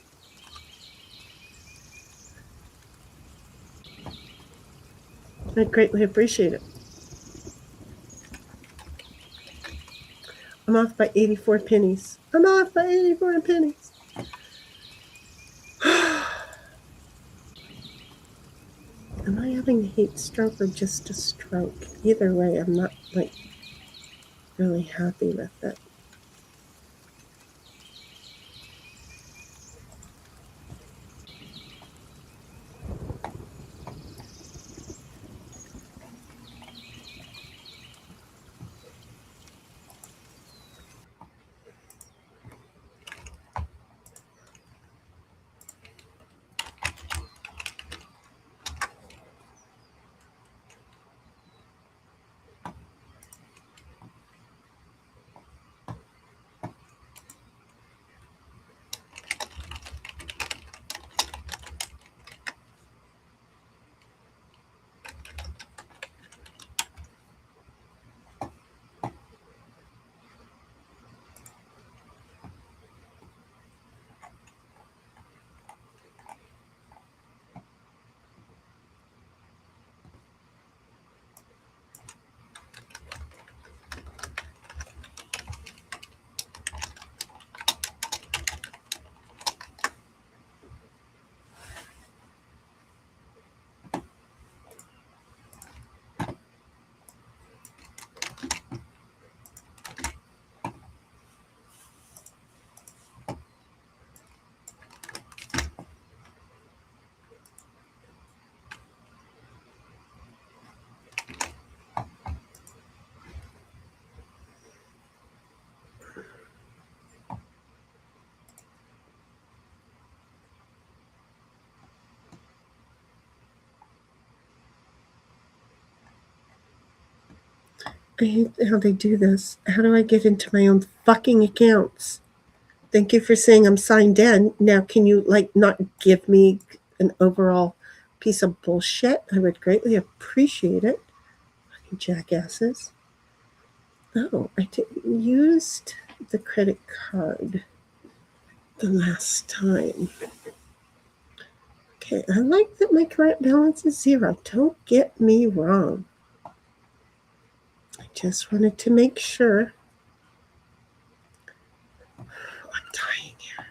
I'd greatly appreciate it. I'm off by 84 pennies. I'm off by 84 pennies. Am I having a heat stroke or just a stroke? Either way, I'm not like really happy with it. I hate how they do this. How do I get into my own fucking accounts? Thank you for saying I'm signed in. Now, can you, like, not give me an overall piece of bullshit? I would greatly appreciate it. Fucking jackasses. Oh, I didn't use the credit card the last time. Okay, I like that my current balance is 0. Don't get me wrong. I just wanted to make sure. I'm dying here.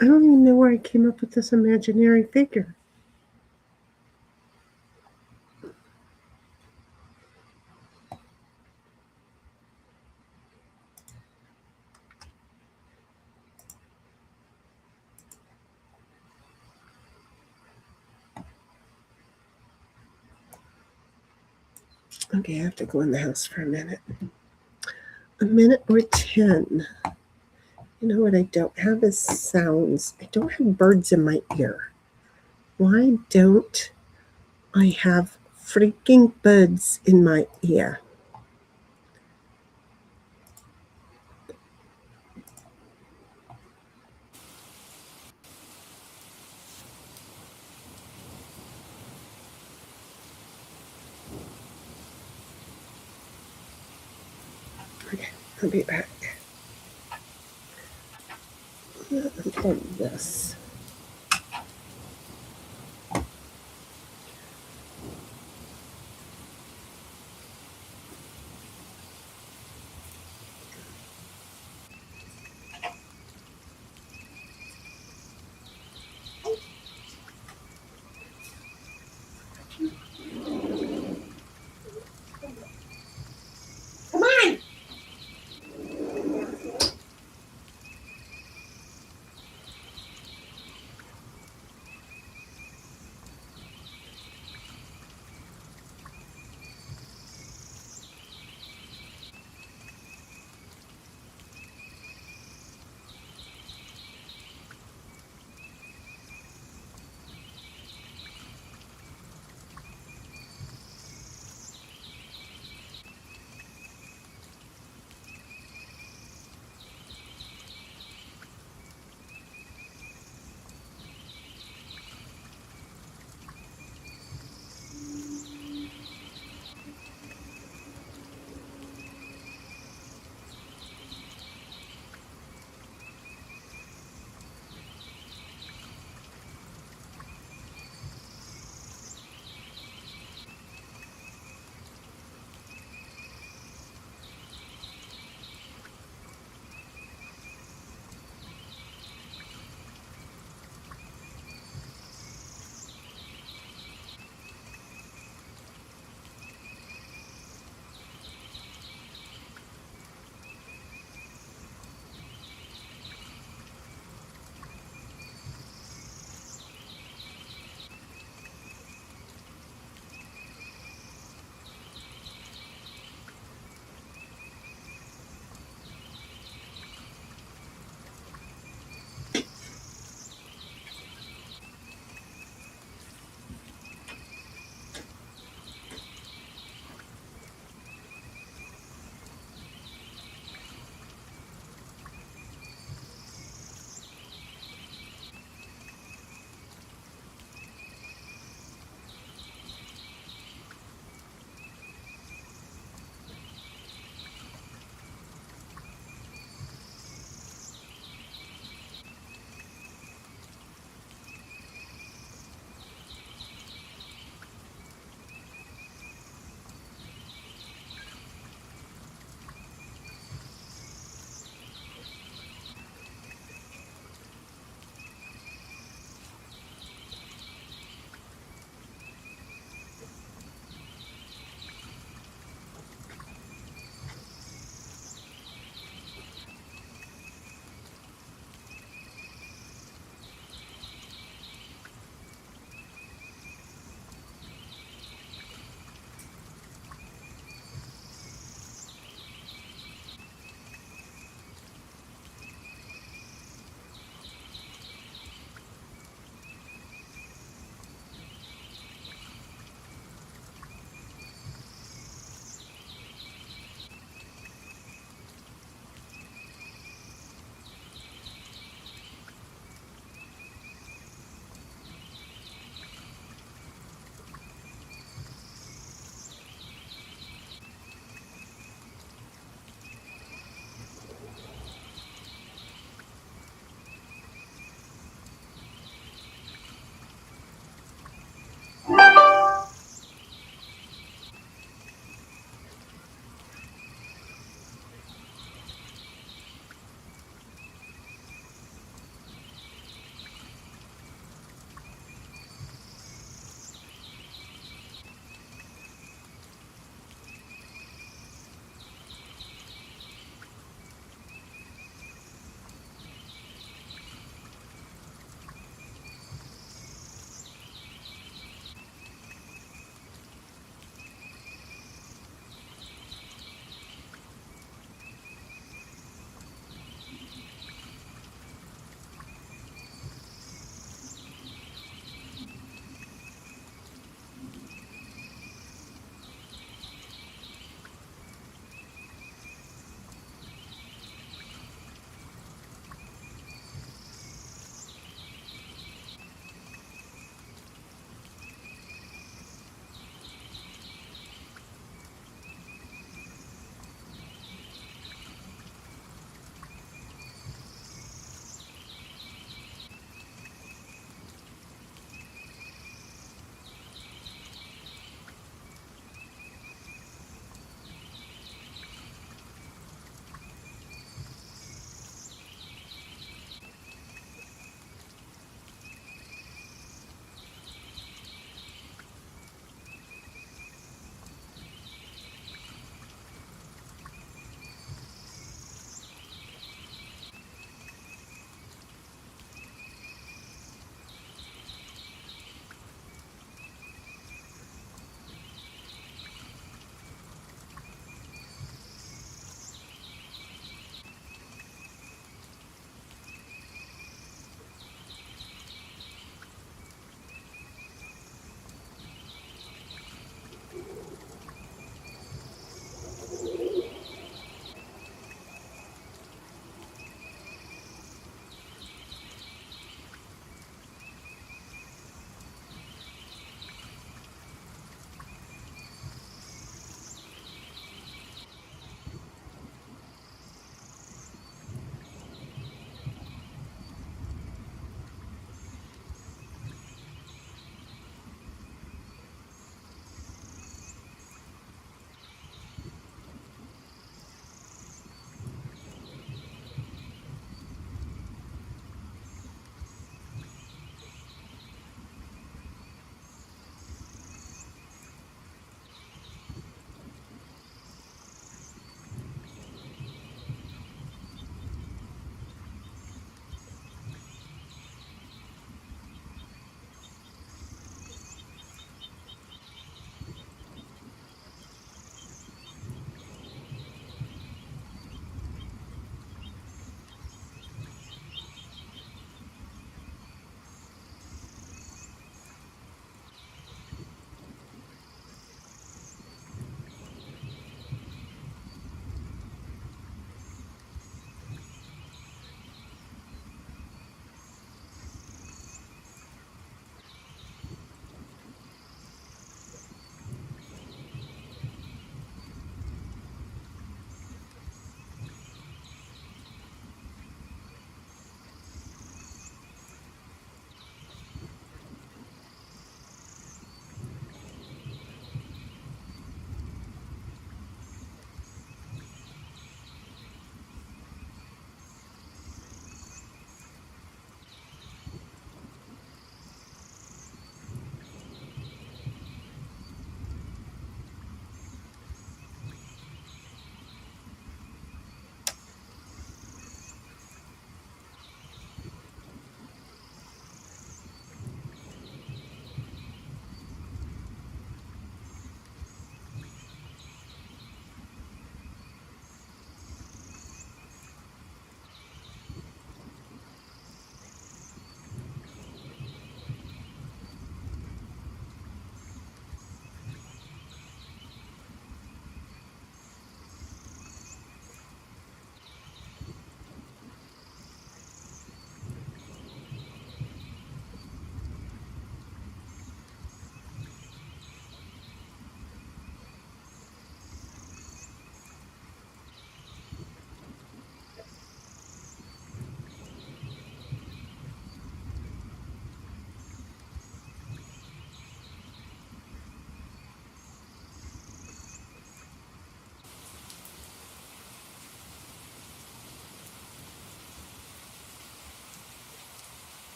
I don't even know where I came up with this imaginary figure. Okay, I have to go in the house for a minute. A minute or 10. You know what I don't have is sounds. I don't have birds in my ear. Why don't I have freaking birds in my ear? Okay, I'll be back. Unplug this. Come on!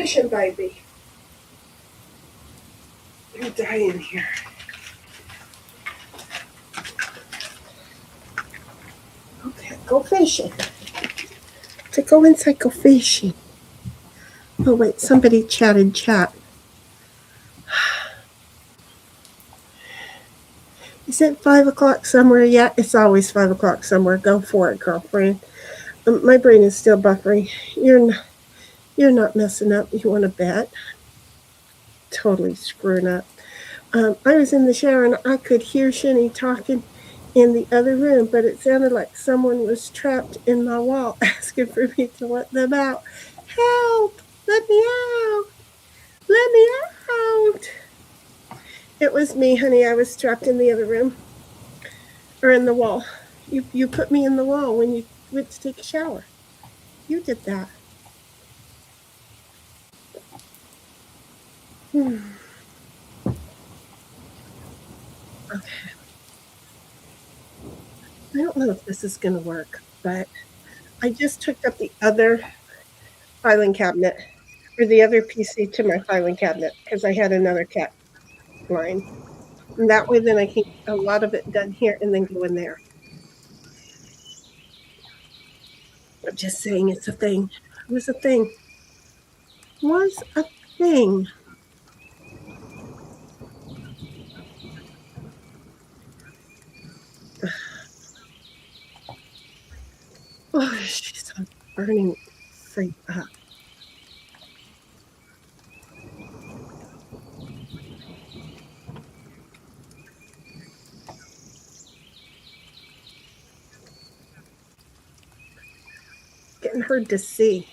fishing, baby. You're dying here. Okay, go fishing. To go inside, go fishing. Oh, wait, somebody chatted chat. Is it 5 o'clock somewhere yet? It's always 5 o'clock somewhere. Go for it, girlfriend. My brain is still buffering. You're not messing up. You want to bet? Totally screwing up. I was in the shower and I could hear Shinny talking in the other room, but it sounded like someone was trapped in my wall asking for me to let them out. Help! Let me out! Let me out! It was me, honey. I was trapped in the other room. Or in the wall. You put me in the wall when you went to take a shower. You did that. Okay. I don't know if this is going to work, but I just hooked up the other filing cabinet or the other PC to my filing cabinet because I had another cat line. And that way, then I can get a lot of it done here and then go in there. I'm just saying it's a thing. It was a thing. Was a thing. Oh, she's burning straight up. Getting hard to see.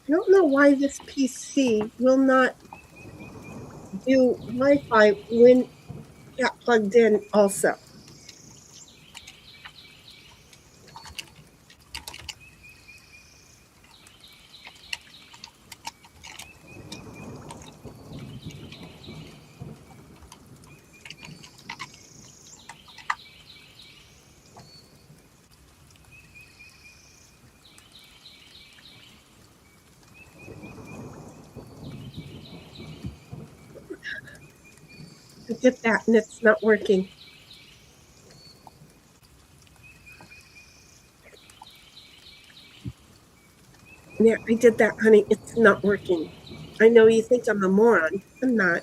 I don't know why this PC will not do Wi-Fi when it got plugged in also. I did that and it's not working. Yeah, I did that, honey. It's not working. I know you think I'm a moron. I'm not.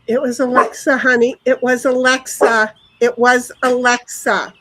It was Alexa, honey. It was Alexa. It was Alexa.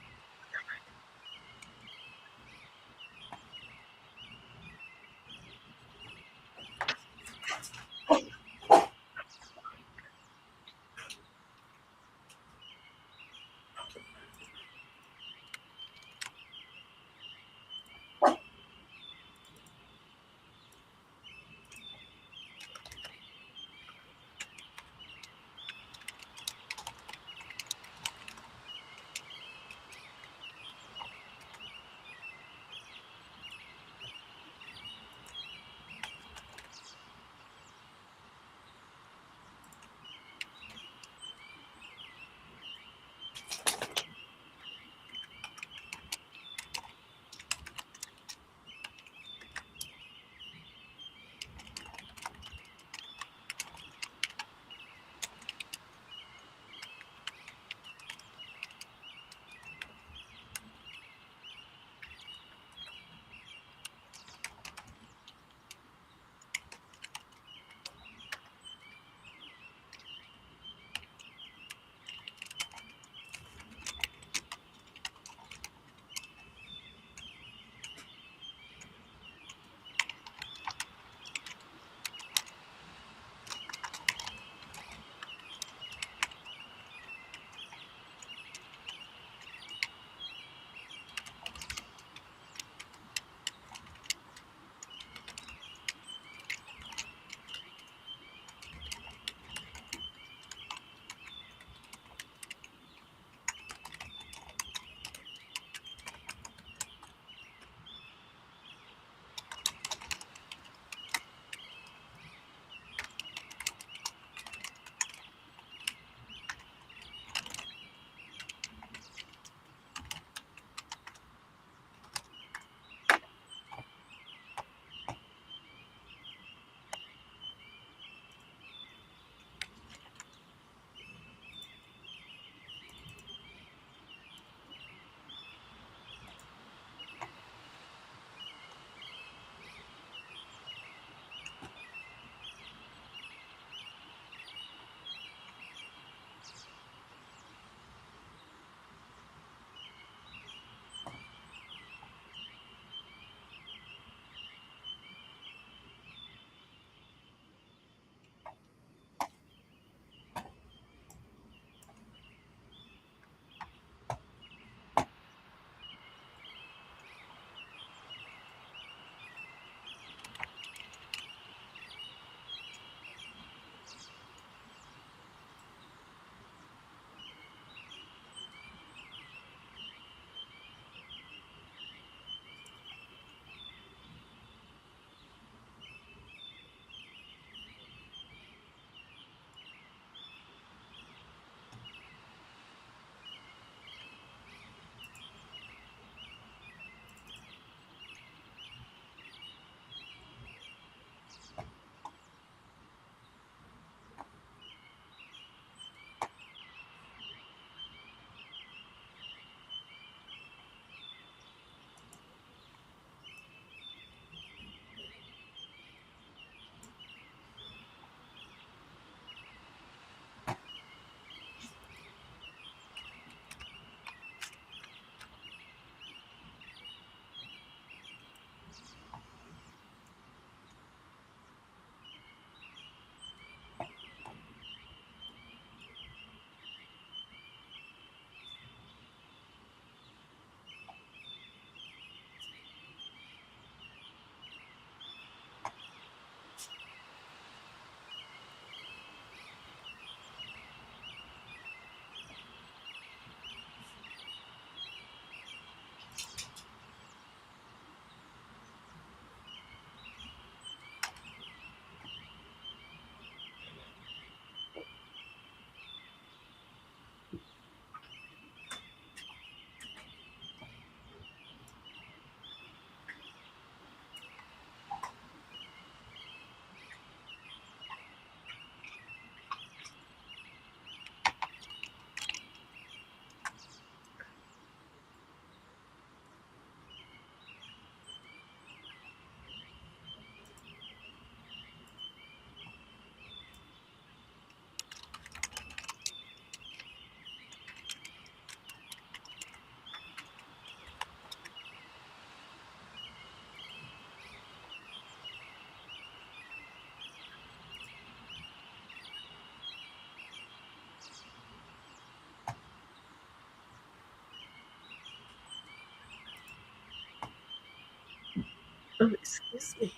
Oh, excuse me.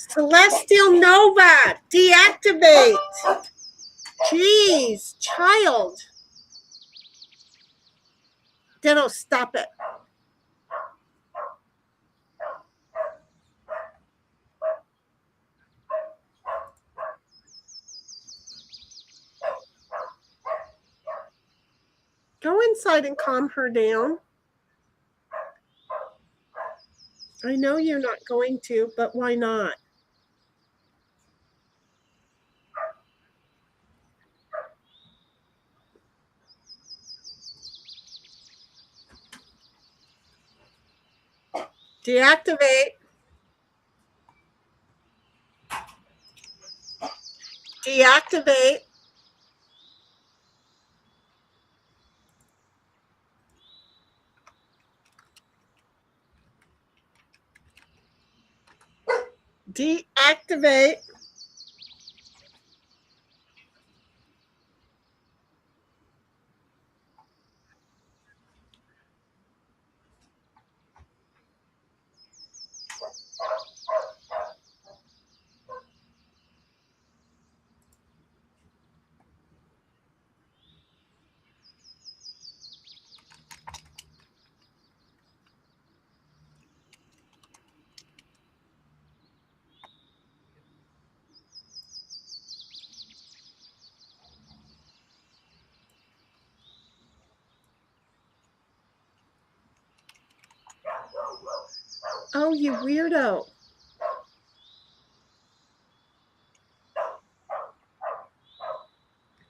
Celestial Nova, deactivate. Jeez, child. Ditto, stop it. Go inside and calm her down. I know you're not going to, but why not? Deactivate. Deactivate. Deactivate. Oh, you weirdo.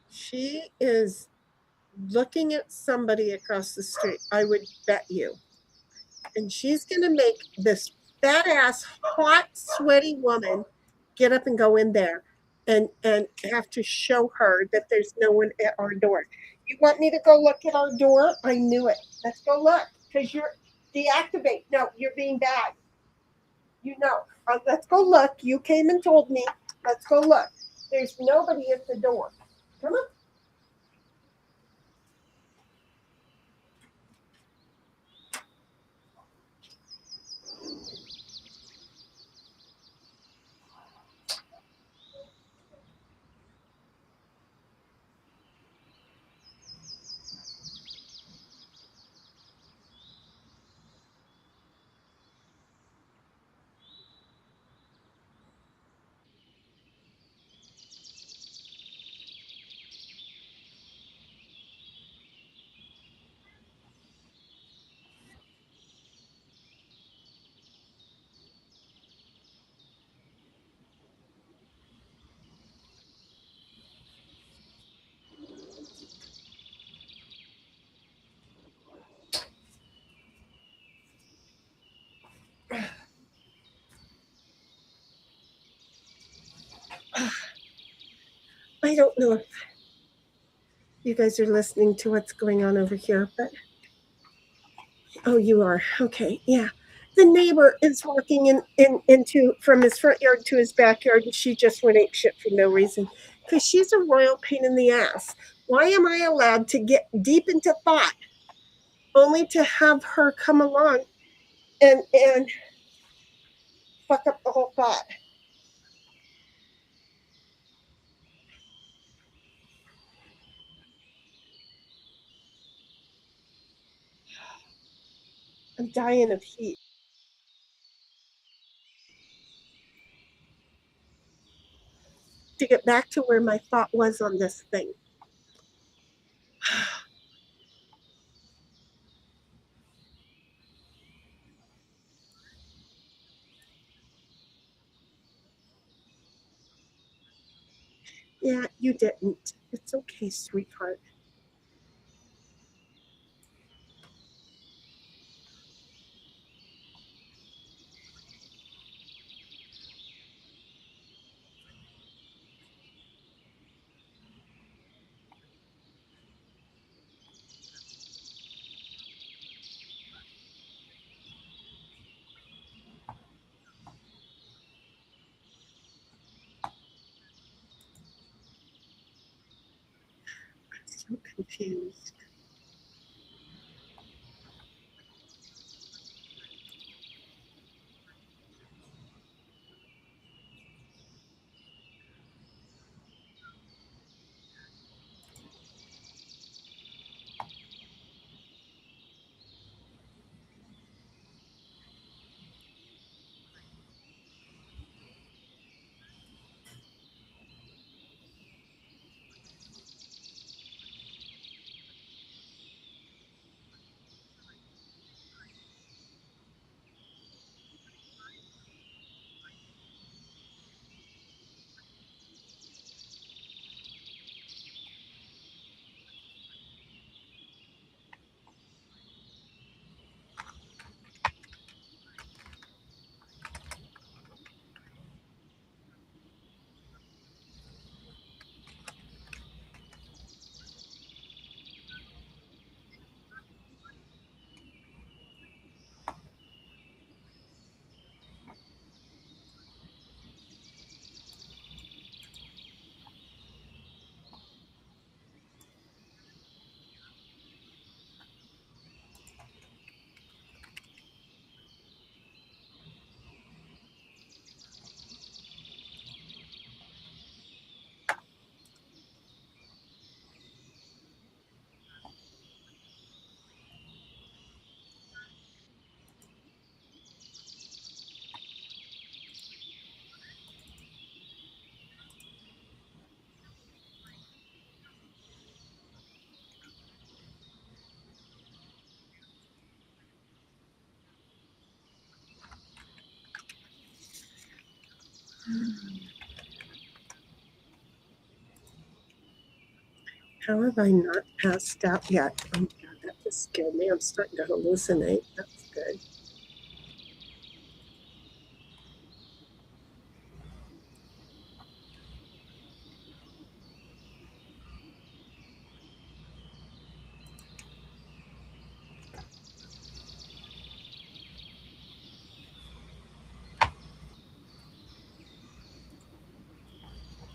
She is looking at somebody across the street, I would bet you. And she's going to make this fat ass, hot, sweaty woman get up and go in there and have to show her that there's no one at our door. You want me to go look at our door? I knew it. Let's go look because you're deactivate. No, you're being bad. You know. Let's go look. You came and told me. Let's go look. There's nobody at the door. Come on. I don't know if you guys are listening to what's going on over here, but oh, you are. Okay, yeah. The neighbor is walking into from his front yard to his backyard, and she just went ape shit for no reason because she's a royal pain in the ass. Why am I allowed to get deep into thought only to have her come along and fuck up the whole thought? I'm dying of heat. To get back to where my thought was on this thing. Yeah, you didn't. It's okay, sweetheart. I'm so confused. How have I not passed out yet? Oh, God, that just scared me. I'm starting to hallucinate. That's good.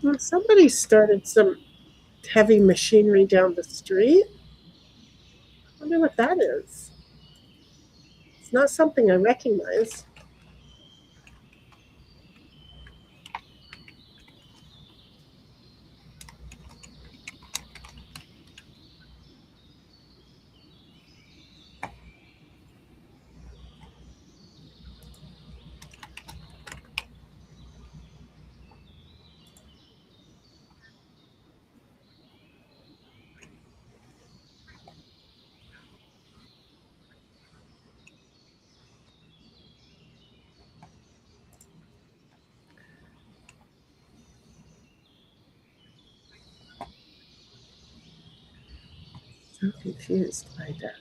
Well, somebody started some heavy machinery down the street. I wonder what that is. It's not something I recognize. So confused by this.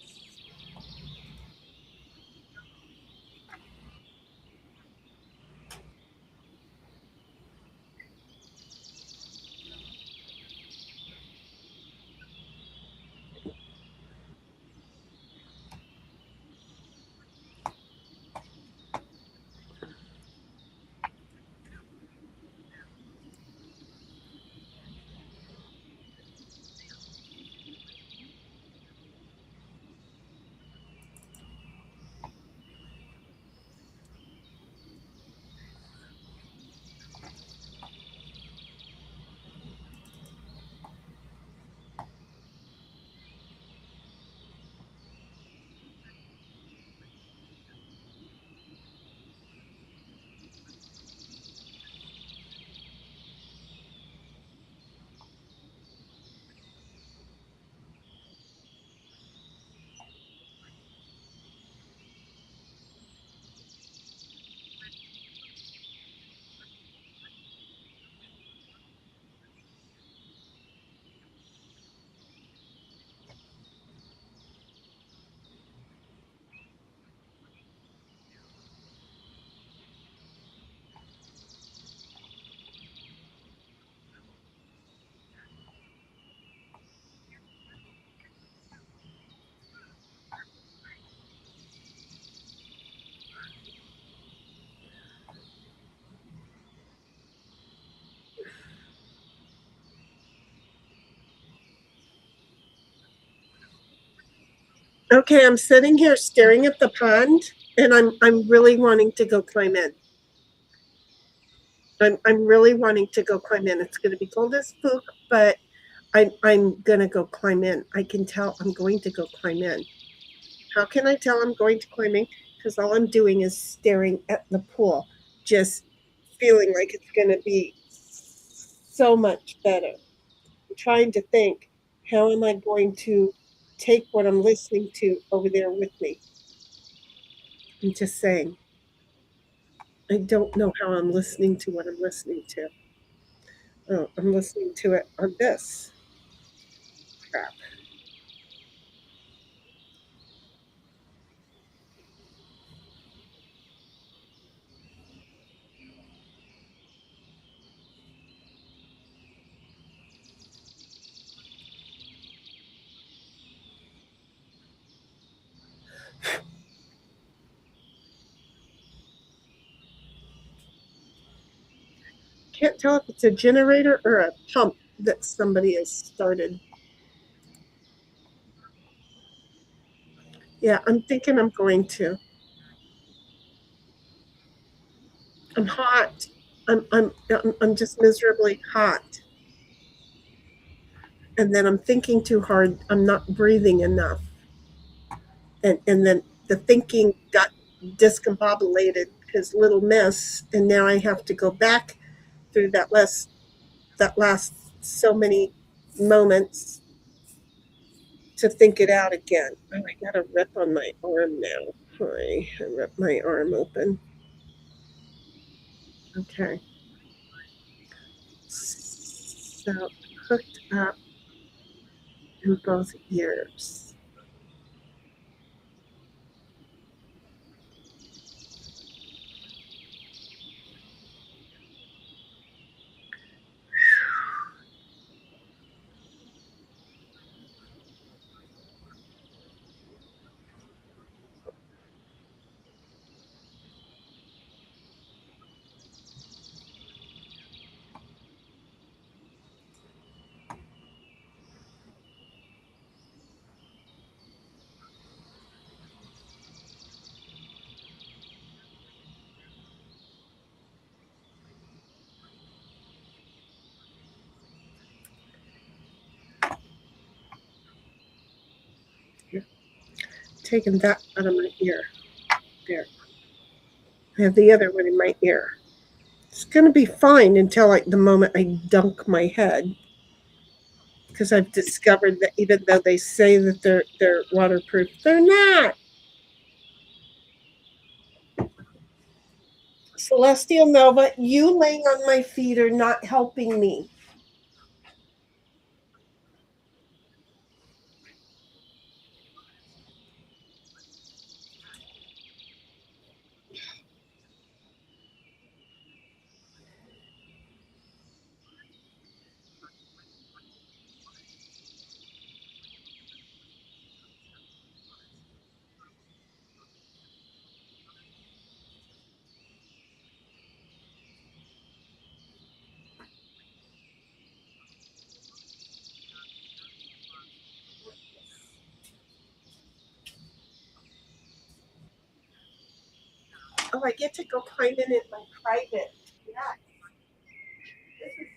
Okay, I'm sitting here staring at the pond, and I'm really wanting to go climb in. I'm really wanting to go climb in. It's going to be cold as spook, but I'm gonna go climb in. I can tell I'm going to go climb in. How can I tell I'm going to climb in? Because all I'm doing is staring at the pool, just feeling like it's gonna be so much better. I'm trying to think, how am I going to take what I'm listening to over there with me? I'm just saying, I don't know how I'm listening to what I'm listening to. Oh, I'm listening to it on this crap. Can't tell if it's a generator or a pump that somebody has started. Yeah, I'm thinking I'm going to. I'm hot. I'm just miserably hot. And then I'm thinking too hard. I'm not breathing enough. And then the thinking got discombobulated because little miss, and now I have to go back through that last so many moments to think it out again. Oh, I got a rip on my arm now. Hi, I ripped my arm open. Okay. So hooked up. in both ears. Here, taking that out of my ear. There. I have the other one in my ear. It's going to be fine until like the moment I dunk my head, because I've discovered that even though they say that they're waterproof, they're not. Celestial Nova, you laying on my feet are not helping me. Oh, I get to go climb in my private. Yeah, this is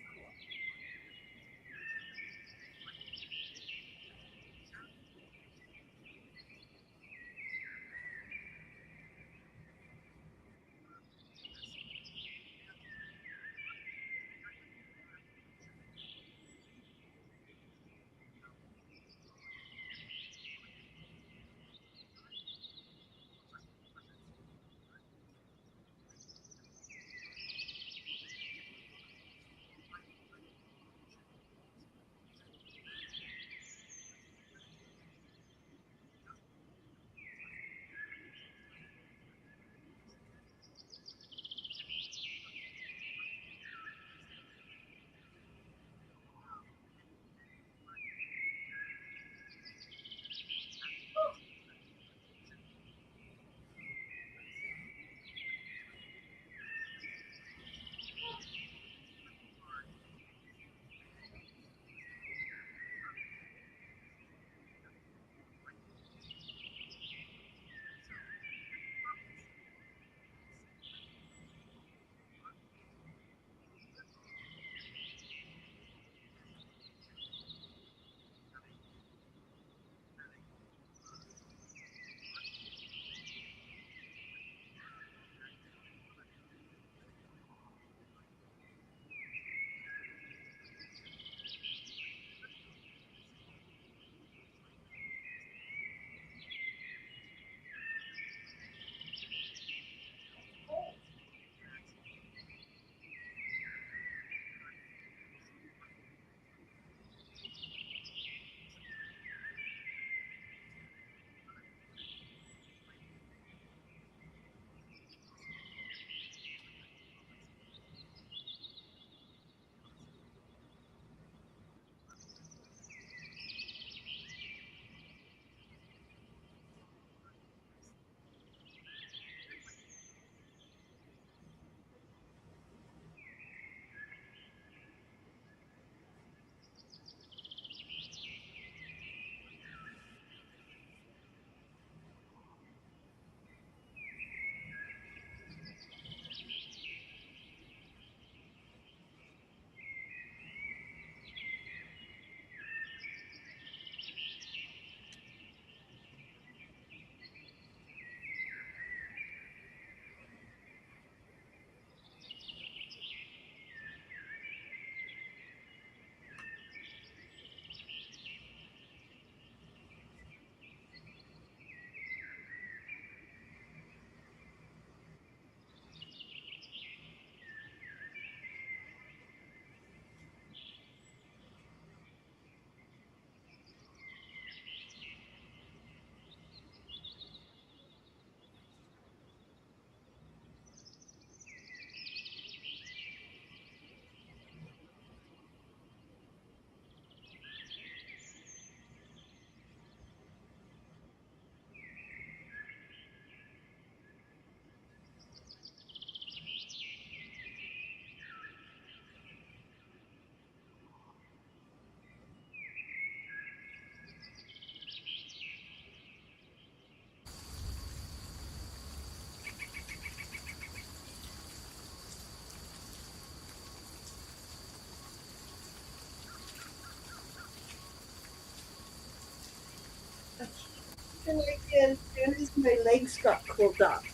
And I did as soon as my legs got cooled off.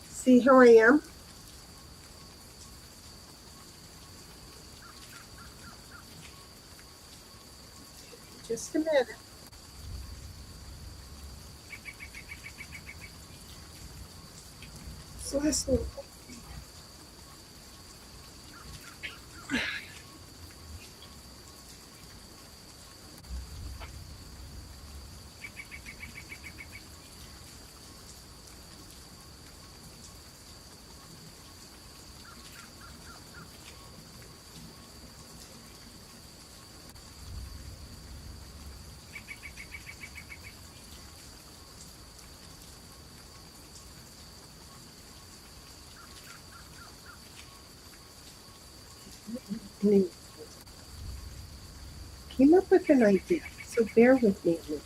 See how I am? Just a minute. So listen. I came up with an idea, so bear with me a minute.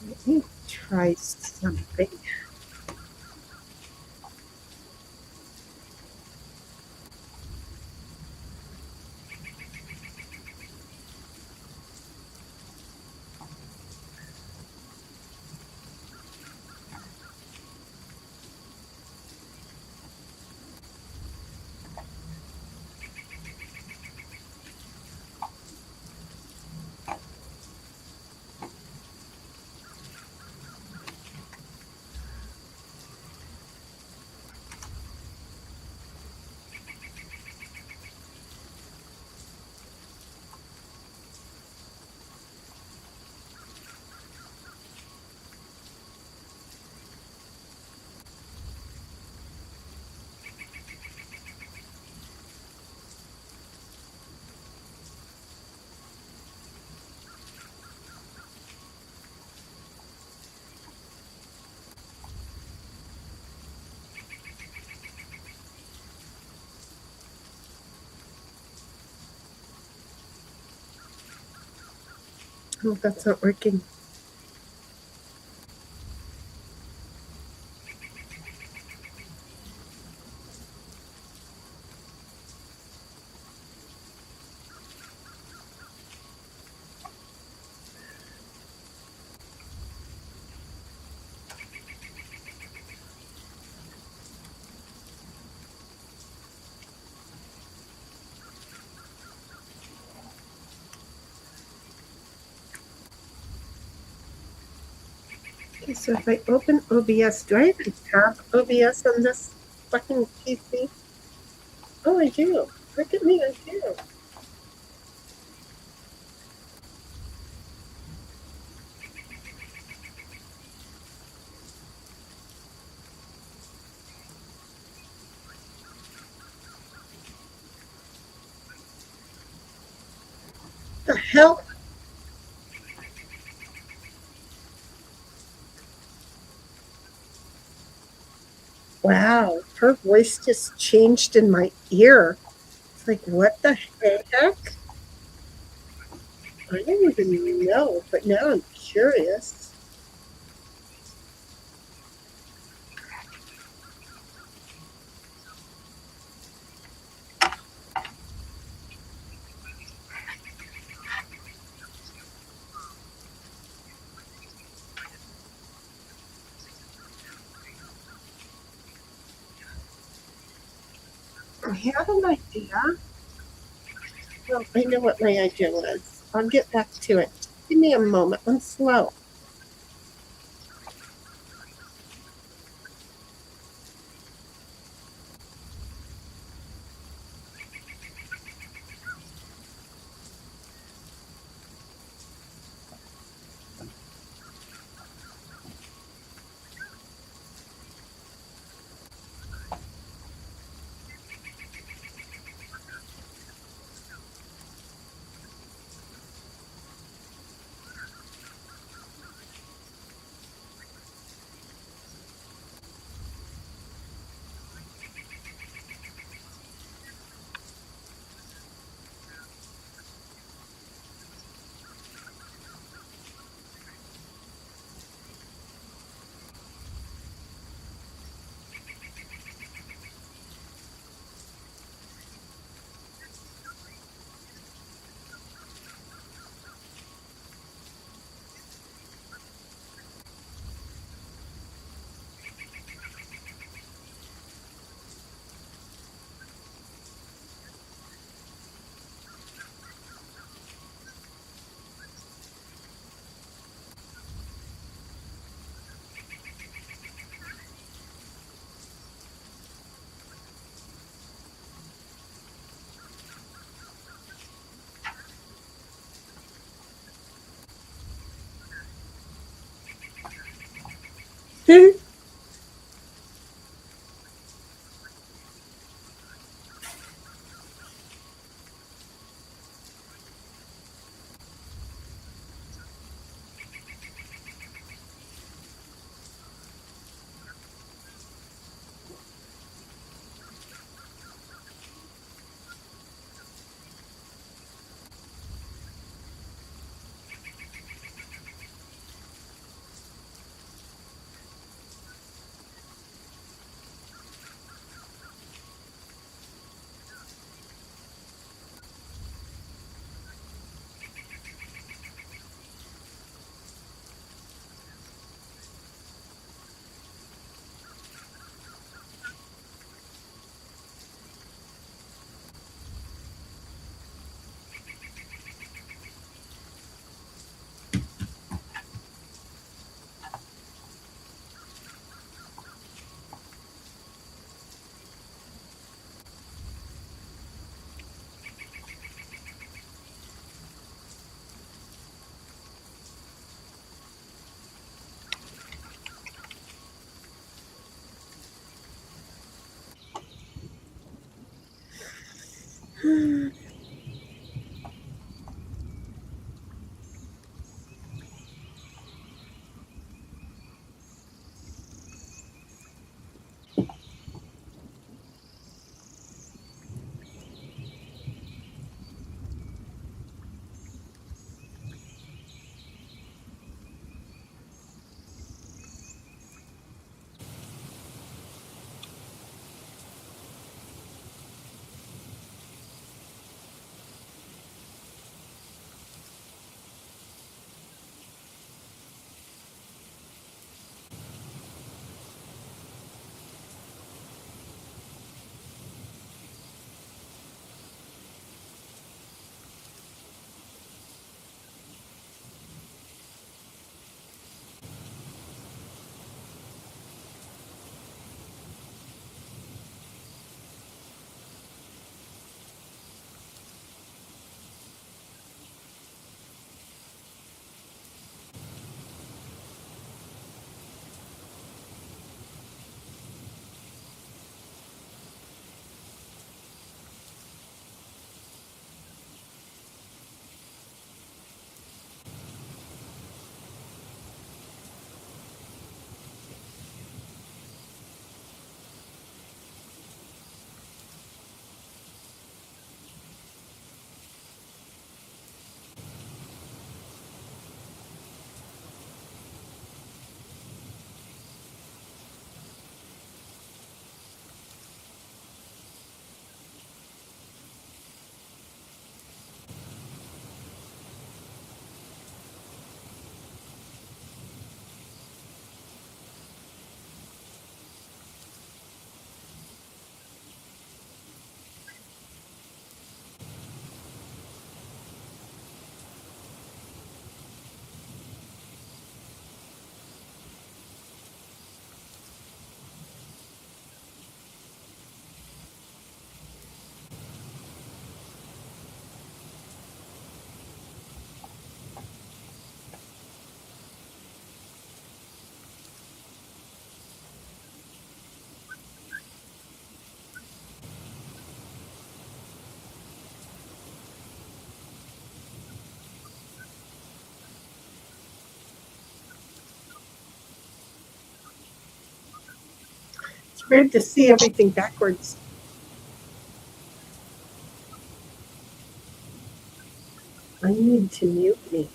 Let me try something. Oh, that's not working. Okay, so if I open OBS, do I even have OBS on this fucking PC? Oh, I do. Look at me, I do. The hell? Wow, her voice just changed in my ear. It's like, what the heck? I don't even know, but now I'm curious. I have an idea. Well, I know what my idea was. I'll get back to it. Give me a moment. I'm slow. It's weird to see everything backwards. I need to mute me.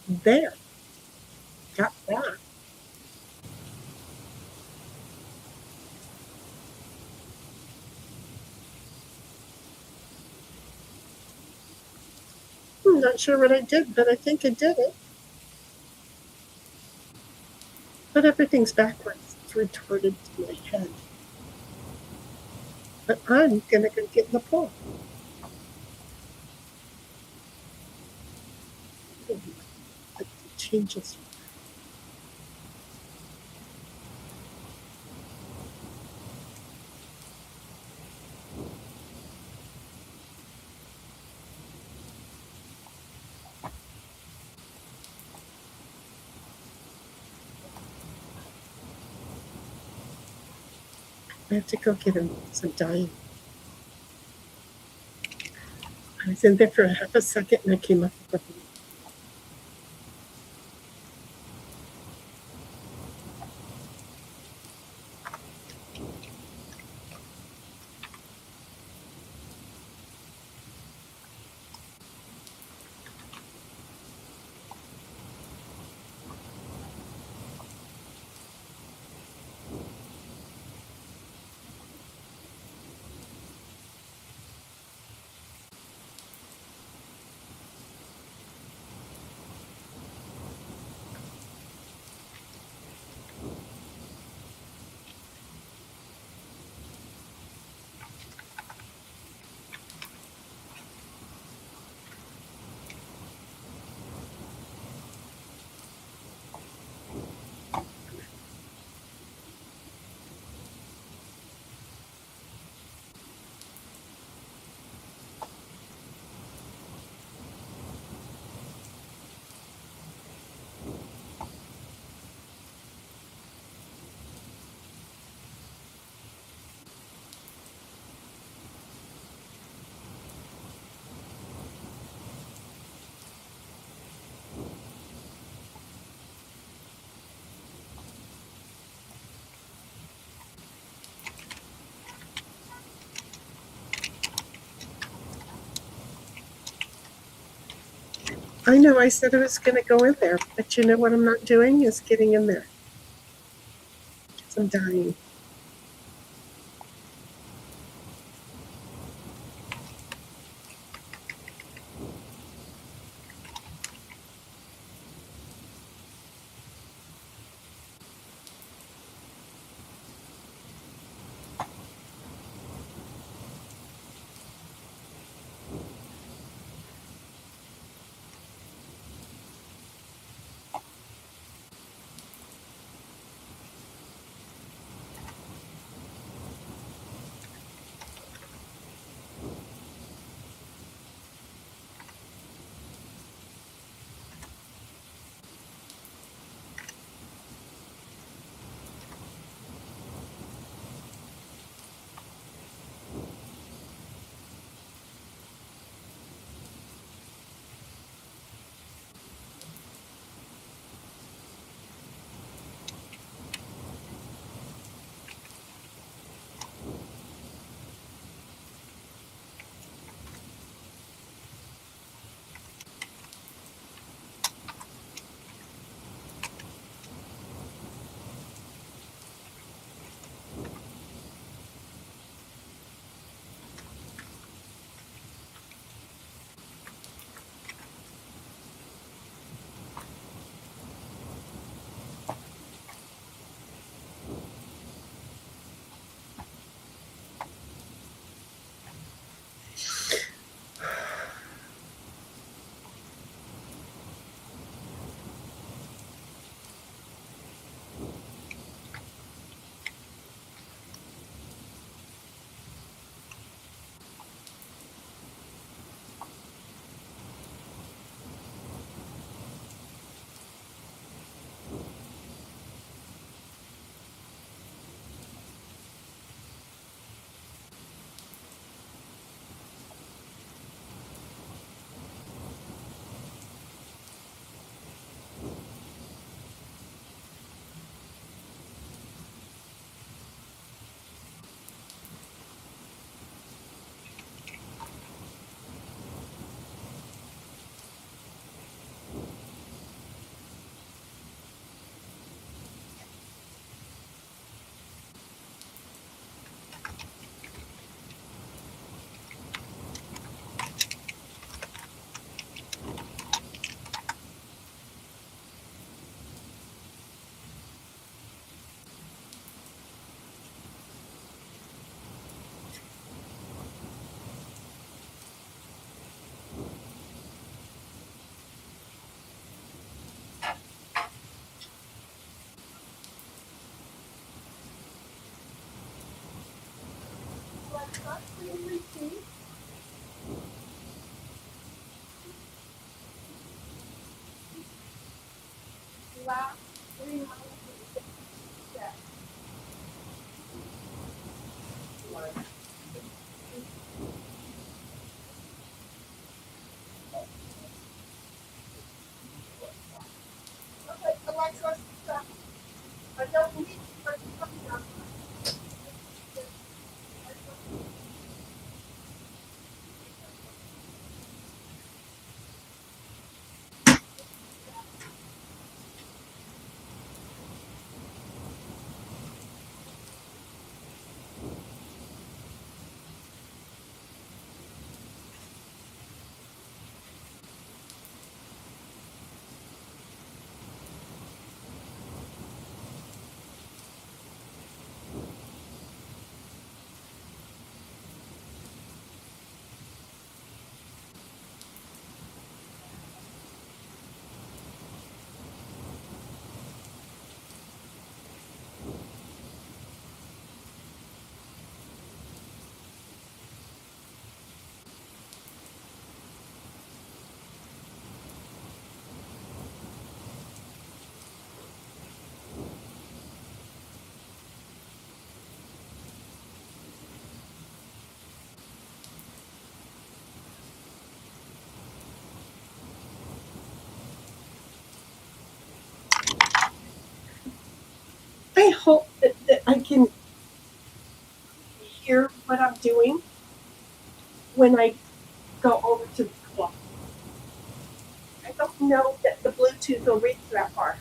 There. Got that. I'm not sure what I did, but I think I did it. But everything's backwards. It's retorted to my head. But I'm going to go get in the pool. It changes. I have to go get him some dye. I was in there for a half a second and I came up with him. I know I said I was going to go in there, but you know what I'm not doing is getting in there. 'Cause I'm dying. I hope that I can hear what I'm doing when I go over to the clock. I don't know that the Bluetooth will reach that far.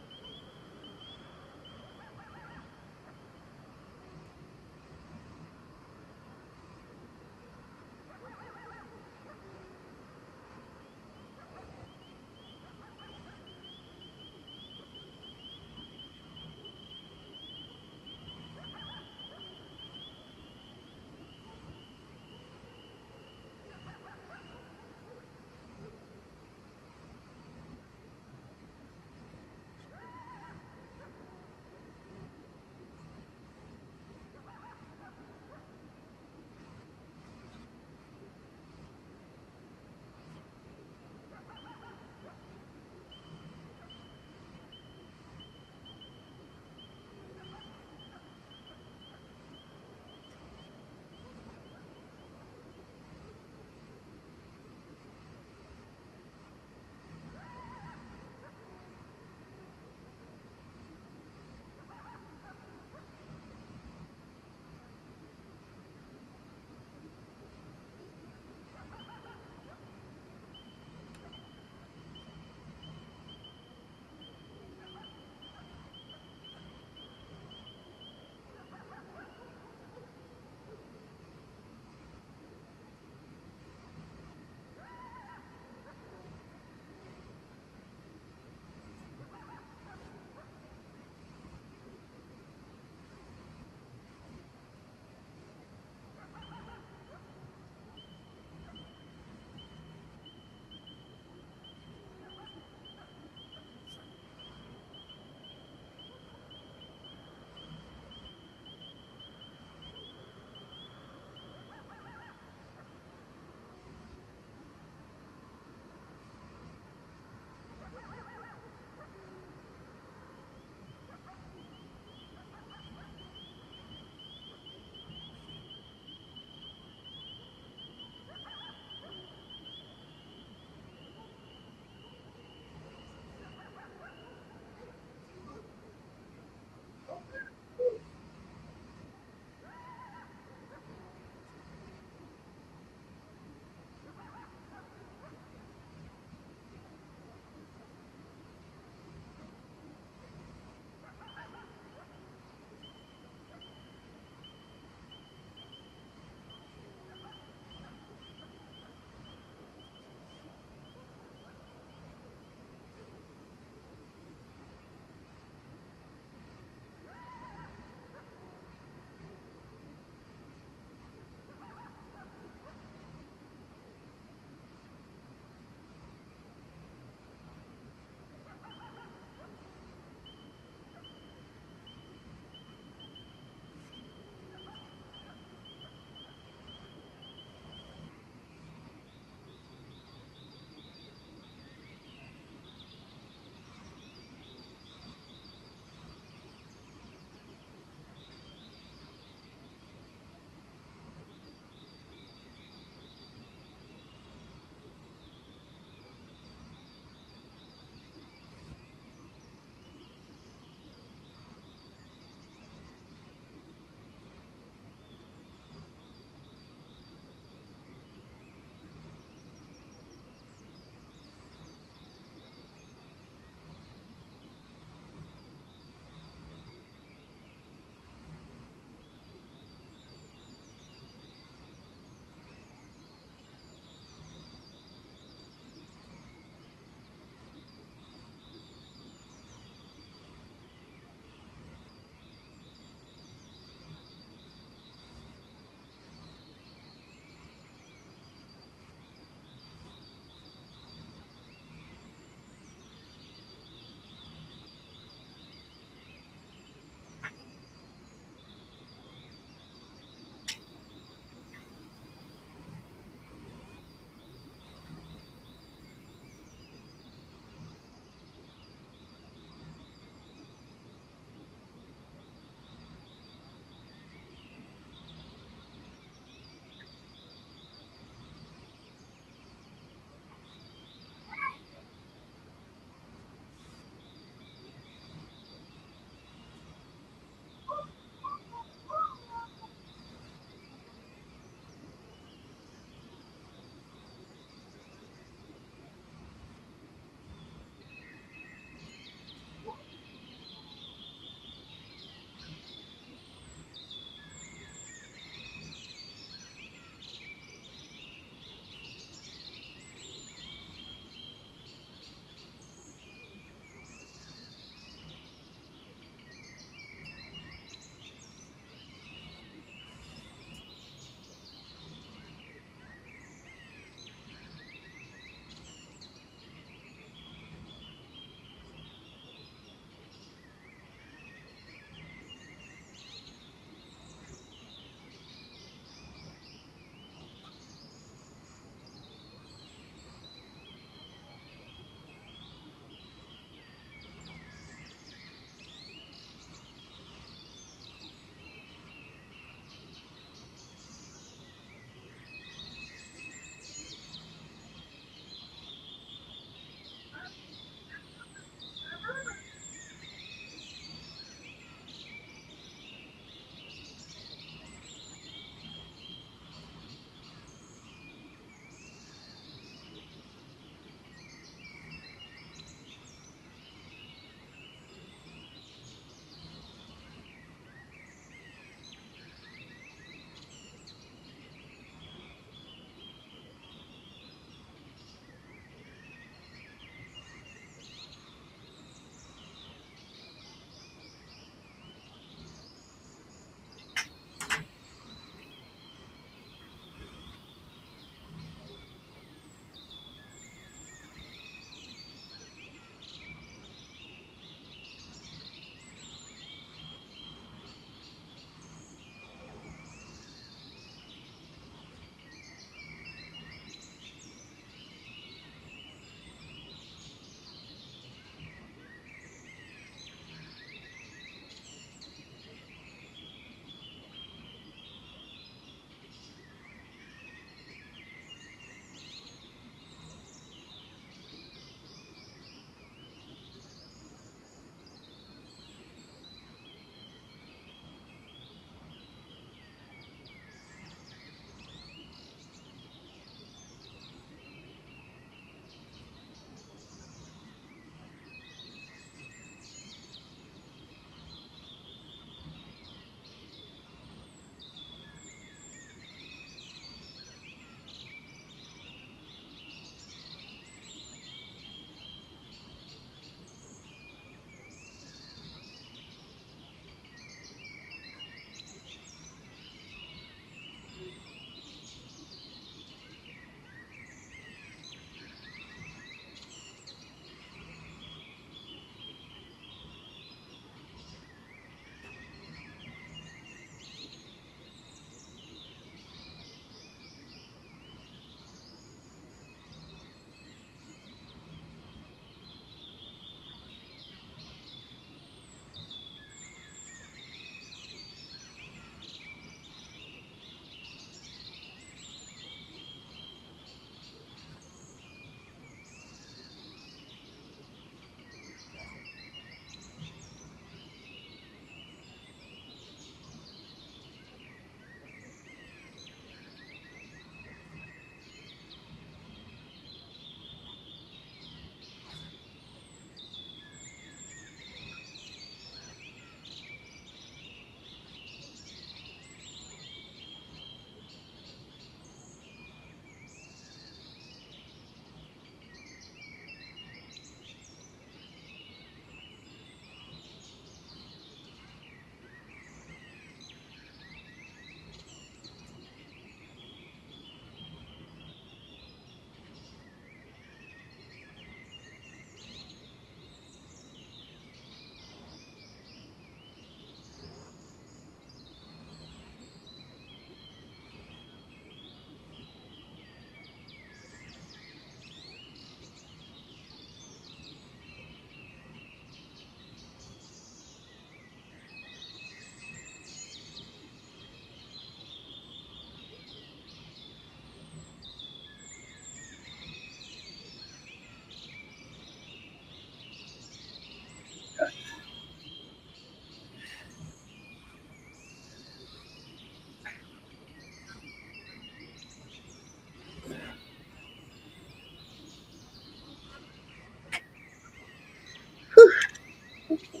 Okay.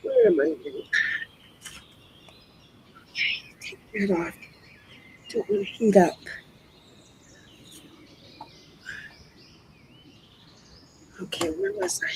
Where am I now? Take that off. Don't want to heat up. Okay, where was I?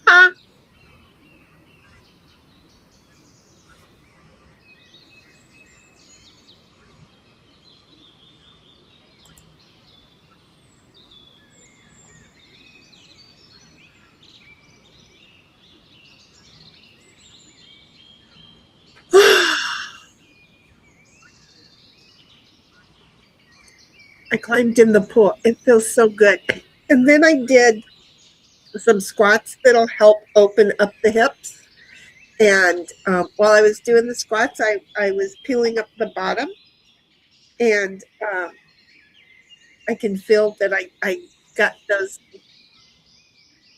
Ah, I climbed in the pool. It feels so good. And then I did some squats that'll help open up the hips. And while I was doing the squats, I was peeling up the bottom, and I can feel that I got those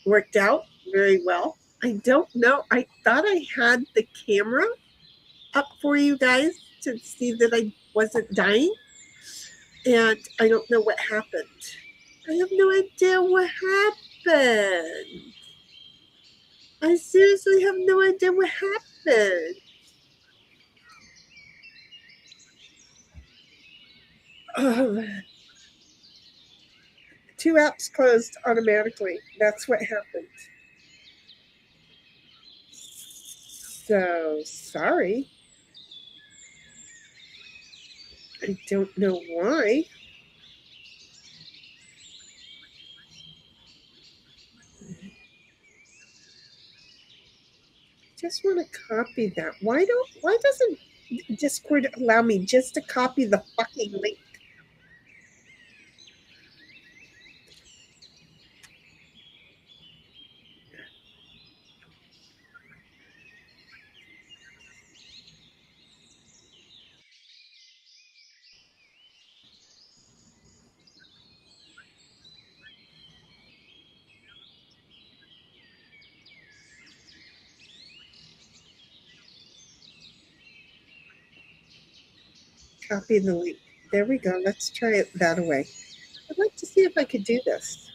worked out very well. I don't know. I thought I had the camera up for you guys to see that I wasn't dying, and I don't know what happened. I have no idea what happened. I seriously have no idea what happened. Um, two apps closed automatically. That's what happened. So sorry. I don't know why. Just want to copy that. Why doesn't Discord allow me just to copy the fucking link? Copy the link. There we go. Let's try it that way. I'd like to see if I could do this.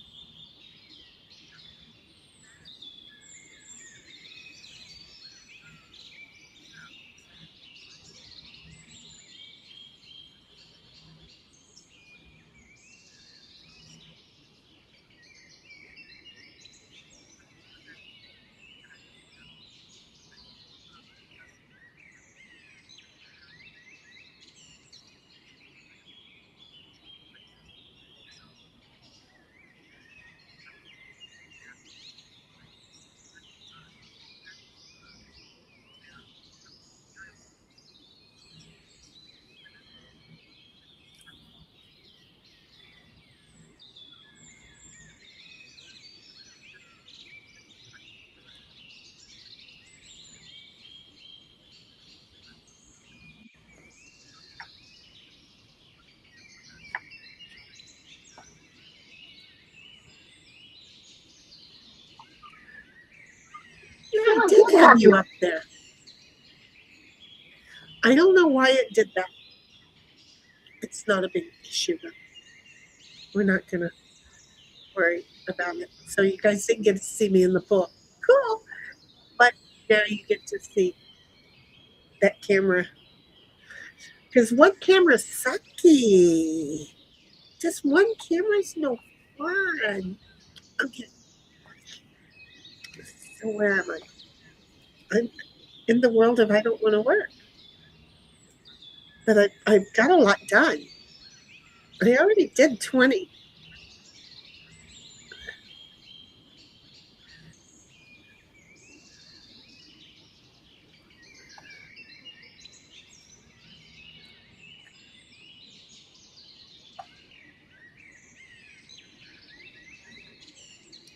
Yeah, I did have you up there. I don't know why it did that. It's not a big issue, though. We're not going to worry about it. So you guys didn't get to see me in the pool. Cool. But now you get to see that camera. Because one camera's sucky. Just one camera's no fun. Okay. So where am I? I'm in the world of I don't want to work. But I've got a lot done. I already did 20.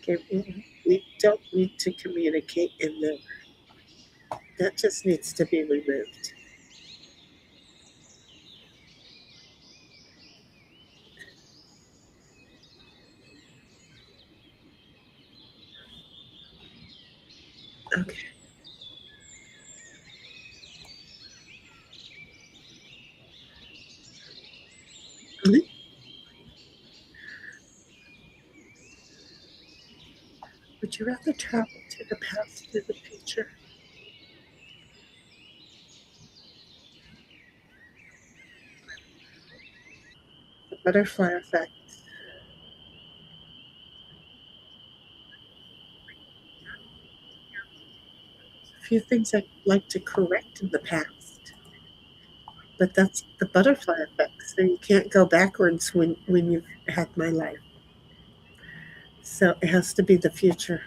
Okay, we don't need to communicate in them. That just needs to be removed. Okay. Mhm. Would you rather travel to the past or the future? The butterfly effect. A few things I'd like to correct in the past, but that's the butterfly effect. So you can't go backwards when you've had my life. So it has to be the future.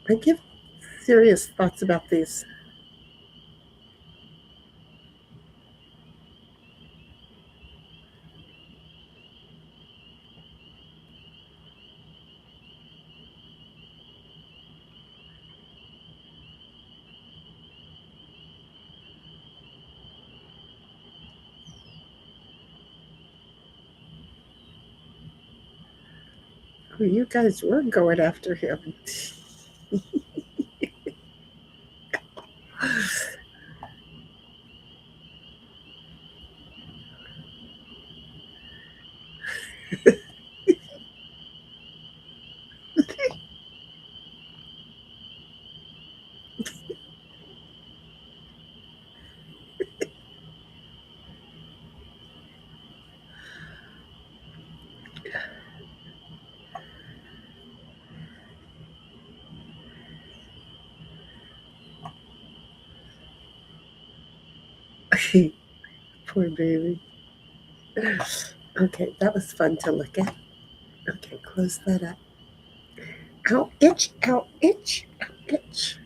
I give serious thoughts about these. Oh, you guys were going after him. Poor baby. Okay, that was fun to look at. Okay, close that up. Ow, itch, ow, itch, ow, itch.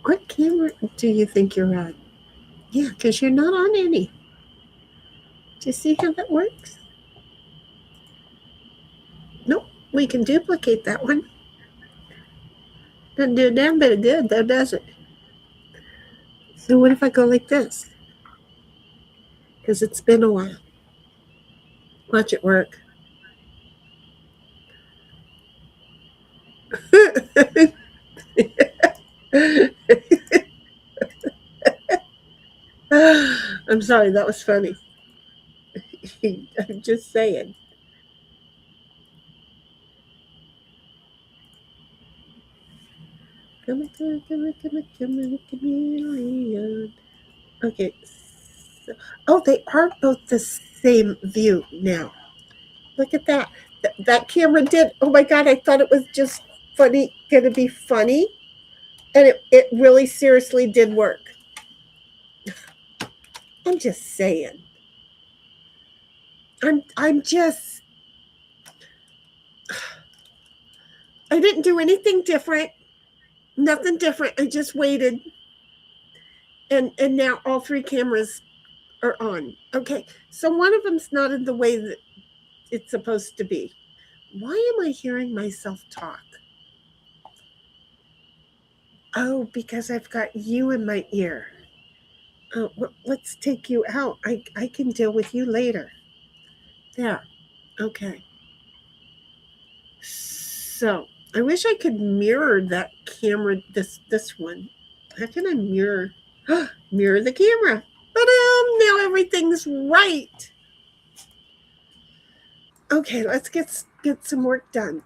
What camera do you think you're on? Yeah, because you're not on any. Do you see how that works? Nope, we can duplicate that one. Doesn't do a damn bit of good, though, does it? So what if I go like this? Because it's been a while. Watch it work. I'm sorry, that was funny. I'm just saying. Come a chameleon. Okay. So, oh, they are both the same view now. Look at that. That camera did. Oh my God, I thought it was just funny, gonna be funny. And it really seriously did work. I'm just saying. I'm just I didn't do anything different. Nothing different. I just waited and now all three cameras are on. Okay. So one of them's not in the way that it's supposed to be. Why am I hearing myself talk? Oh, because I've got you in my ear. Oh, well, let's take you out. I can deal with you later. There. Okay. So I wish I could mirror that camera. This one. How can I mirror? Mirror the camera. But now everything's right. Okay, let's get some work done.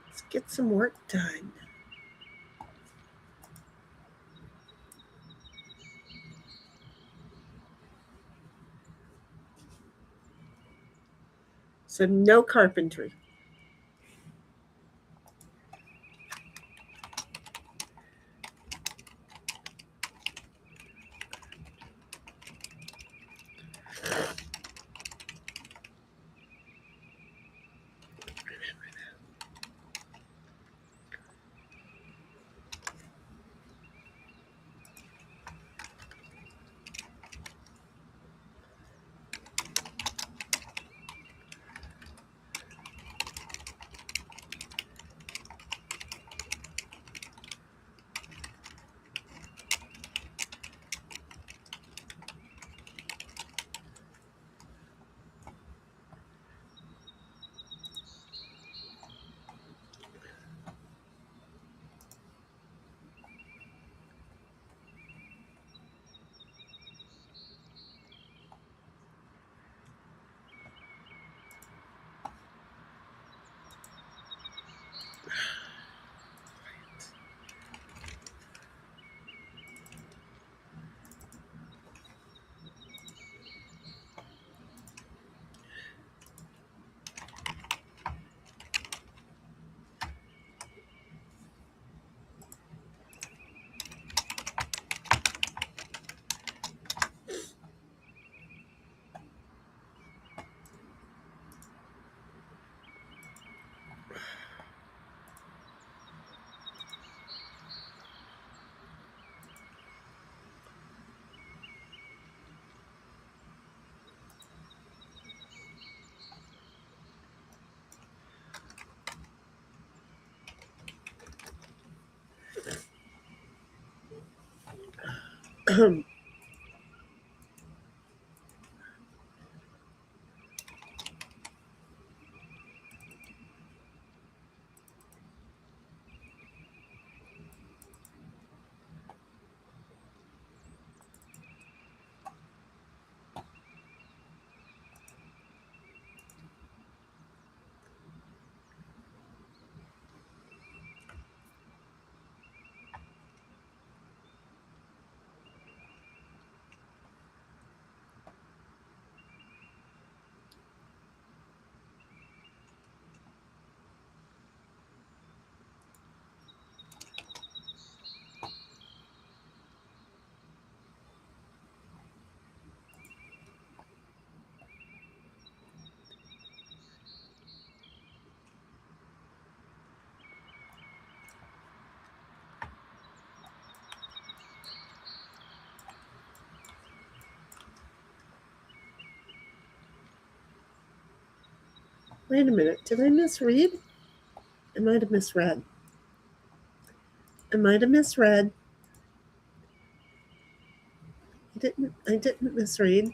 Let's get some work done. So no carpentry. Wait a minute. Did I misread? I might have misread. I might have misread. I didn't misread.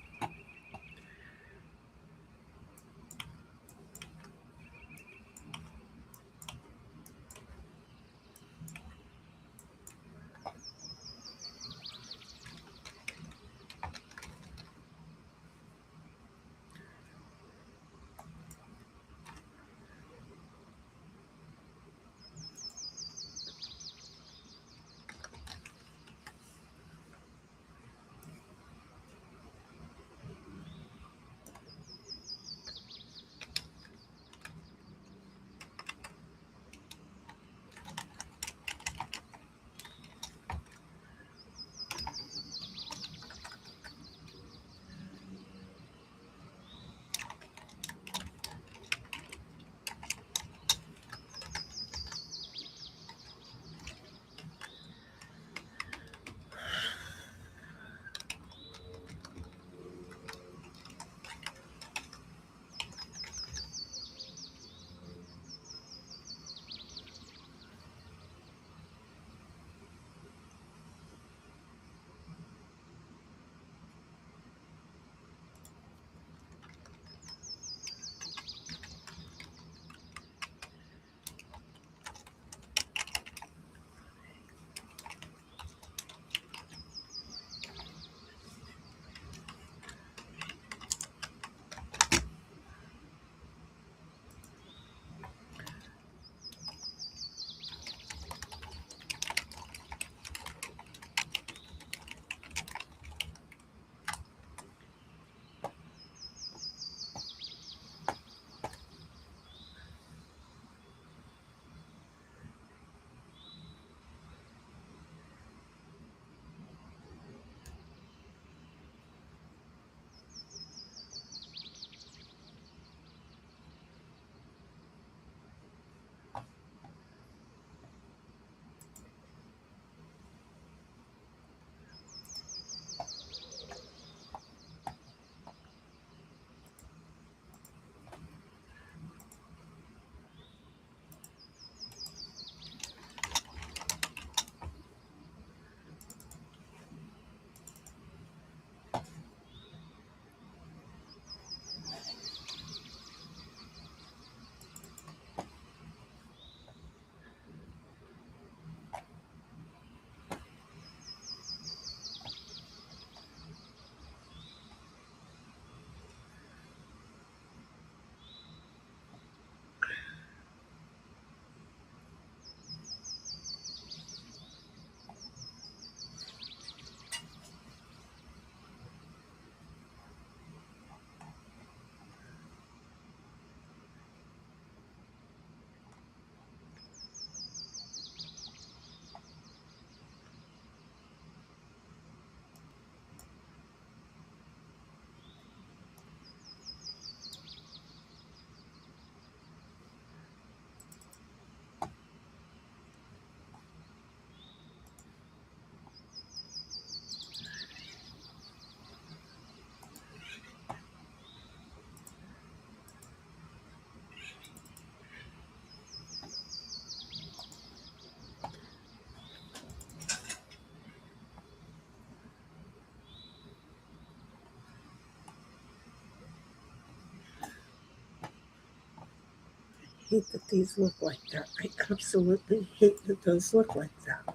hate that these look like that. I absolutely hate that those look like that.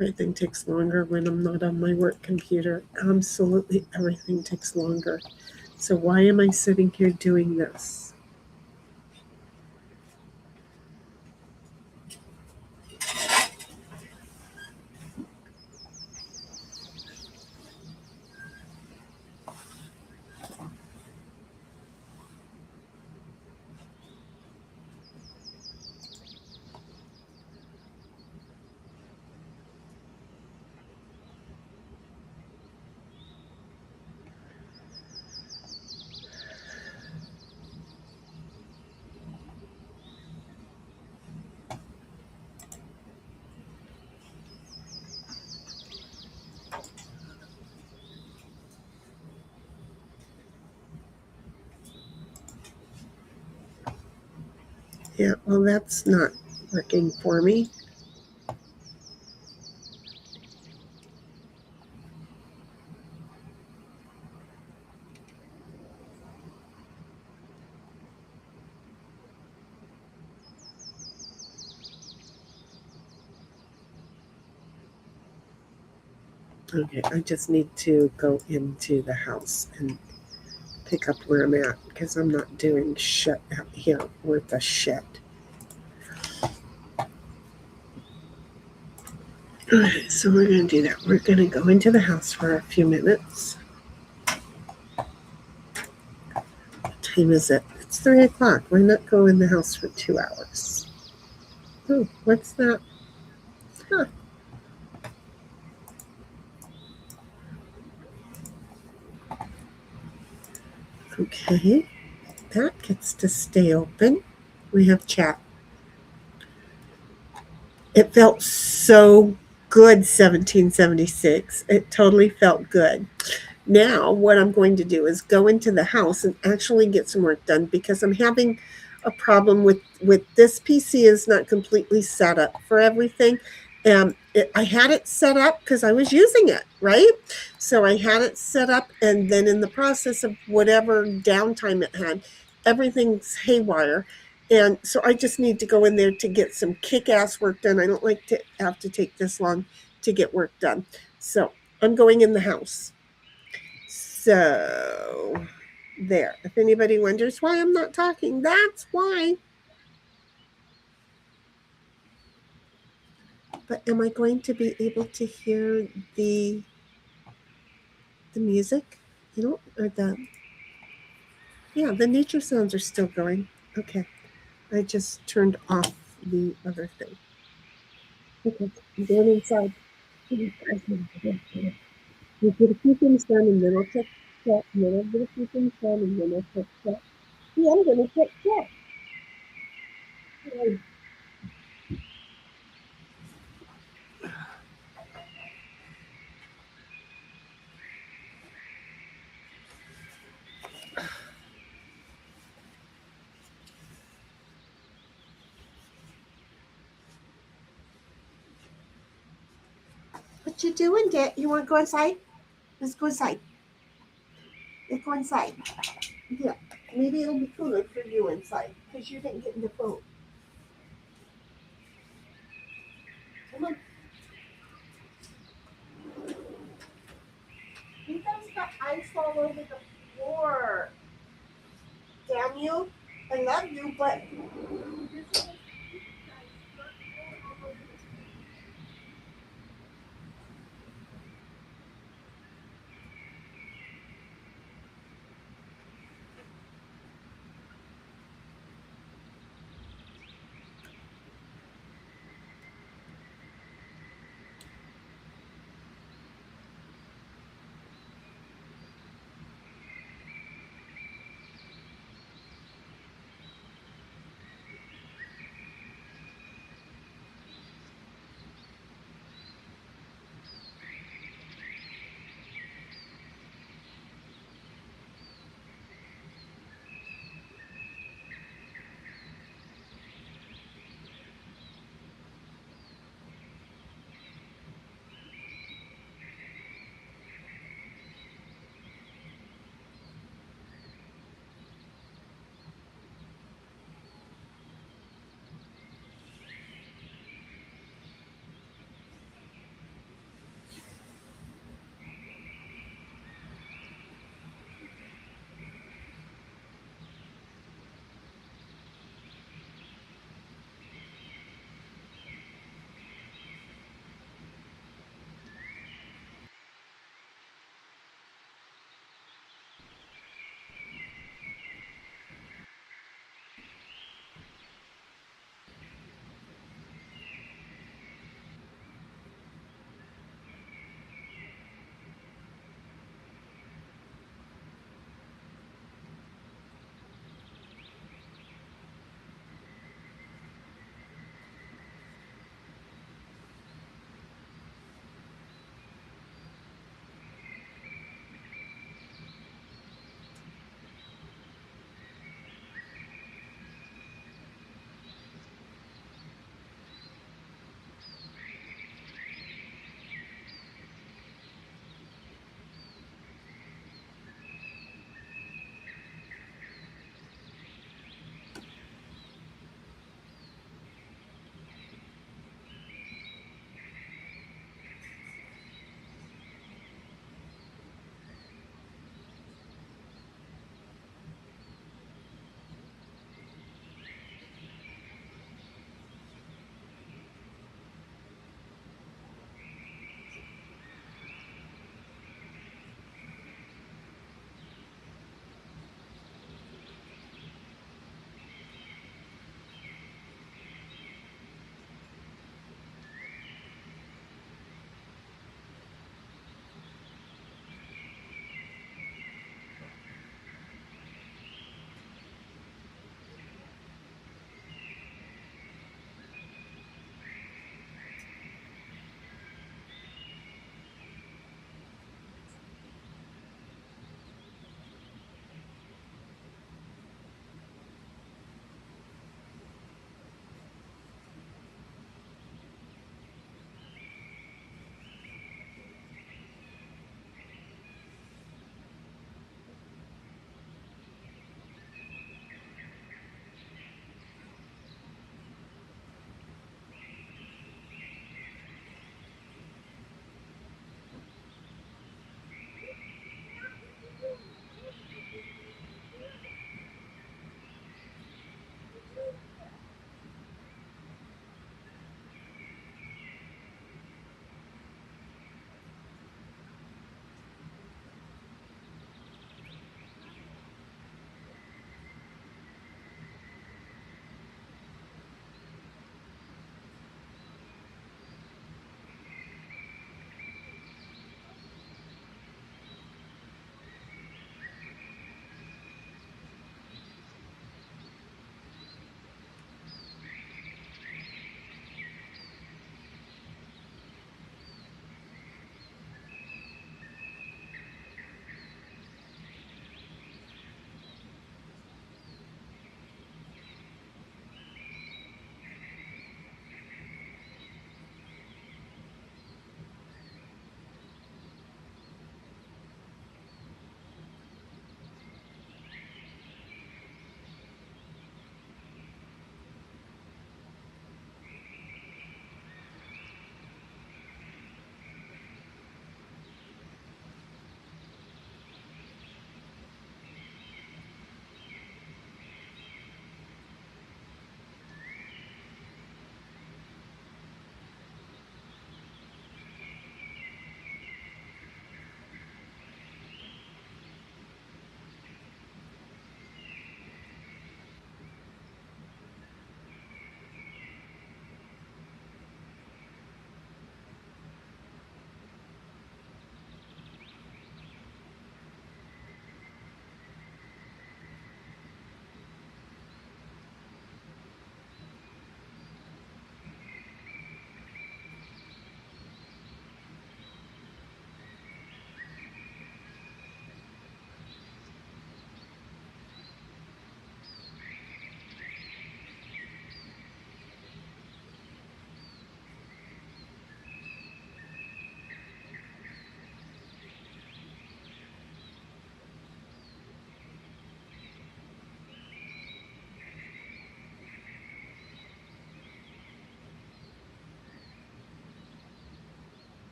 Everything takes longer when I'm not on my work computer. Absolutely everything takes longer. So why am I sitting here doing this? Yeah, well, that's not working for me. Okay, I just need to go into the house and pick up where I'm at because I'm not doing shit out here worth a shit. Okay, so we're going to do that. We're going to go into the house for a few minutes. What time is it? It's 3 o'clock. Why not go in the house for 2 hours? Oh, what's that? Huh. Okay, that gets to stay open. We have chat. It felt so good, 1776. It totally felt good. Now, what I'm going to do is go into the house and actually get some work done because I'm having a problem with this PC is not completely set up for everything. I had it set up because I was using it, right? So I had it set up, and then in the process of whatever downtime it had, everything's haywire. And so I just need to go in there to get some kick-ass work done. I don't like to have to take this long to get work done. So I'm going in the house. So there. If anybody wonders why I'm not talking, that's why. But am I going to be able to hear the music? You know, or the nature sounds are still going. Okay. I just turned off the other thing. Okay, I'm going inside. You get a few things done and then I'll check chat, and then I'll get a few things done and then I'll check chat. See, I'm gonna check chat. What you doing, Dad? You want to go inside? Let's go inside. Let's go inside. Yeah, maybe it'll be cooler for you inside because you didn't get in the boat. Come on. You guys got ice all over the floor. Damn you. I love you, but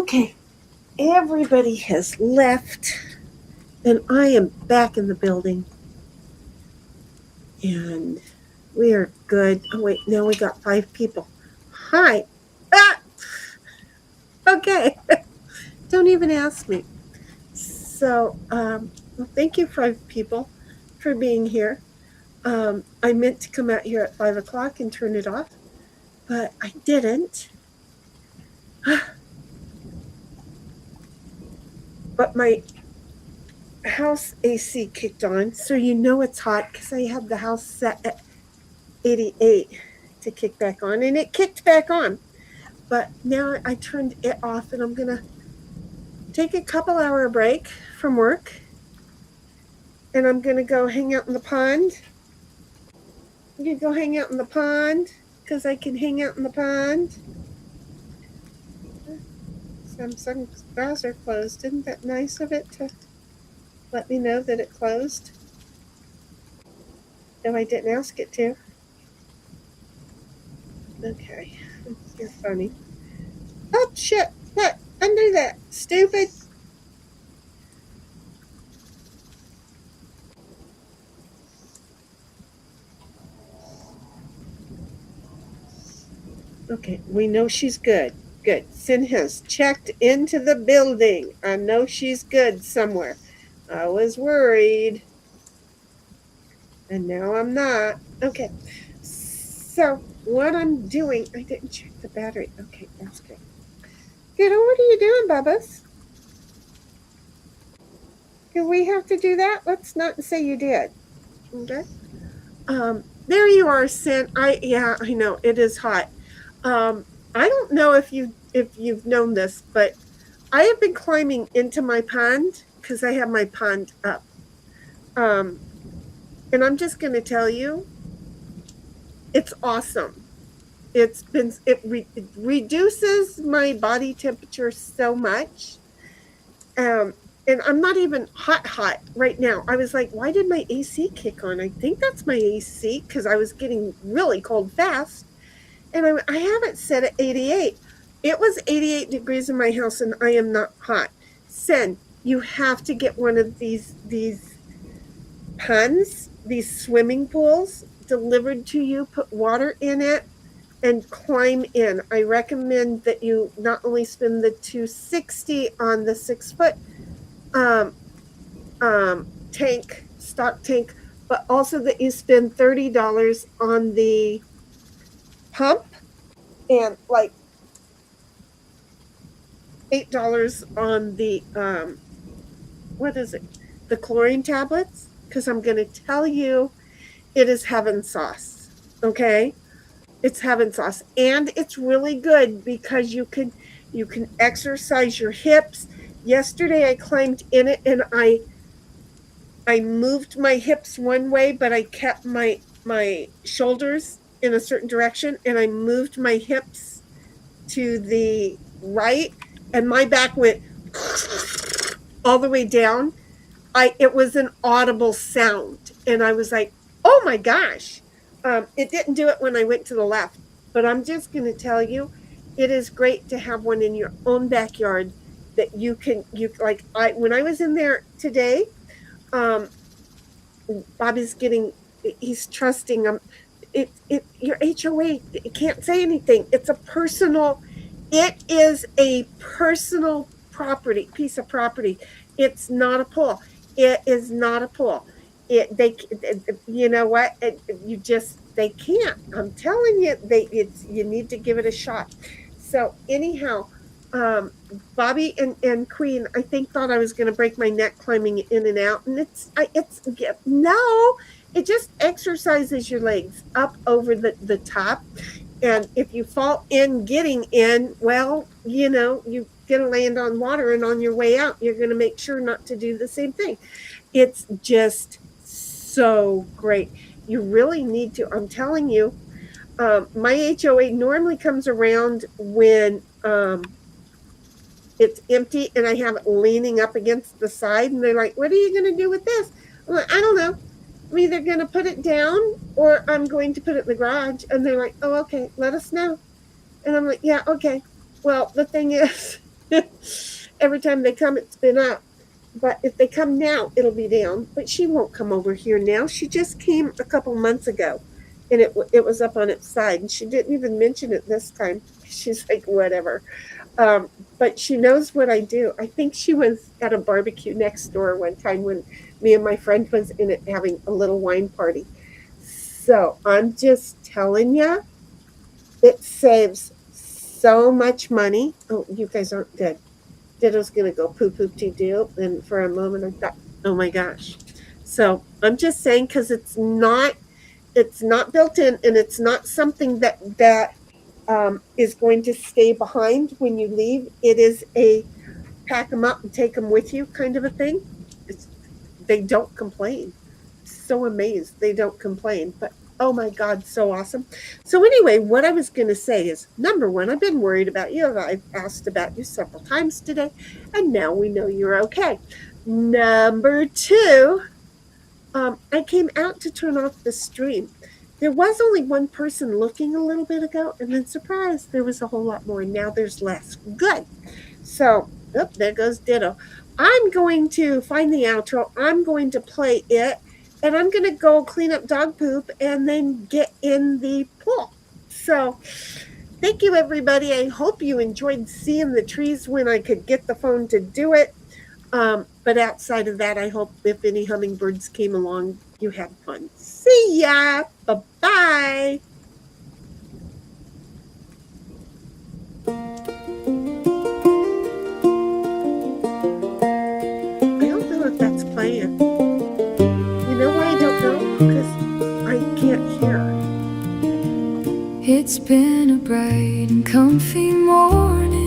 Okay, everybody has left, and I am back in the building. And we are good. Oh, wait, now we got 5 people. Hi. Ah, okay. Don't even ask me. So, well, thank you, 5 people, for being here. I meant to come out here at 5 o'clock and turn it off, but I didn't. But my house AC kicked on, so you know it's hot because I had the house set at 88 to kick back on, and it kicked back on. But now I turned it off, and I'm gonna take a couple-hour break from work, and I'm gonna go hang out in the pond. I'm gonna go hang out in the pond because I can hang out in the pond. Some bars are closed. Isn't that nice of it to let me know that it closed? No, I didn't ask it to. Okay, you're funny. Oh, shit. What? Undo that. Stupid. Okay, we know she's good. Good. Sin has checked into the building. I know she's good somewhere. I was worried. And now I'm not. Okay. So, what I'm doing, I didn't check the battery. Okay, that's good. Kiddo, what are you doing, Bubba's? Do we have to do that? Let's not say you did. Okay. There you are, Sin. I know it is hot. I don't know if you've known this, but I have been climbing into my pond because I have my pond up. And I'm just going to tell you, it's awesome. It reduces my body temperature so much. And I'm not even hot right now. I was like, why did my AC kick on? I think that's my AC because I was getting really cold fast. And I have it set at 88. It was 88 degrees in my house, and I am not hot. Sen, you have to get one of these ponds, these swimming pools delivered to you, put water in it, and climb in. I recommend that you not only spend the $260 on the 6-foot stock tank, but also that you spend $30 on the pump and like $8 on the what is it? The chlorine tablets, because I'm going to tell you it is heaven sauce. Okay? It's heaven sauce, and it's really good because you can exercise your hips. Yesterday I climbed in it, and I moved my hips one way, but I kept my shoulders in a certain direction, and I moved my hips to the right, and my back went all the way down. It was an audible sound, and I was like, oh my gosh. It didn't do it when I went to the left, but I'm just going to tell you, it is great to have one in your own backyard that when I was in there today, Bobby's he's trusting. Your HOA, it can't say anything. It is a personal piece of property. It's not a pool. It is not a pool. You know what? They can't. I'm telling you, you need to give it a shot. So anyhow, Bobby and Queen, I think thought I was going to break my neck climbing in and out, and no, it just exercises your legs up over the top. And if you fall in getting in, well, you're going to land on water, and on your way out, you're going to make sure not to do the same thing. It's just so great. You really need to. I'm telling you, my HOA normally comes around when it's empty and I have it leaning up against the side, and they're like, what are you going to do with this? I'm like, I don't know. I'm either going to put it down or I'm going to put it in the garage. And they're like, oh, okay, let us know. And I'm like, yeah, okay. Well, the thing is, Every time they come, it's been up. But if they come now, it'll be down. But she won't come over here now. She just came a couple months ago, and it was up on its side, and she didn't even mention it this time. She's like, whatever. Um, but she knows what I do. I think she was at a barbecue next door one time when me and my friend was in it having a little wine party. So I'm just telling you, it saves so much money. Oh, you guys aren't good. Ditto's gonna go poop poop dee doo, and for a moment I thought, oh my gosh. So I'm just saying because it's not built in, and it's not something that is going to stay behind when you leave. It is a pack them up and take them with you kind of a thing. It's, they don't complain. So amazed they don't complain. But oh my God, so awesome. So anyway, what I was going to say is, number one, I've been worried about you. I've asked about you several times today, and now we know you're okay. Number two, I came out to turn off the stream. There was only one person looking a little bit ago, and then surprise, there was a whole lot more, and now there's less. Good. So, oh, there goes Ditto. I'm going to find the outro. I'm going to play it, and I'm going to go clean up dog poop and then get in the pool. So, thank you, everybody. I hope you enjoyed seeing the trees when I could get the phone to do it. But outside of that, I hope if any hummingbirds came along, you had fun. See ya. Bye-bye. I don't know if that's playing. You know why I don't know? Because I can't hear. It's been a bright and comfy morning.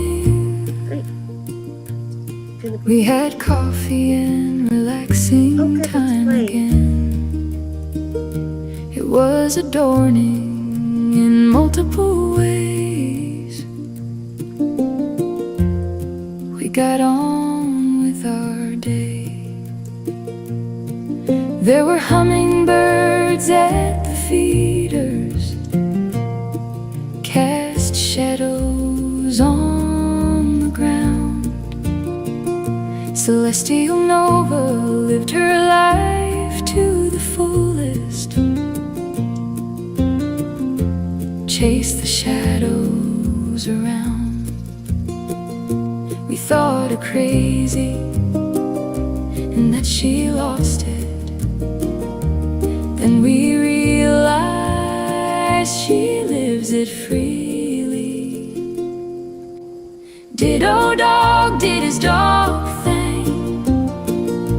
We had coffee and relaxing time again. It was adorning in multiple ways. We got on with our day. There were hummingbirds at the feeders, cast shadows on the ground. Celestial Nova lived her life to the fullest, chased the shadows around. We thought her crazy and that she lost it. Then we realized she lives it freely. Ditto dog did his dog thing.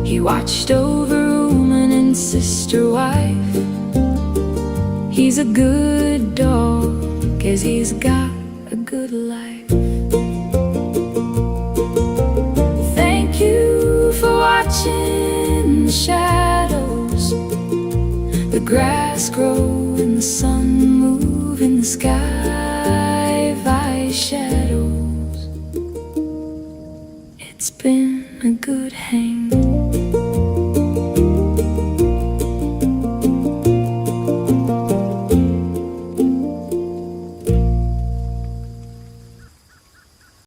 He watched over woman and sister wife. He's a good dog, 'cause he's got a good life. Thank you for watching the shadows, the grass grow and the sun move in the sky. By shadows, it's been a good hang.